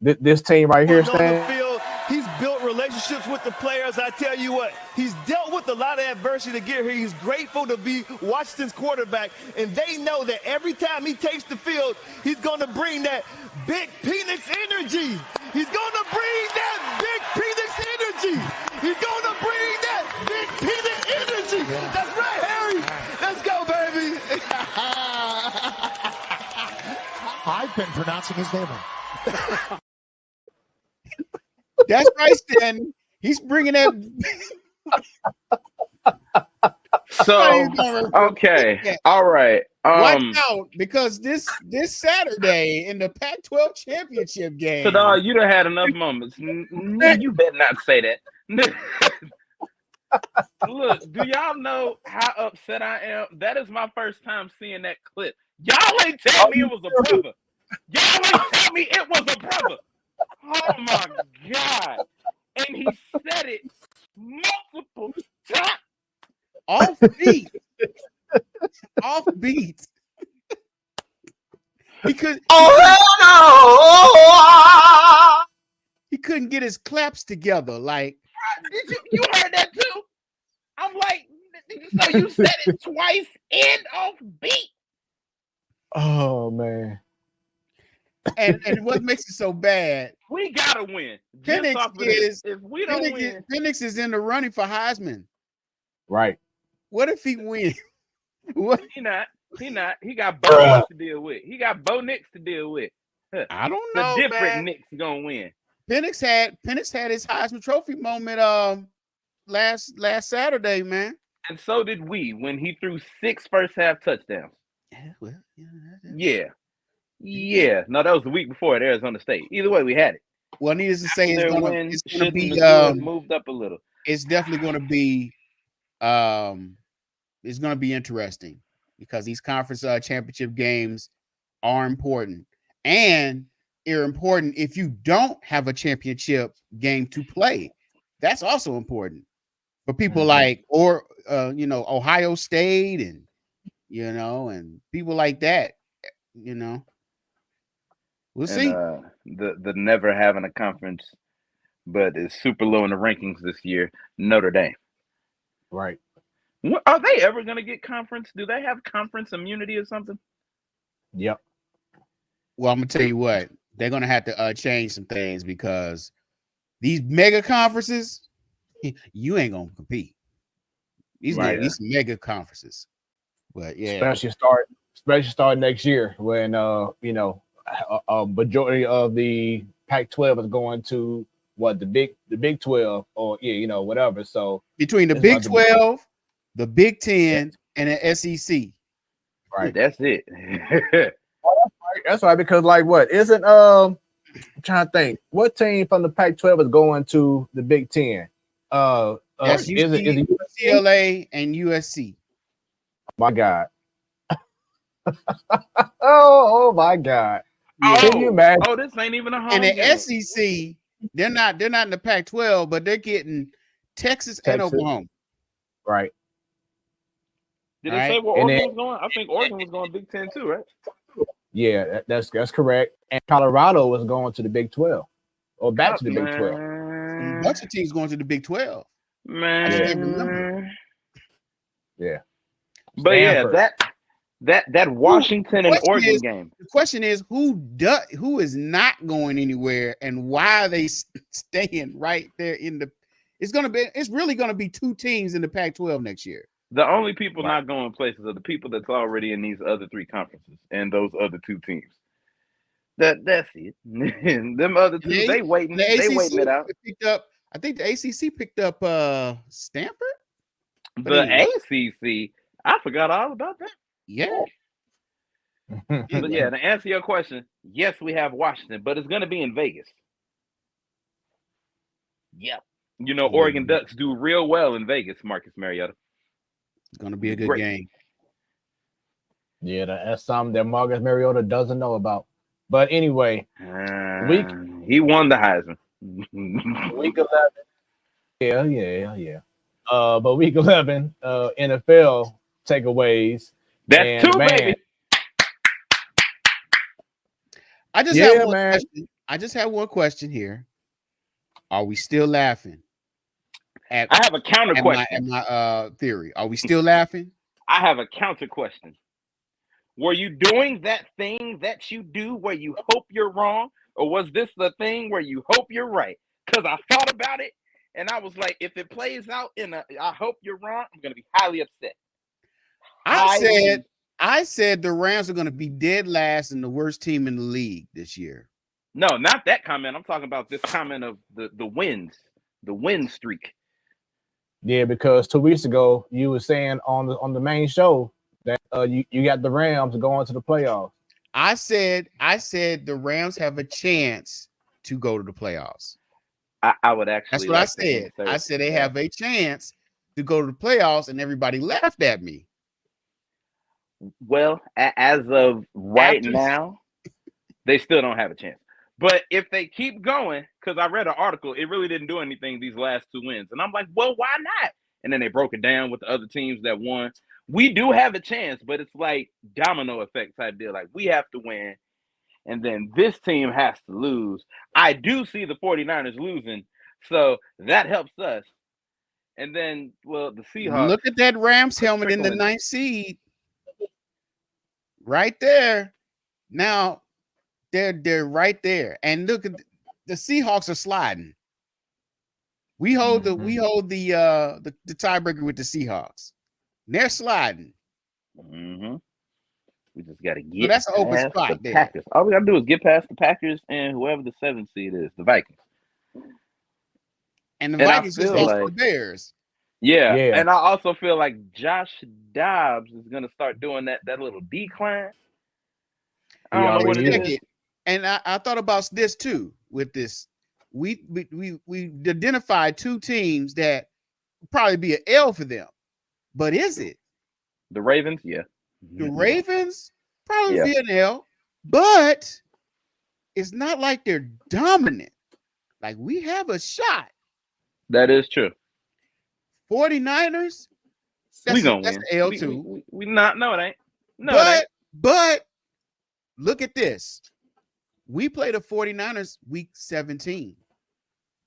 this team right here, Stan? He's built relationships with the players. I tell you what, he's dealt with a lot of adversity to get here. He's grateful to be Washington's quarterback, and they know that every time he takes the field, he's going to bring that big Phoenix energy. He's going to bring that big Phoenix energy. He's going to bring that big Phoenix energy. That's right, Harry. Let's go, baby. I've been pronouncing his name wrong. That's right, Stan. He's bringing that. So okay, all right. Watch out, because this Saturday in the Pac-12 championship game. So dog, you done had enough moments. You better not say that. Look, do y'all know how upset I am? That is my first time seeing that clip. Y'all ain't tell me it was a brother. Y'all ain't tell me it was a brother. Oh my God. And he said it multiple times. Off beat. Off beat. He could he couldn't get his claps together. Like, did you heard that too? I'm like, so you said it twice and off beat. Oh man. And what makes it so bad? We gotta win. Penix if we don't win, Penix is in the running for Heisman. Right. What if he wins? What? He not. He got Bo Nix to deal with. He got Bo Nix to deal with. I don't know. The different man. Knicks gonna win. Penix had his Heisman Trophy moment last Saturday, man. And so did we when he threw 6 first half touchdowns. Yeah. No, that was the week before at Arizona State. Either way, we had it. Well, needless to say, it's gonna be moved up a little. It's definitely gonna be it's gonna be interesting because these conference championship games are important, and they're important if you don't have a championship game to play. That's also important for people like Ohio State and and people like that. We'll see. The never having a conference, but is super low in the rankings this year. Notre Dame. Right. Are they ever going to get conference? Do they have conference immunity or something? Yep. Well, I'm gonna tell you what, they're gonna have to change some things because these mega conferences, you ain't gonna compete. These mega conferences, but yeah, especially start next year when a majority of the Pac-12 is going to the Big 12 or whatever. So between the Big 12, the Big 10, and the SEC, right? That's it. That's right. Because I'm trying to think what team from the Pac-12 is going to the Big 10? Is it UCLA and USC? My God. oh my God. Can you imagine? Oh, this ain't even a home and the game. SEC, they're not in the Pac-12, but they're getting Texas and Oklahoma. Right. Did they say where Oregon was going? I think Oregon was going Big 10 too, right? Yeah, that's correct. And Colorado was going to the Big 12 or back to the Big 12. A bunch of teams going to the Big 12. Man. I can't remember. Yeah. But Stanford. That Washington and Oregon game. The question is who is not going anywhere and why are they staying right there in the? It's really gonna be two teams in the Pac-12 next year. The only people not going places are the people that's already in these other three conferences and those other two teams. That's it. Them other two, they waiting. They waiting it out. I think the ACC picked up Stanford. The ACC, I forgot all about that. Yeah. But yeah, to answer your question, yes, we have Washington, but it's going to be in Vegas. Yep. You know, Oregon Ducks do real well in Vegas, Marcus Mariota. It's going to be a good game. Yeah, that's something that Marcus Mariota doesn't know about. But anyway, he won the Heisman. Week 11. Yeah. But week 11, NFL takeaways. That's two, baby. I just have one question. I just have one question here. Are we still laughing? I have a counter question. At my theory. Are we still laughing? I have a counter question. Were you doing that thing that you do where you hope you're wrong? Or was this the thing where you hope you're right? Because I thought about it and I was like, if it plays out I hope you're wrong, I'm going to be highly upset. I said the Rams are going to be dead last and the worst team in the league this year. No, not that comment. I'm talking about this comment of the wins, the win streak. Yeah, because 2 weeks ago you were saying on the main show that you got the Rams going to the playoffs. I said the Rams have a chance to go to the playoffs. I would actually. That's what I said. I said they have a chance to go to the playoffs, and everybody laughed at me. Well, as of now, they still don't have a chance. But if they keep going, because I read an article, it really didn't do anything these last two wins. And I'm like, well, why not? And then they broke it down with the other teams that won. We do have a chance, but it's like domino effect type deal. Like, we have to win, and then this team has to lose. I do see the 49ers losing, so that helps us. And then, well, the Seahawks. Look at that Rams helmet in the 9th seed. Right there. Now, they're right there. And look at the Seahawks are sliding. We hold the tiebreaker with the Seahawks. They're sliding. Mm-hmm. We just got to get. So that's an open spot there. Packers. All we got to do is get past the Packers and whoever the 7th seed is, the Vikings. And the Vikings just lost to the Bears. Yeah, and I also feel like Josh Dobbs is going to start doing that little decline. I don't know what it is. And I thought about this too. With this, we identified two teams that probably be an L for them. But is it the Ravens? Yeah, the Ravens probably be an L, but it's not like they're dominant. Like, we have a shot. That is true. 49ers, we gonna that's win. L2. We not. No, it ain't. No, it ain't. But look at this. We play the 49ers week 17.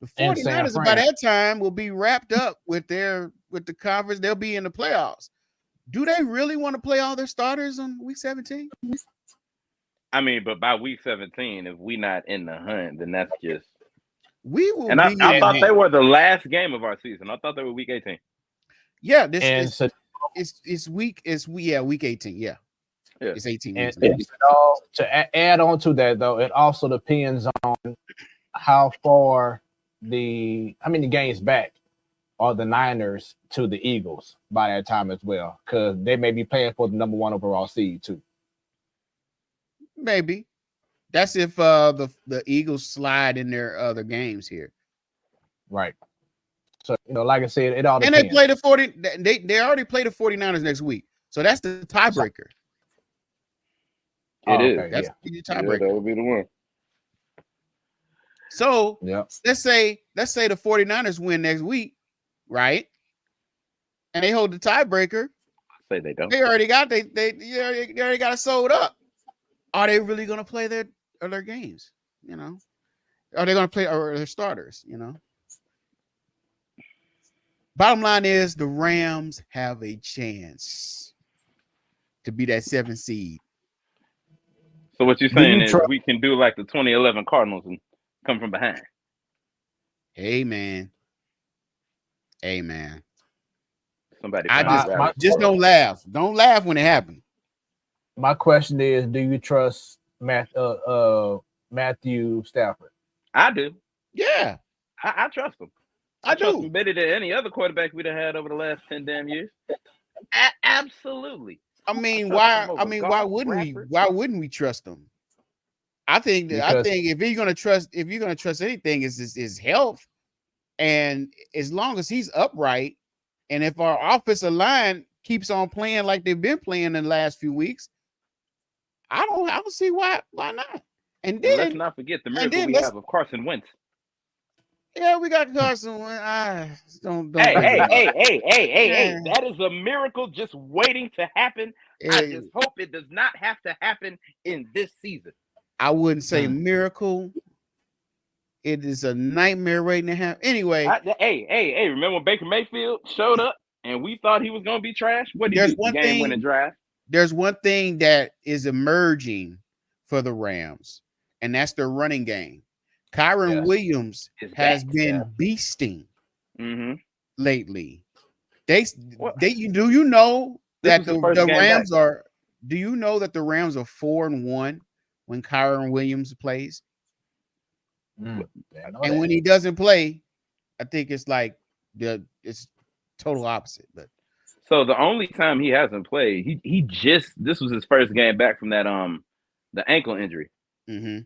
The 49ers by that time will be wrapped up with the conference. They'll be in the playoffs. Do they really want to play all their starters on week 17? I mean, but by week 17, if we not in the hunt, then that's just we will. And I thought they were the last game of our season. I thought they were week 18. Yeah, it's week 18. Yeah. It's 18 weeks. To add on to that, though, it also depends on how far how many games back are the Niners to the Eagles by that time as well, because they may be playing for the number 1 overall seed too. Maybe that's if the Eagles slide in their other games here, right? So like I said, it all depends. And they play the 40. They already play the 49ers next week, so that's the tiebreaker. It is. That's the tiebreaker. That would be the one. So let's say the 49ers win next week, right? And they hold the tiebreaker. Say they don't. They already got they already got it sold up. Are they really going to play their games? Are they going to play their starters? Bottom line is the Rams have a chance. to be that 7th seed. So what you're saying is we can do like the 2011 Cardinals and come from behind. Amen. Somebody just don't laugh. Don't laugh when it happens. My question is, do you trust Matthew Stafford? I do. Yeah. I trust him. I trust him better than any other quarterback we'd have had over the last 10 damn years. Absolutely. I mean, why wouldn't we trust him? I think if you're gonna trust anything, is his health. And as long as he's upright, and if our offensive line keeps on playing like they've been playing in the last few weeks, I don't see why not. And then let's not forget the miracle we have of Carson Wentz. Yeah, we got Carson Wentz. Don't Hey, that is a miracle just waiting to happen. I just hope it does not have to happen in this season. I wouldn't say miracle. It is a nightmare waiting to happen. Anyway, hey, remember when Baker Mayfield showed up and we thought he was going to be trash? What did he do? Game-winning drive. There's one thing that is emerging for the Rams, and that's their running game. Kyron Williams has been beasting lately. Do you know that the Rams are? Do you know that the Rams are 4-1 when Kyron Williams plays? And when he doesn't play, I think it's like it's total opposite. But so the only time he hasn't played, this was his first game back from that the ankle injury. Mm-hmm.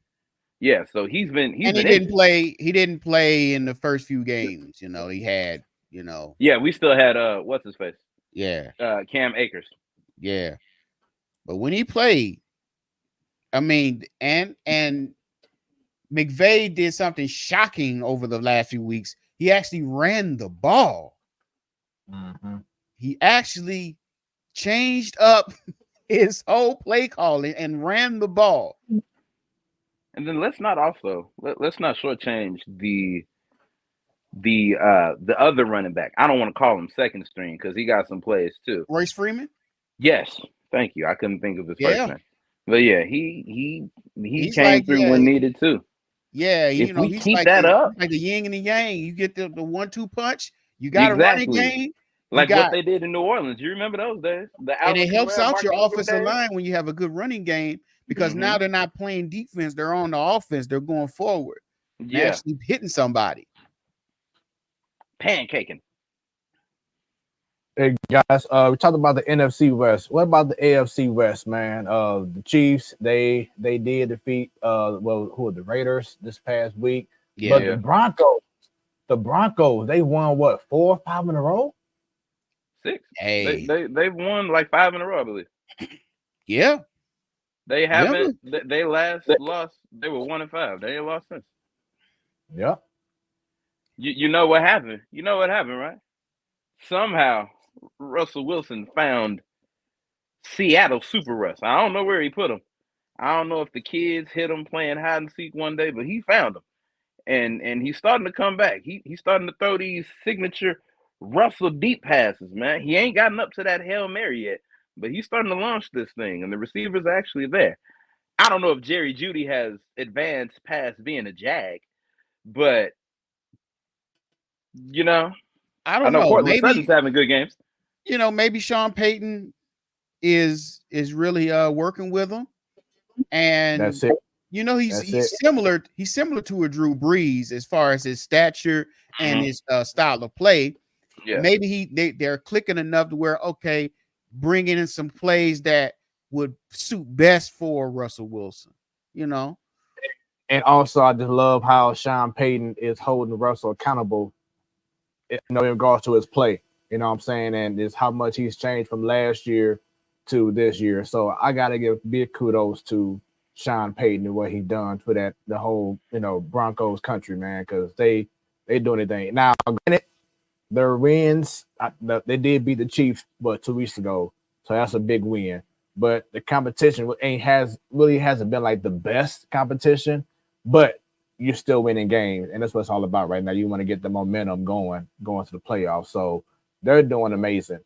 Yeah, so he didn't play. He didn't play in the first few games. He had. Yeah, we still had what's his face? Yeah, Cam Akers. Yeah, but when he played, I mean, and McVay did something shocking over the last few weeks. He actually ran the ball. Mm-hmm. He actually changed up his whole play calling and ran the ball. And then let's not shortchange the other running back. I don't want to call him second string because he got some plays too. Royce Freeman? Yes, thank you. I couldn't think of his first name, but yeah, he came like, through when needed too. Yeah, if we he's keep like that up, like the yin and the yang. You get the 1-2 punch. You got a running game. Like what they did in New Orleans. You remember those days? And it helps out your offensive line when you have a good running game because now they're not playing defense. They're on the offense. They're going forward. They're actually hitting somebody. Pancaking. Hey guys, we talked about the NFC West. What about the AFC West, man? The Chiefs, they did defeat who are the Raiders this past week. Yeah. But the Broncos, they won what, 4 or 5 in a row? 6. Hey, they've won like 5 in a row, I believe. Yeah. They haven't. They last lost. They were 1-5. They ain't lost since. Yeah. You know what happened? You know what happened, right? Somehow Russell Wilson found Seattle Super Russ. I don't know where he put him. I don't know if the kids hit him playing hide and seek one day, but he found him. And he's starting to come back. He's starting to throw these signature Russell deep passes, man. He ain't gotten up to that Hail Mary yet, but he's starting to launch this thing, and the receivers are actually there. I don't know if Jerry Jeudy has advanced past being a Jag, but I don't know. Cortland Sutton's having good games. Maybe Sean Payton is really working with him, and that's it. He's similar. He's similar to a Drew Brees as far as his stature and his style of play. Yeah. Maybe they're clicking enough to where bringing in some plays that would suit best for Russell Wilson. And also, I just love how Sean Payton is holding Russell accountable. In regards to his play, you know what I'm saying, and just how much he's changed from last year to this year. So I gotta give big kudos to Sean Payton and what he done for the whole Broncos country, man, because they doing anything. Now, granted, their wins, they did beat the Chiefs 2 weeks ago, so that's a big win. But the competition hasn't been like the best competition, but you're still winning games, and that's what it's all about right now. You want to get the momentum going to the playoffs. So they're doing amazing.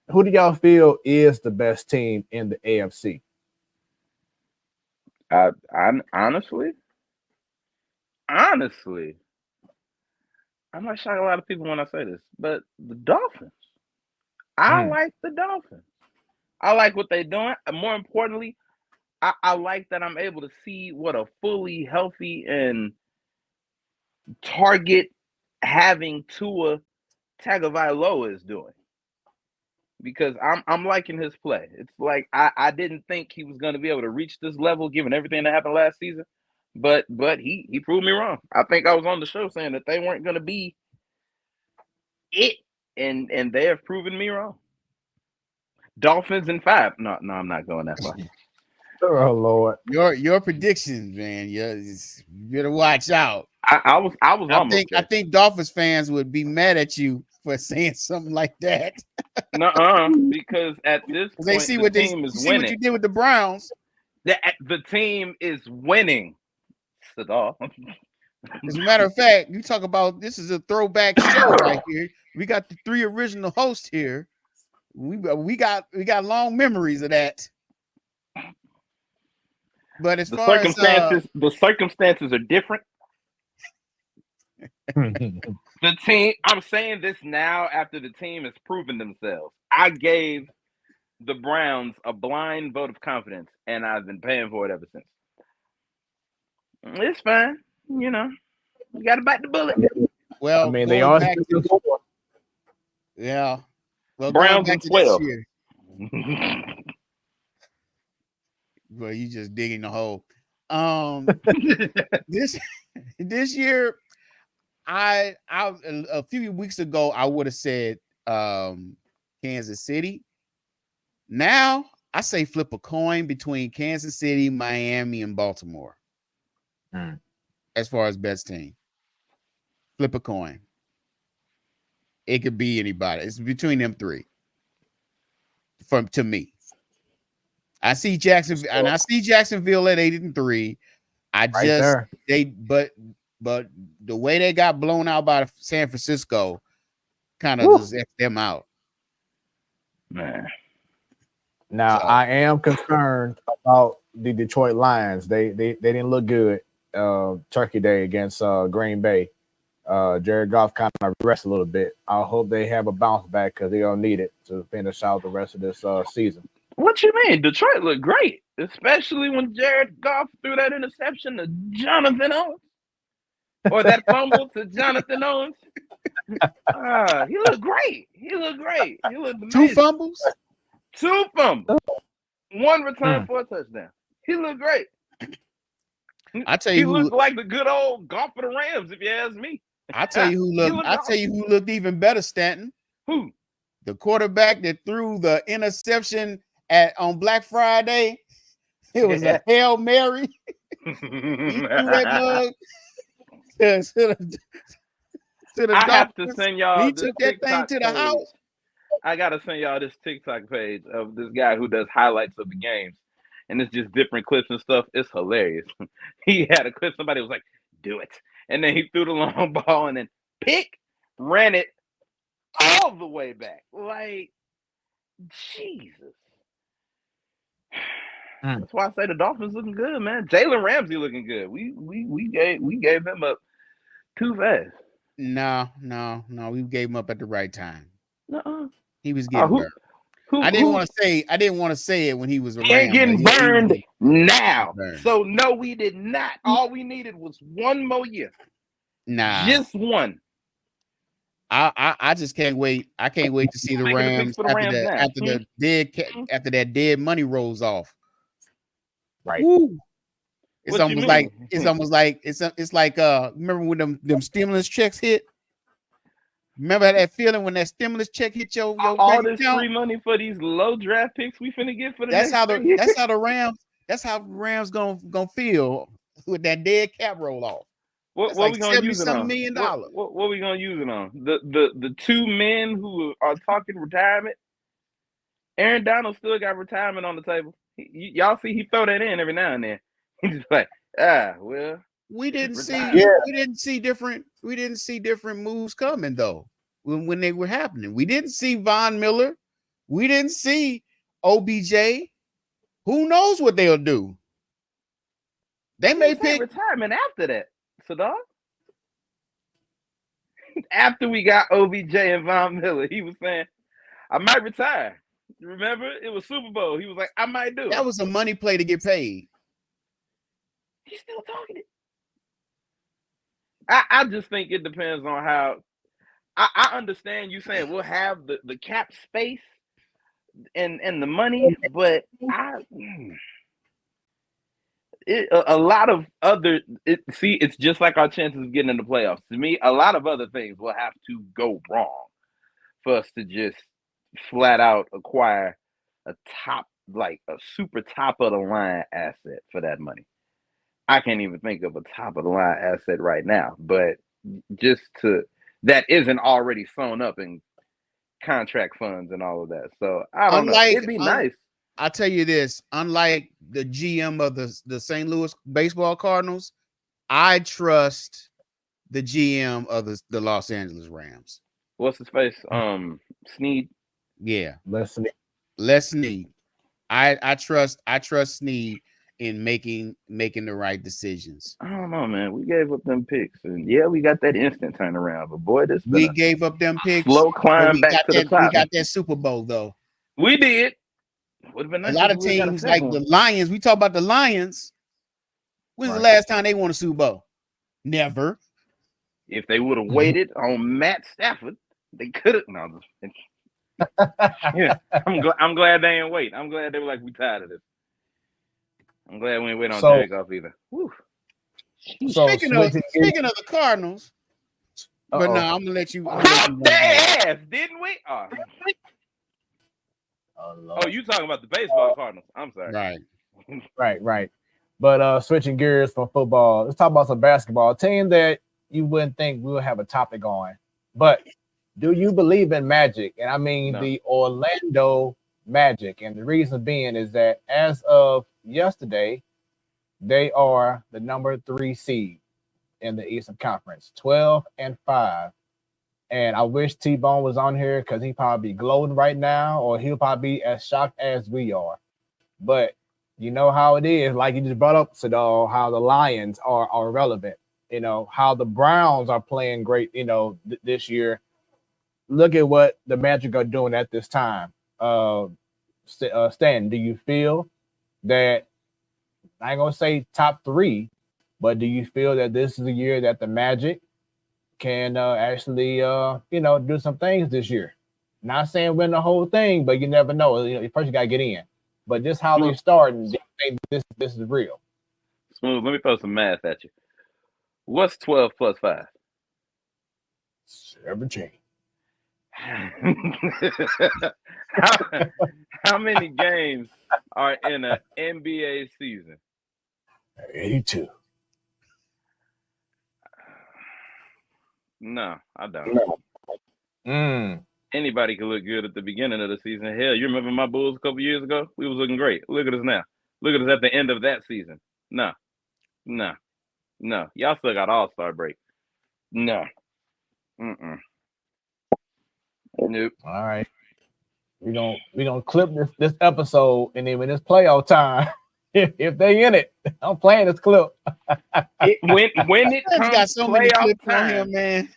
Who do y'all feel is the best team in the AFC? I honestly, I might shock a lot of people when I say this, but the Dolphins. I like the Dolphins. I like what they're doing. And more importantly, I like that I'm able to see what a fully healthy and target having Tua Tagovailoa is doing. Because I'm liking his play. It's like I didn't think he was going to be able to reach this level given everything that happened last season, but he proved me wrong. I think I was on the show saying that they weren't going to be it, and they have proven me wrong. Dolphins in 5. No, I'm not going that far. Oh Lord, your predictions, man. You better watch out. I was almost. I think Dolphins fans would be mad at you for saying something like that. Because at this point, they see what you did with the Browns. The team is winning. As a matter of fact, you talk about this is a throwback show right here. We got the 3 original hosts here. We got long memories of that. But as far as the circumstances are different. The team, I'm saying this now after the team has proven themselves. I gave the Browns a blind vote of confidence, and I've been paying for it ever since. It's fine. You know, you got to bite the bullet. Well, I mean, they are. Yeah. Well, Browns in 12. Well, you just digging the hole. This year, I a few weeks ago I would have said Kansas City. Now I say flip a coin between Kansas City, Miami, and Baltimore. As far as best team, flip a coin. It could be anybody. It's between them 3. To me, I see Jacksonville, and I see Jacksonville at 8-3. But the way they got blown out by San Francisco kind of just X them out. Man. Now I am concerned about the Detroit Lions. They didn't look good Turkey Day against Green Bay. Jared Goff kind of rests a little bit. I hope they have a bounce back because they're gonna need it to finish out the rest of this season. What you mean? Detroit looked great, especially when Jared Goff threw that interception to Jonathan Owens, or that fumble to Jonathan Owens. He looked great. He looked amazing. 2 fumbles. 2 fumbles. 1 return for a touchdown. He looked great. I tell you, he looked like the good old Goff for the Rams, if you ask me. I tell you who looked even better, Stanton. Who? The quarterback that threw the interception on Black Friday. It was a Hail Mary. He threw that mug to the I have to send y'all. He took that thing to the house. I gotta send y'all this TikTok page of this guy who does highlights of the games, and it's just different clips and stuff. It's hilarious. He had a clip. Somebody was like, "Do it," and then he threw the long ball and then ran it all the way back. Like, Jesus. That's why I say the Dolphins looking good, man. Jalen Ramsey looking good. We gave him up too fast. No. We gave him up at the right time. No, he was getting burned. I didn't want to say it when he was around. He ain't getting burned now. So no, we did not. All we needed was 1 more year. Nah, just 1. I just can't wait. I can't wait to see the Rams after that dead money rolls off. Right. Woo. It's almost like remember when them stimulus checks hit? Remember that feeling when that stimulus check hit your all this free money for these low draft picks we finna get for the that's how the Rams gonna feel with that dead cap roll off. What we gonna use it on? What we gonna use it on? The 2 men who are talking retirement. Aaron Donald still got retirement on the table. Y'all see he throw that in every now and then. He's just like, well. We didn't see different moves coming though when they were happening. We didn't see Von Miller We didn't see OBJ. Who knows what they'll do? They may pick retirement after that. So dog. After we got OBJ and Von Miller, he was saying, I might retire. Remember? It was Super Bowl. He was like, I might do it. That was a money play to get paid. He's still talking it. I just think it depends on how. I understand you saying we'll have the cap space and the money, but a lot of other it's just like our chances of getting in the playoffs. To me, a lot of other things will have to go wrong for us to just flat out acquire a super top of the line asset for that money. I can't even think of a top of the line asset right now, but that isn't already sewn up in contract funds and all of that. So I don't know. It'd be nice. I'll tell you this, unlike the GM of the St. Louis baseball Cardinals, I trust the GM of the Los Angeles Rams. What's his face? Snead. Yeah. Les Snead. I trust Snead in making the right decisions. I don't know, man. We gave up them picks, and yeah, we got that instant turnaround. But boy, we gave up them picks. Slow climb back to the top. We got that Super Bowl though. We did. Would have been nice. A lot of teams like the Lions. We talk about the Lions. When's the last time they won a Super Bowl? Never. If they would have waited on Matt Stafford, they could have. No, yeah, I'm glad they ain't wait. I'm glad they were like, we tired of this. I'm glad we ain't wait on Jared Goff either. Whew. Speaking of the Cardinals, but no, I'm gonna let you. Top their ass, didn't we? Oh, you talking about the baseball Cardinals? I'm sorry. Right. But switching gears from football, let's talk about some basketball. A team that you wouldn't think we would have a topic on, but do you believe in magic? And I mean the Orlando Magic. And the reason being is that as of yesterday, they are the number 3 seed in the Eastern Conference, 12-5. And I wish T-Bone was on here because he'd probably be gloating right now, or he'll probably be as shocked as we are. But you know how it is, like you just brought up, Sadal, how the Lions are relevant, you know, how the Browns are playing great, you know, this year. Look at what the Magic are doing at this time. Stan, do you feel that, I ain't gonna say top 3, but do you feel that this is the year that the Magic can actually do some things this year? Not saying win the whole thing, but you never know. You know, first you gotta get in. But just how they starting, do you think this is real? Smooth, let me throw some math at you. What's 12 plus 5? 17. How many games are in an NBA season? 82. No, I don't. Anybody can look good at the beginning of the season. Hell, you remember my Bulls a couple years ago? We was looking great. Look at us now. Look at us at the end of that season. No. Y'all still got All-Star break. No. Nope. All right. We gonna clip this episode, and then when it's playoff time, if they in it, I'm playing this clip. When it comes got so to many playoff clips on time, here, man.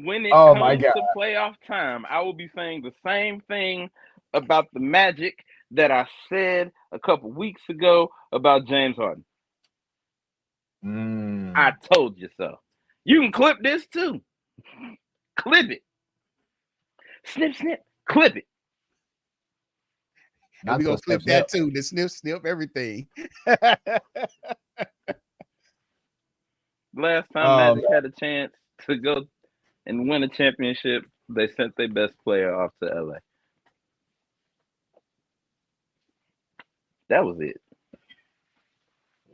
when it my comes God. to playoff time, I will be saying the same thing about the Magic that I said a couple weeks ago about James Harden. I told you so. You can clip this too. Clip it. Snip, snip. Clip it. And we're gonna flip that too. The snip, everything. Last time Magic had a chance to go and win a championship, they sent their best player off to LA. That was it.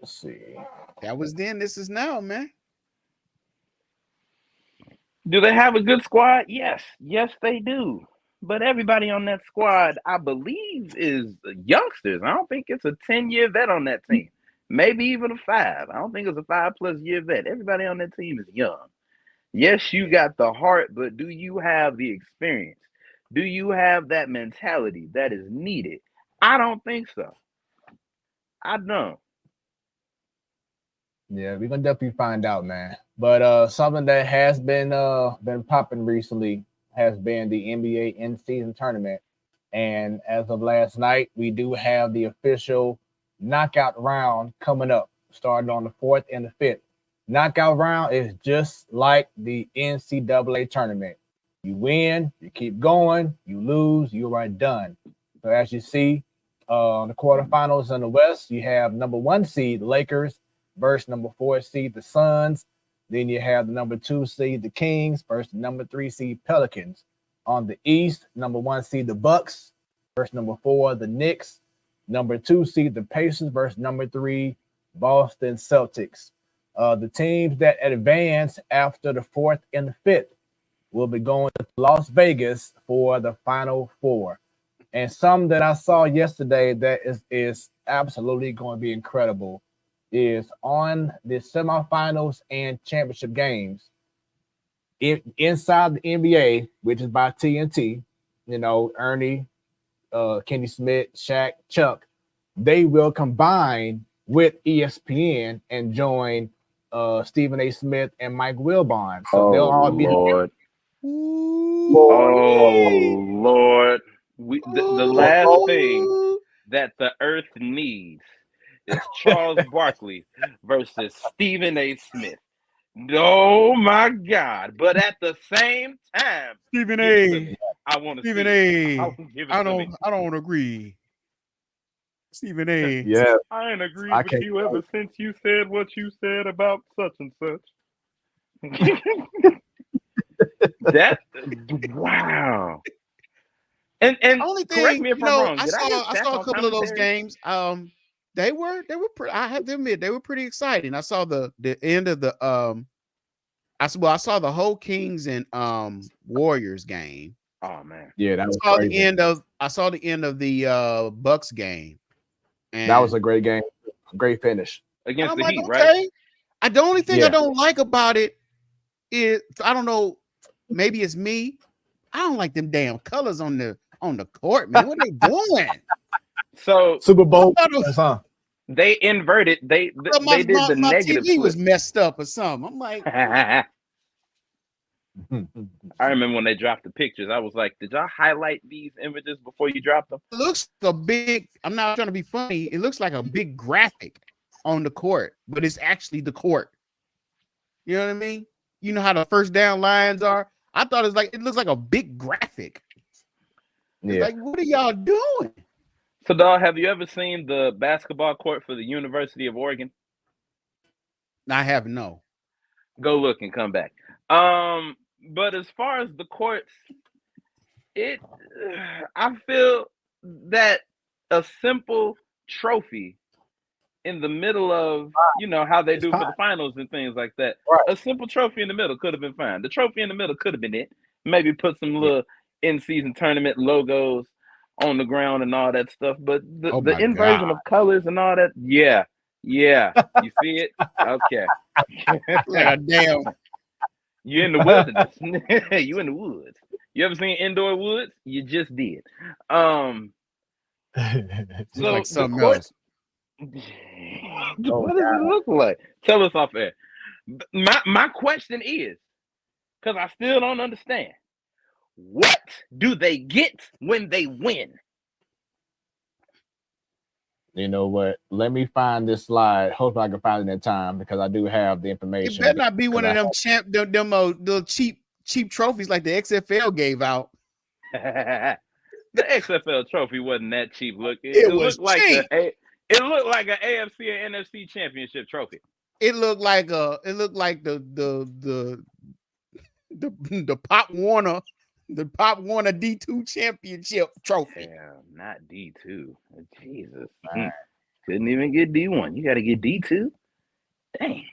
Let's see. That was then. This is now, man. Do they have a good squad? Yes, they do. But everybody on that squad, I believe, is youngsters. I don't think it's a 10-year vet on that team. Maybe even a 5. I don't think it's a 5+ year vet. Everybody on that team is young. Yes, you got the heart, but do you have the experience? Do you have that mentality that is needed? I don't think so. I don't. Yeah, we're gonna definitely find out, man. But something that has been popping recently has been the NBA in-season tournament. And as of last night, we do have the official knockout round coming up, starting on the 4th and the 5th. Knockout round is just like the NCAA tournament. You win, you keep going, you lose, you are done. So as you see, the quarterfinals in the West, you have number 1 seed, the Lakers, versus number 4 seed, the Suns. Then you have the number 2 seed, the Kings, versus the number 3 seed, Pelicans. On the East, number 1 seed, the Bucks, versus number 4, the Knicks. Number 2 seed, the Pacers, versus number 3, Boston Celtics. The teams that advance after the 4th and the 5th will be going to Las Vegas for the Final Four. And some that I saw yesterday that is absolutely going to be incredible is on the semifinals and championship games. Inside the NBA, which is by TNT, Ernie, Kenny Smith, Shaq, Chuck, they will combine with ESPN and join Stephen A. Smith and Mike Wilbon. So they'll all be Lord. Lord. The last thing that the earth needs is Charles Barkley versus Stephen A. Smith. Oh my God! But at the same time, Stephen A. I want to Stephen see A. it. I don't agree. Stephen A. Yeah, I ain't agreed I with can't you ever since you said what you said about such and such. That wow. And Only correct thing, me if I'm wrong. I Did I hear Shaq saw a on couple of those commentary? games. They were I have to admit, they were pretty exciting. I saw the end of the I saw the whole Kings and Warriors game. Oh man. Yeah, that was I saw crazy. the end of the Bucks game. And That was a great game. Great finish. Against I'm the like, Heat, okay. right? The only thing I Yeah. don't like about it is, I don't know, maybe it's me. I don't like them damn colors on the court, man. What are they doing? So Super Bowl, huh? they inverted. They did the my negative TV flip. was messed up or something. I'm like, I remember when they dropped the pictures. I was like, did y'all highlight these images before you dropped them? it looks a big, I'm not trying to be funny. It looks like a big graphic on the court, but it's actually the court. You know what I mean? You know how the first down lines are? I thought it looks like a big graphic. It's like, what are y'all doing? So, dog, have you ever seen the basketball court for the University of Oregon? I haven't, no. Go look and come back. But as far as the courts, I feel that a simple trophy in the middle of, how they do for the finals and things like that. Right. A simple trophy in the middle could have been fine. The trophy in the middle could have been it. Maybe put some little in-season tournament logos on the ground and all that stuff. But the inversion of colors and all that, yeah. You see it? Okay. Like a damn. You're in the wilderness. You in the woods. You ever seen indoor woods? You just did. So like something else. What does it look like? Tell us off air. My question is, because I still don't understand, what do they get when they win? You know what? Let me find this slide. Hopefully I can find it in time because I do have the information. It better not be one of them little cheap trophies like the XFL gave out. The XFL trophy wasn't that cheap looking. It was looked cheap. It looked like an AFC and NFC championship trophy. It looked like the Pop Warner D2 championship trophy. Yeah, not D2. Jesus. Couldn't even get D1. You got to get D2? Dang.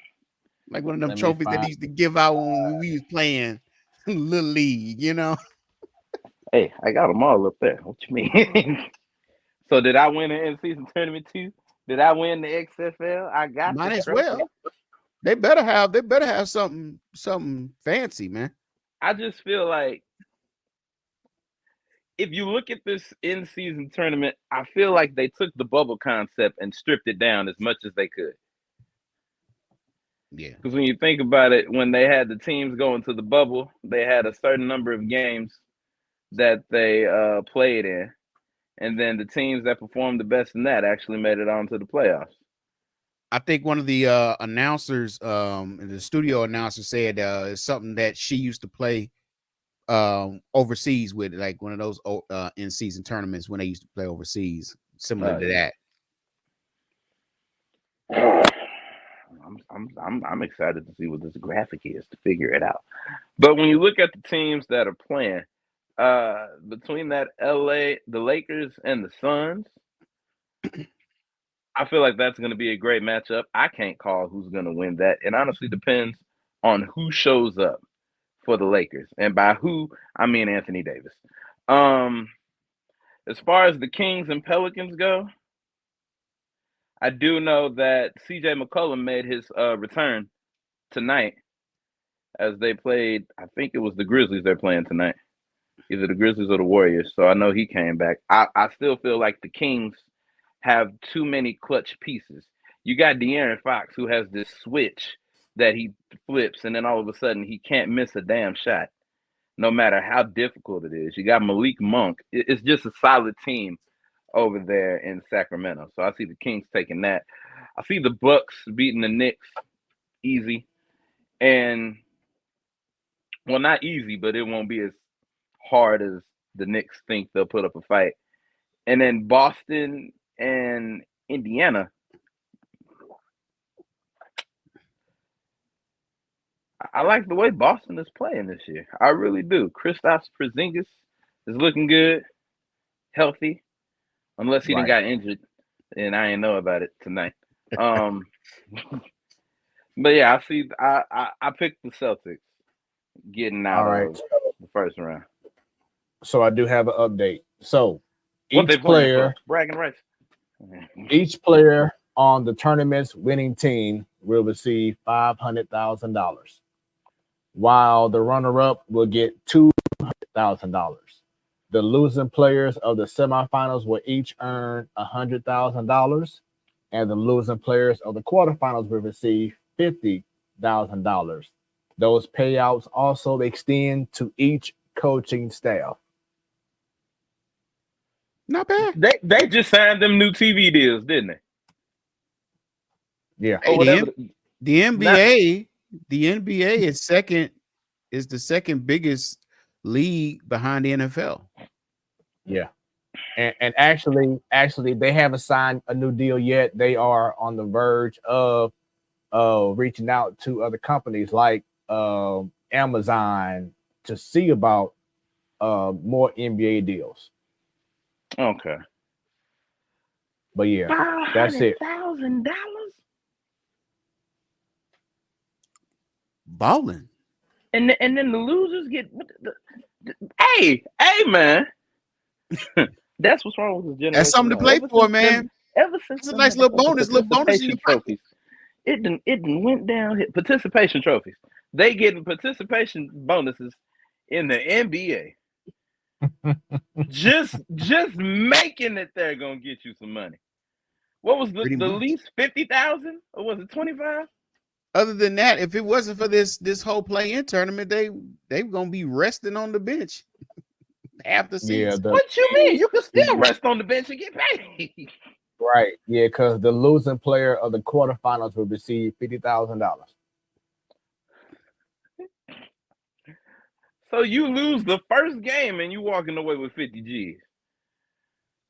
Like one of them trophies that they used to give out when we was playing Little League, Hey, I got them all up there. What you mean? So did I win an in-season tournament too? Did I win the XFL? I got Might as well. They better have something fancy, man. I just feel like if you look at this in-season tournament, I feel like they took the bubble concept and stripped it down as much as they could. Yeah. Because when you think about it, when they had the teams go into the bubble, they had a certain number of games that they played in. And then the teams that performed the best in that actually made it onto the playoffs. I think one of the announcers, the studio announcer, said it's something that she used to play overseas with, like one of those in-season tournaments when they used to play overseas, similar to that. I'm excited to see what this graphic is to figure it out. But when you look at the teams that are playing, between that the Lakers and the Suns, I feel like that's going to be a great matchup. I can't call who's going to win that. It honestly depends on who shows up for the Lakers. And by who, I mean Anthony Davis. As far as the Kings and Pelicans go, I do know that CJ McCollum made his return tonight as they played. I think it was the Grizzlies they're playing tonight. Either the Grizzlies or the Warriors. So I know he came back. I still feel like the Kings have too many clutch pieces. You got De'Aaron Fox, who has this switch that he flips, and then all of a sudden he can't miss a damn shot, no matter how difficult it is. You got Malik Monk. It's just a solid team over there in Sacramento. So I see the Kings taking that. I see the Bucks beating the Knicks easy. And, well, not easy, but it won't be as hard as the Knicks think they'll put up a fight. And then Boston and Indiana. I like the way Boston is playing this year. I really do. Kristaps Porzingis is looking good, healthy, unless he didn't got injured, and I didn't know about it tonight. But yeah, I picked the Celtics getting out of the first round. So I do have an update. So What each player, bragging rights. each player on the tournament's winning team will receive $500,000, while the runner-up will get $200,000. The losing players of the semifinals will each earn $100,000, and the losing players of the quarterfinals will receive $50,000. Those payouts also extend to each coaching staff. Not bad. They just signed them new TV deals, didn't they? Yeah. Hey, the NBA is the second biggest league behind the NFL. Yeah. And actually they haven't signed a new deal yet. They are on the verge of reaching out to other companies like Amazon to see about more NBA deals. Okay. But yeah, that's it. $500,000? Balling. And then the losers get hey man. That's what's wrong with this generation. That's something to play for, man. Ever since it's a nice little bonus in your trophies. It didn't went down. Participation trophies. They getting participation bonuses in the NBA. just making it there gonna get you some money. What was the least 50,000 or was it 25? Other than that, if it wasn't for this whole play-in tournament, they gonna be resting on the bench half the season. Yeah, what you mean? You can still rest on the bench and get paid. Right. Yeah, because the losing player of the quarterfinals will receive $50,000. So you lose the first game and you walking away with 50 G's.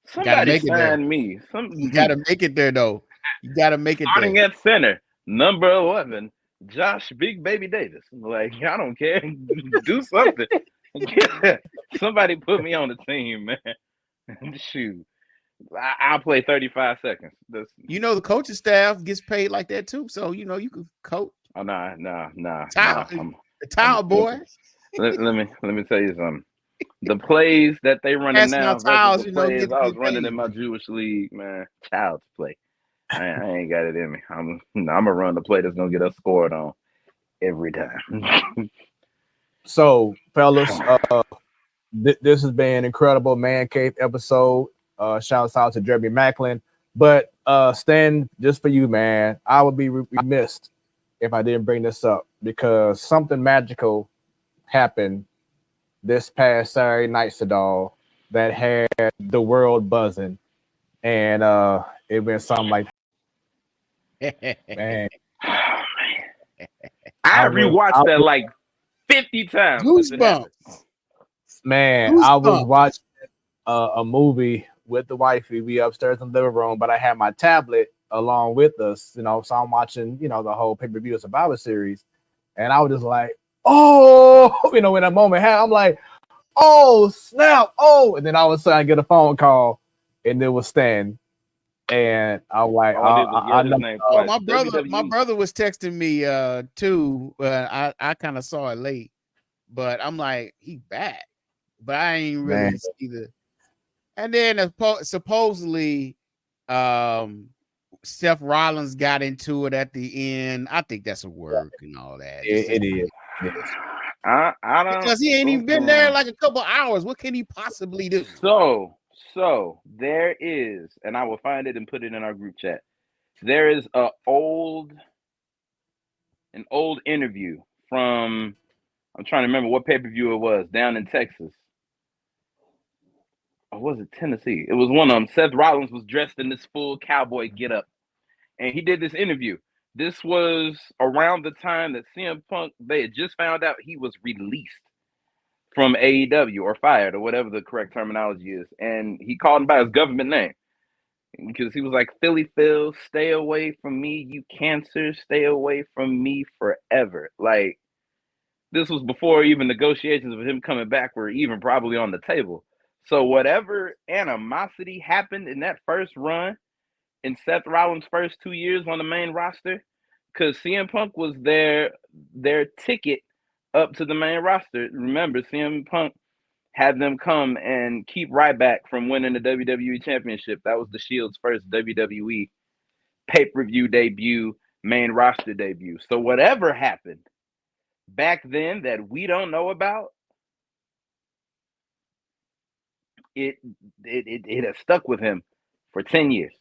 Somebody sign me. You gotta make it there though. You gotta make it starting there. At center, number 11, Josh Big Baby Davis. Like, I don't care. Do something. Somebody put me on the team, man. Shoot. I'll play 35 seconds. The coaching staff gets paid like that too. So you can coach. Oh nah. The towel boy. Let me tell you something. The plays that they running now, towels, the plays I was running in my Jewish league, man. Child's play. I ain't got it in me. I'm gonna run the play that's gonna get us scored on every time. So, fellas, This has been an incredible Man Cave episode. Shouts out to Jeremy Maclin. But Stan, just for you, man, I would be remiss if I didn't bring this up because something magical happened this past Saturday night, Sadal, that had the world buzzing. And it went something like, man. I rewatched that like 50 times. Goosebumps. Man, I was watching a movie with the wifey. We upstairs in the living room, but I had my tablet along with us, you know, so I'm watching, you know, the whole pay-per-view Survivor Series. And I was just like, oh, you know, in that moment, I'm like, oh, snap, oh. And then all of a sudden I get a phone call, and it was Stan. And I'm like, I know. My brother was texting me too. I kind of saw it late, but I'm like, he back, but I ain't really see the. And then supposedly, Seth Rollins got into it at the end. I think that's a work and all that. It is. I don't, because he ain't even been there like a couple hours. What can he possibly do? So there is, and I will find it and put it in our group chat. There is an old interview from, I'm trying to remember what pay-per-view it was, down in Texas. Or was it Tennessee? It was one of them. Seth Rollins was dressed in this full cowboy getup, and he did this interview. This was around the time that CM Punk, they had just found out he was released from AEW or fired or whatever the correct terminology is. And he called him by his government name because he was like, Philly Phil, stay away from me, you cancer, stay away from me forever. Like, this was before even negotiations of him coming back were even probably on the table. So whatever animosity happened in that first run in Seth Rollins' first 2 years on the main roster, because CM Punk was their ticket up to the main roster. Remember, CM Punk had them come and keep Ryback from winning the WWE Championship. That was the Shield's first WWE pay-per-view debut, main roster debut. So whatever happened back then that we don't know about, it has stuck with him for 10 years.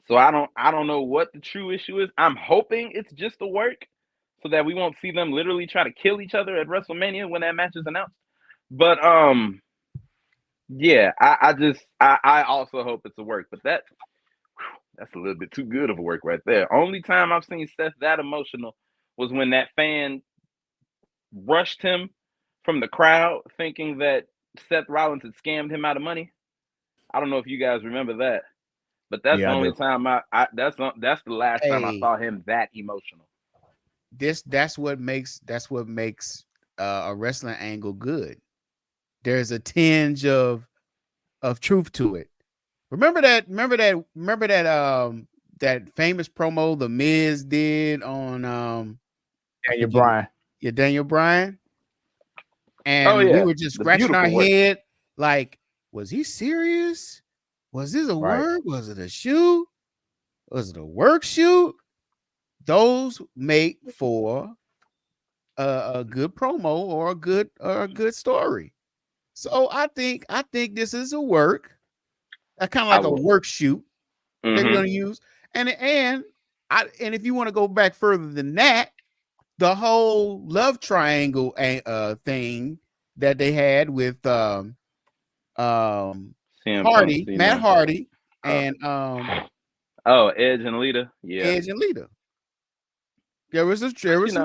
So I don't know what the true issue is. I'm hoping it's just a work so that we won't see them literally try to kill each other at WrestleMania when that match is announced. But yeah, I also hope it's a work. But that's a little bit too good of a work right there. Only time I've seen Seth that emotional was when that fan rushed him from the crowd thinking that Seth Rollins had scammed him out of money. I don't know if you guys remember that. But that's the only time that's the last time I saw him that emotional. That's what makes a wrestling angle good. There's a tinge of truth to it. Remember that famous promo the Miz did on Daniel Bryan. Yeah, Daniel Bryan. And we were just scratching our head like, was he serious? Was this a work? Was it a shoot? Was it a work shoot? Those make for a good promo or a good story. So I think this is a work. Kind of like a work shoot they're going to use. And if you want to go back further than that, the whole love triangle thing that they had with Hardy, Matt Hardy, and Edge and Lita. Yeah, Edge and Lita. There was some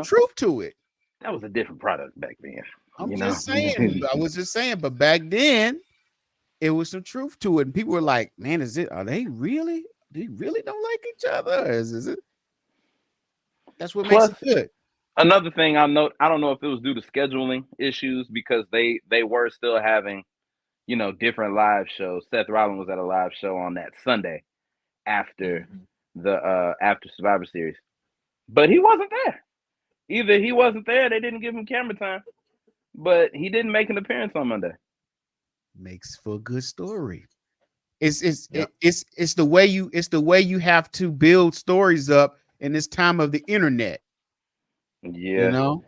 truth to it. That was a different product back then. I was just saying, but back then it was some truth to it, and people were like, "Man, are they really? They really don't like each other? Is it?" That's what makes it good. Another thing I note, I don't know if it was due to scheduling issues because they were still having, different live shows. Seth Rollins was at a live show on that Sunday after after Survivor Series, but he wasn't there. Either he wasn't there, they didn't give him camera time, but he didn't make an appearance on Monday. Makes for a good story. It's the way you have to build stories up in this time of the internet. Yeah, you know.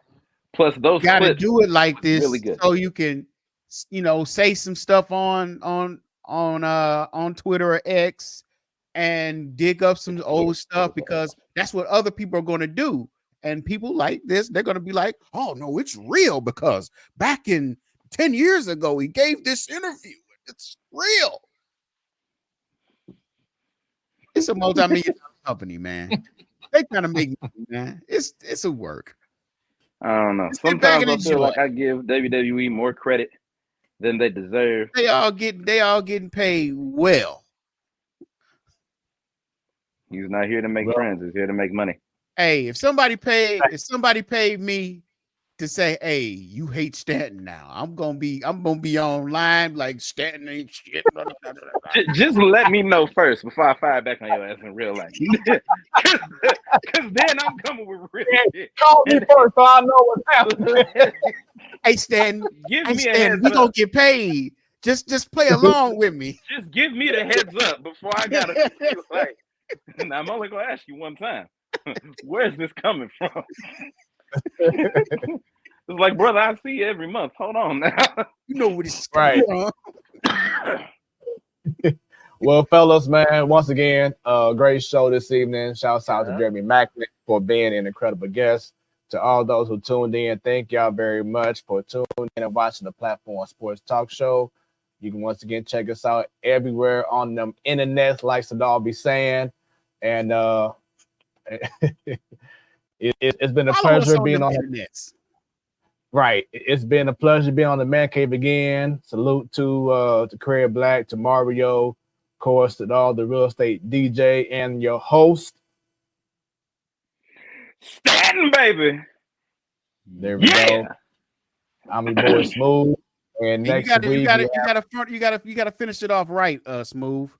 Plus, those got to do it like this really good. so you can say some stuff on Twitter or X and dig up some old stuff, because that's what other people are going to do. And people like this, they're going to be like, oh no, it's real, because back in 10 years ago, he gave this interview. It's real. It's a multi-million company, man. They kind of make money, man. It's a work. I don't know. Sometimes I feel like I give WWE more credit than they deserve. They all getting paid well. He's not here to make friends. He's here to make money. Hey, if somebody paid me to say, hey, you hate Stanton now, I'm gonna be online like Stanton ain't shit. Just let me know first before I fire back on your ass in real life. Because then I'm coming with real shit. Call me first so I know what's happening. Hey, Stanton, give me a heads we up. gonna get paid. Just play along with me. Just give me the heads up before I gotta be like, I'm only gonna ask you one time. Where's this coming from? It's like, brother, I see you every month. Hold on now. You know what it's right. Well, fellas, man, once again, great show this evening. Shouts out to Jeremy Maclin for being an incredible guest. To all those who tuned in, thank y'all very much for tuning in and watching the Platform Sports Talk Show. You can once again check us out everywhere on the internet, like Sadal be saying. And it's been a pleasure being on the net. Right. It's been a pleasure being on the Man Cave again. Salute to Craig Black, to Mario, of course, to all the real estate DJ and your host. Stanton, baby. There we go. I'm your boy Smooth. And next week you gotta finish it off right, Smooth.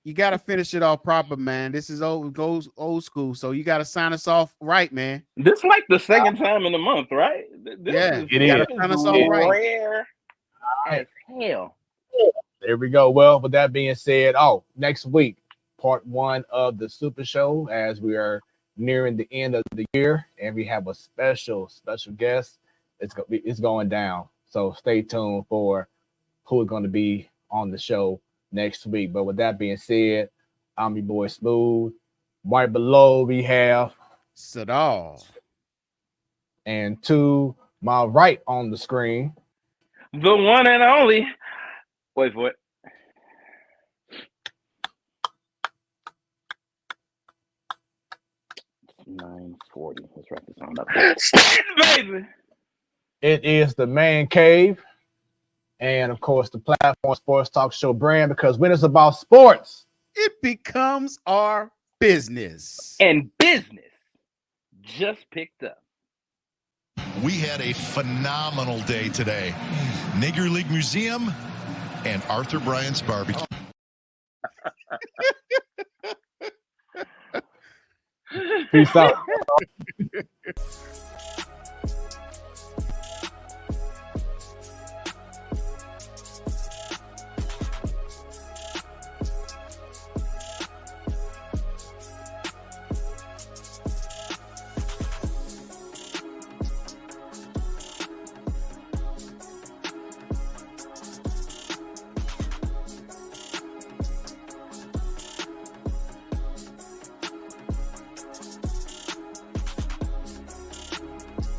You gotta finish it off proper, man. This is goes old school, so you gotta sign us off right, man. This like the second time in the month, right? It is. Sign us off right. Rare as hell. There we go. Well, with that being said, next week, part 1 of the Super Show, as we are nearing the end of the year, and we have a special guest. It's going down. So stay tuned for who is going to be on the show next week. But with that being said, I'm your boy Smooth. Right below we have Sadal. And to my right on the screen, the one and only. Wait for it. It's 9:40. Let's wrap this on up. Baby. It is the Man Cave. And of course, the Platform Sports Talk Show brand, because when it's about sports, it becomes our business. And business just picked up. We had a phenomenal day today. Negro League Museum and Arthur Bryant's Barbecue. Peace out.